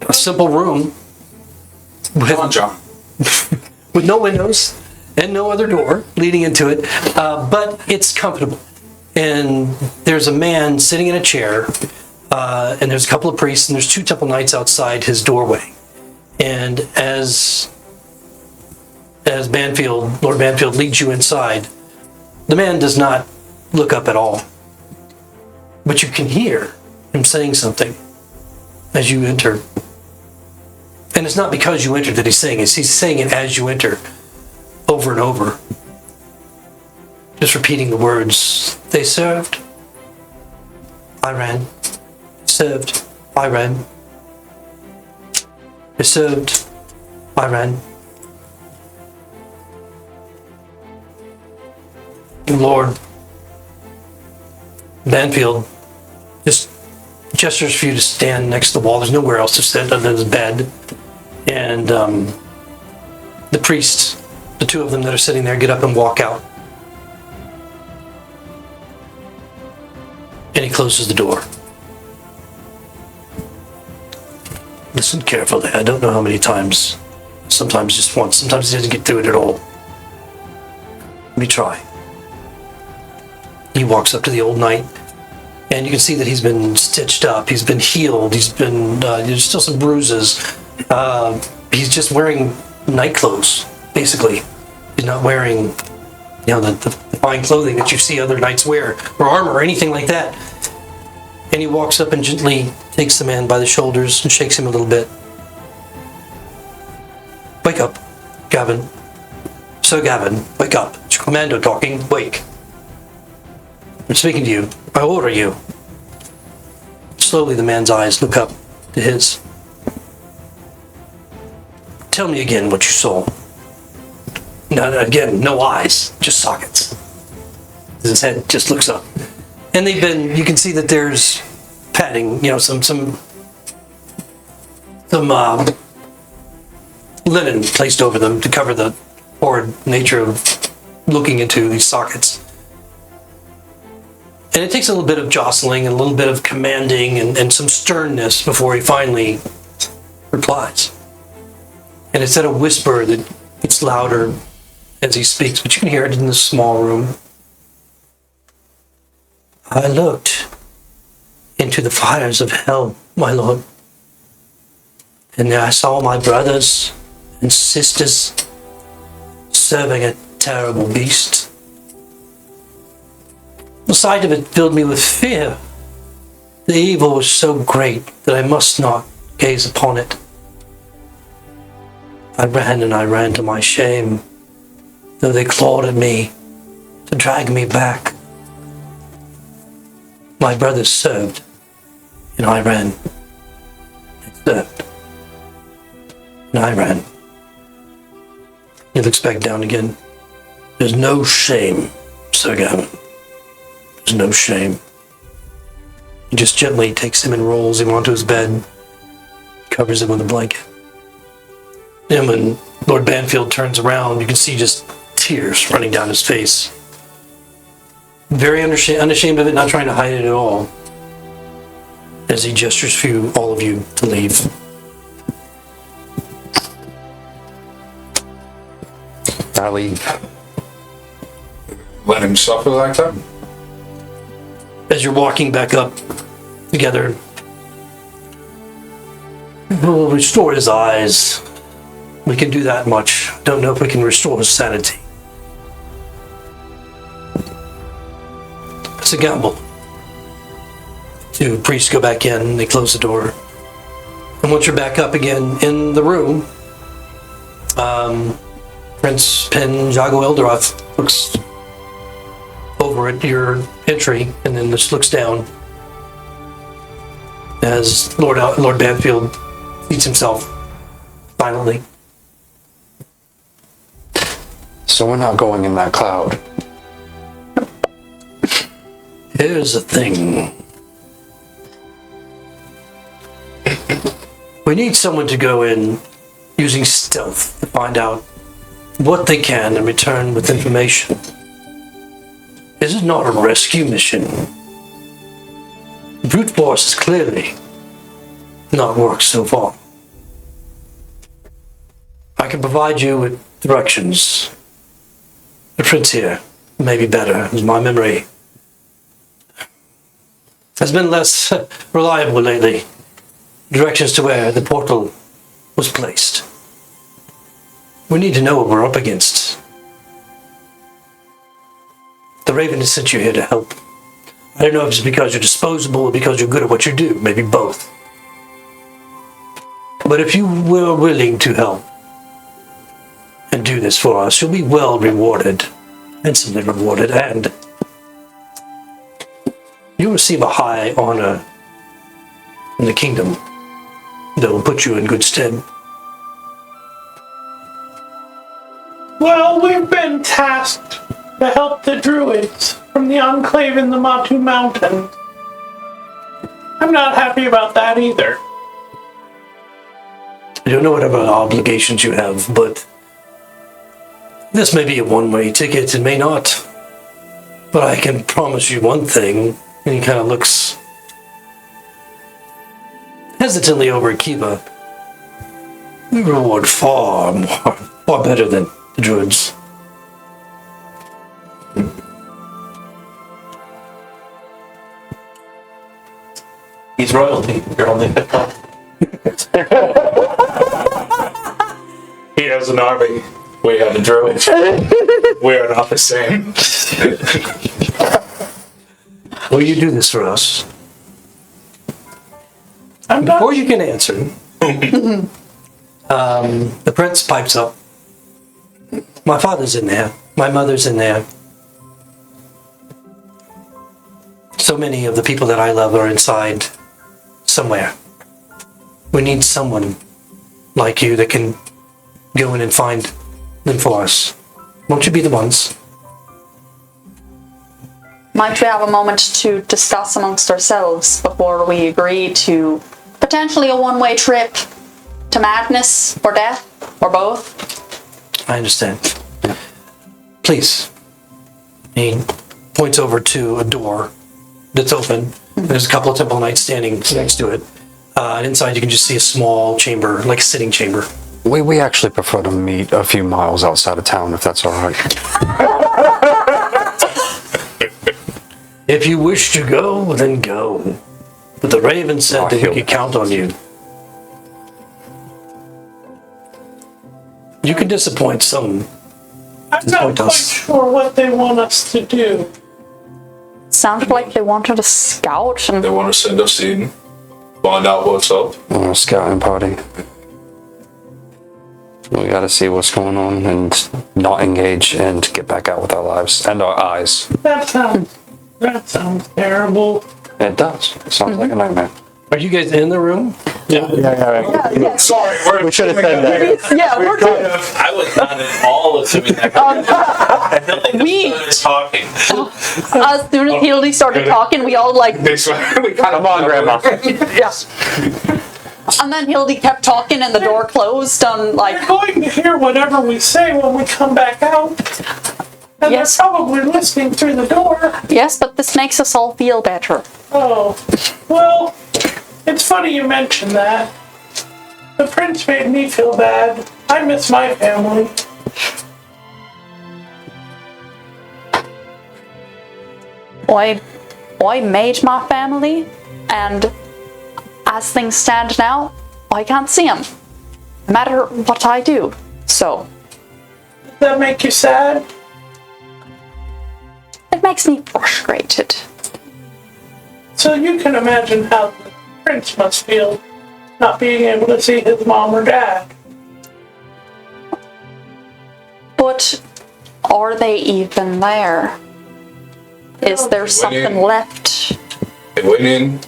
a simple room Come on, John. with no windows and no other door leading into it, but it's comfortable. And there's a man sitting in a chair, and there's a couple of priests, and there's two temple knights outside his doorway. And as as Lord Banfield leads you inside, the man does not look up at all. But you can hear him saying something as you enter. And it's not because you entered that he's saying it. He's saying it as you enter, over and over. Just repeating the words. They served. I ran. Served. I ran. They served. I ran. Lord Banfield just gestures for you to stand next to the wall. There's nowhere else to sit other than his bed. And the priests, the two of them that are sitting there, get up and walk out. And he closes the door. Listen carefully. I don't know how many times. Sometimes just once. Sometimes he doesn't get through it at all. Let me try. He walks up to the old knight, and you can see that he's been stitched up. He's been healed. There's still some bruises. He's just wearing night clothes, basically. He's not wearing, the fine clothing that you see other knights wear, or armor, or anything like that. And he walks up and gently takes the man by the shoulders and shakes him a little bit. Wake up, Gavin. Sir Gavin, wake up. It's your commando talking. Wake. I'm speaking to you. I order you. Slowly the man's eyes look up to his. Tell me again what you saw. No, again, no eyes, just sockets. His head just looks up. And you can see that there's padding, some linen placed over them to cover the horrid nature of looking into these sockets. And it takes a little bit of jostling and a little bit of commanding and some sternness before he finally replies. And it's at a whisper that gets louder as he speaks, but you can hear it in the small room. I looked into the fires of hell, my lord, and there I saw my brothers and sisters serving a terrible beast. The sight of it filled me with fear. The evil was so great that I must not gaze upon it. I ran to my shame, though they clawed at me to drag me back. My brothers served, and I ran. They served, and I ran. He looks back down again. There's no shame, Sir Gavin. There's no shame. He just gently takes him and rolls him onto his bed, covers him with a blanket. And when Lord Banfield turns around, you can see just tears running down his face. Very unashamed of it, not trying to hide it at all, as he gestures for all of you to leave. I leave. Let him suffer like that? As you're walking back up together, we'll restore his eyes. We can do that much. Don't know if we can restore his sanity. It's a gamble. Two priests go back in, they close the door. And once you're back up again in the room, Prince Pen Jago Eldaroth looks over at your entry and then just looks down as Lord Banfield seats himself silently. So we're not going in that cloud. Here's the thing. We need someone to go in using stealth to find out what they can and return with information. This is not a rescue mission. Brute force has clearly not worked so far. I can provide you with directions. The prince here may be better, as my memory has been less reliable lately. Directions to where the portal was placed. We need to know what we're up against. The Raven has sent you here to help. I don't know if it's because you're disposable or because you're good at what you do. Maybe both. But if you were willing to help and do this for us, you'll be well rewarded, handsomely rewarded, and you'll receive a high honor in the kingdom that will put you in good stead. Well, we've been tasked to help the druids from the enclave in the Matu Mountains. I'm not happy about that either. I don't know whatever obligations you have, but this may be a one-way ticket, it may not. But I can promise you one thing, and he kind of looks hesitantly over at Kiva. We reward far better than the druids. He's royalty. You're only 15. He has an army. We have a druid. We are not the same. Will you do this for us? I'm not. Before you can answer, the prince pipes up. My father's in there. My mother's in there. So many of the people that I love are inside somewhere. We need someone like you that can go in and find them for us. Won't you be the ones? Might we have a moment to discuss amongst ourselves before we agree to potentially a one-way trip to madness or death or both? I understand. Please. He points over to a door that's open. There's a couple of temple knights standing next to it. And inside you can just see a small chamber, like a sitting chamber. We actually prefer to meet a few miles outside of town, if that's all right. If you wish to go, then go. But the Raven said that we could count on you. You can disappoint some. I'm not Disappoint quite us. sure what they want us to do. Sounded like they wanted a scout and They want to send us in, find out what's up. We're a scouting party. We gotta see what's going on and not engage and get back out with our lives and our eyes. That sounds terrible. It does. It sounds like a nightmare. Are you guys in the room? Yeah. Sorry, We should have said that. yeah, we're good. I was not at all assuming that. I feel like We- started talking. As soon as Hildy started talking, we all like, This one, we kind of Come on, Grandma. yeah. And then Hildy kept talking and the door closed and like, They're going to hear whatever we say when we come back out. And Yes. they're probably listening through the door. yes, but this makes us all feel better. Oh, well, it's funny you mention that. The prince made me feel bad. I miss my family. I made my family, and as things stand now, I can't see them, no matter what I do. So, Does that make you sad? it makes me frustrated. So you can imagine how the prince must feel not being able to see his mom or dad. But are they even there? Is there something left? They went in.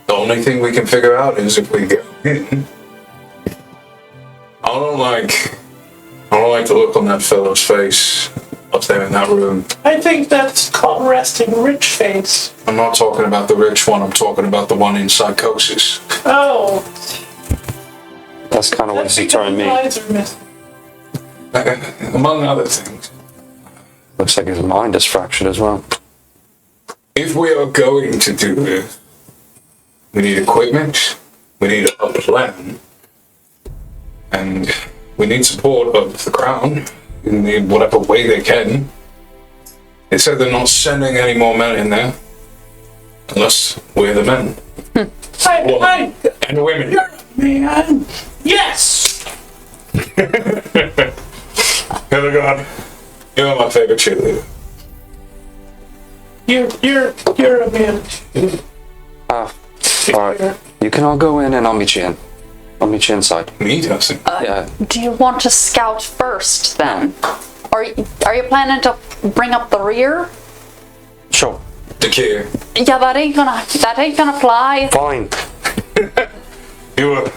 The only thing we can figure out is if we go in. I don't like the look on that fellow's face up there in that room. I think that's called resting rich face. I'm not talking about the rich one. I'm talking about the one in psychosis. Oh, That's kind of what that's he's because telling his me. eyes are missing. Among other things. Looks like his mind is fractured as well. If we are going to do this, we need equipment, we need a plan, and we need support of the crown in whatever way they can. They said they're not sending any more men in there, unless we're the men. I, And women. man. Yes! Hildegarde, you're my favorite cheerleader. You're a man. Alright. You can all go in and I'll meet you in. I'll meet you inside. Me, Dustin. Yeah. Do you want to scout first then? Are you planning to bring up the rear? Sure. Dakir, Yeah, that ain't gonna fly. Fine. you were.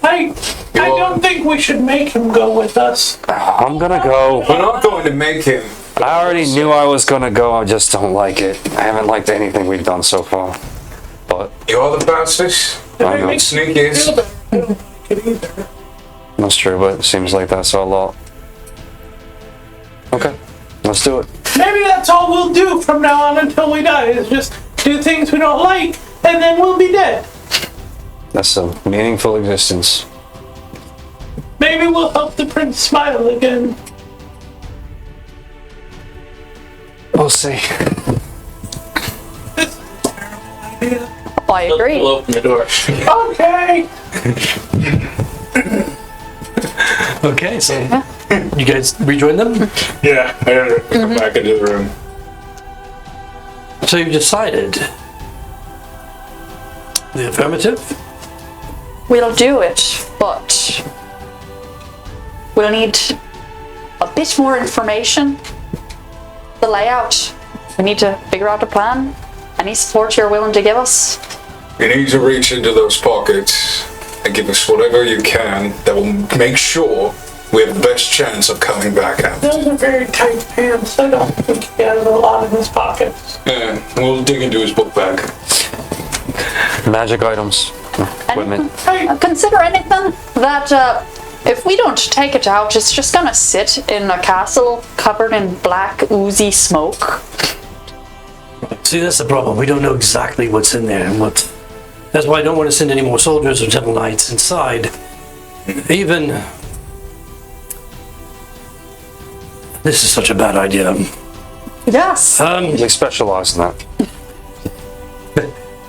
I don't think we should make him go with us. I'm gonna go. We're not going to make him. I already knew I was gonna go, I just don't like it. I haven't liked anything we've done so far. But You are the fastest. I know. Sneakiest. I don't like it either. that's true, but it seems like that's a lot. Okay, let's do it. Maybe that's all we'll do from now on until we die, is just do things we don't like, and then we'll be dead. That's a meaningful existence. Maybe we'll help the prince smile again. We'll see. I agree. We'll open the door. Okay. Okay, so you guys rejoin them? Yeah, I gotta come back into the room. So you've decided the affirmative? We'll do it, but we'll need a bit more information. The layout. We need to figure out a plan. Any support you're willing to give us? You need to reach into those pockets and give us whatever you can that will make sure we have the best chance of coming back out. Those are very tight pants. I don't think he has a lot in his pockets. Yeah, we'll dig into his book bag. Magic items. Equipment. Consider anything that if we don't take it out, it's just gonna sit in a castle covered in black oozy smoke. See, that's the problem. We don't know exactly what's in there and what. That's why I don't want to send any more soldiers or temple knights inside. Even. This is such a bad idea. Yes. They specialize in that.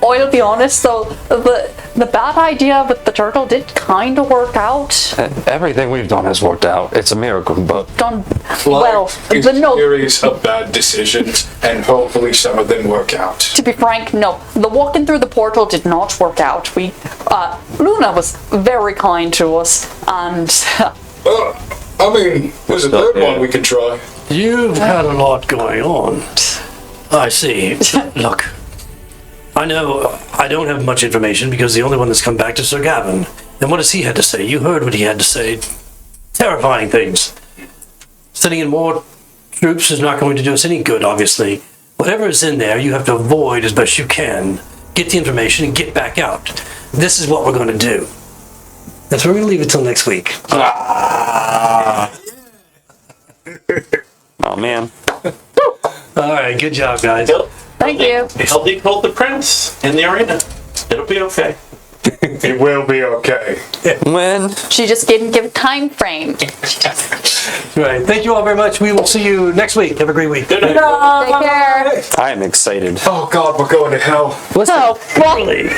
I'll be honest though, the bad idea with the turtle did kind of work out. Everything we've done has worked out. It's a miracle, but Done well. Life is The a no. series of bad decisions, and hopefully some of them work out. To be frank, no. The walking through the portal did not work out. Luna was very kind to us, and I mean, there's a third one we could try. You've had a lot going on. I see. Look, I know I don't have much information because the only one that's come back to Sir Gavin. And what has he had to say? You heard what he had to say. Terrifying things. Sending in more troops is not going to do us any good, obviously. Whatever is in there, you have to avoid as best you can. Get the information and get back out. This is what we're going to do. That's where we're going to leave it till next week. oh man. All right, good job, guys. thank you. He'll hold the prince in the arena. It'll be okay. It will be okay. When? She just didn't give a time frame. Right. Thank you all very much. We will see you next week. Have a great week. Good night. Take care. I am excited. Oh God, we're going to hell. Listen. Oh, well, Really?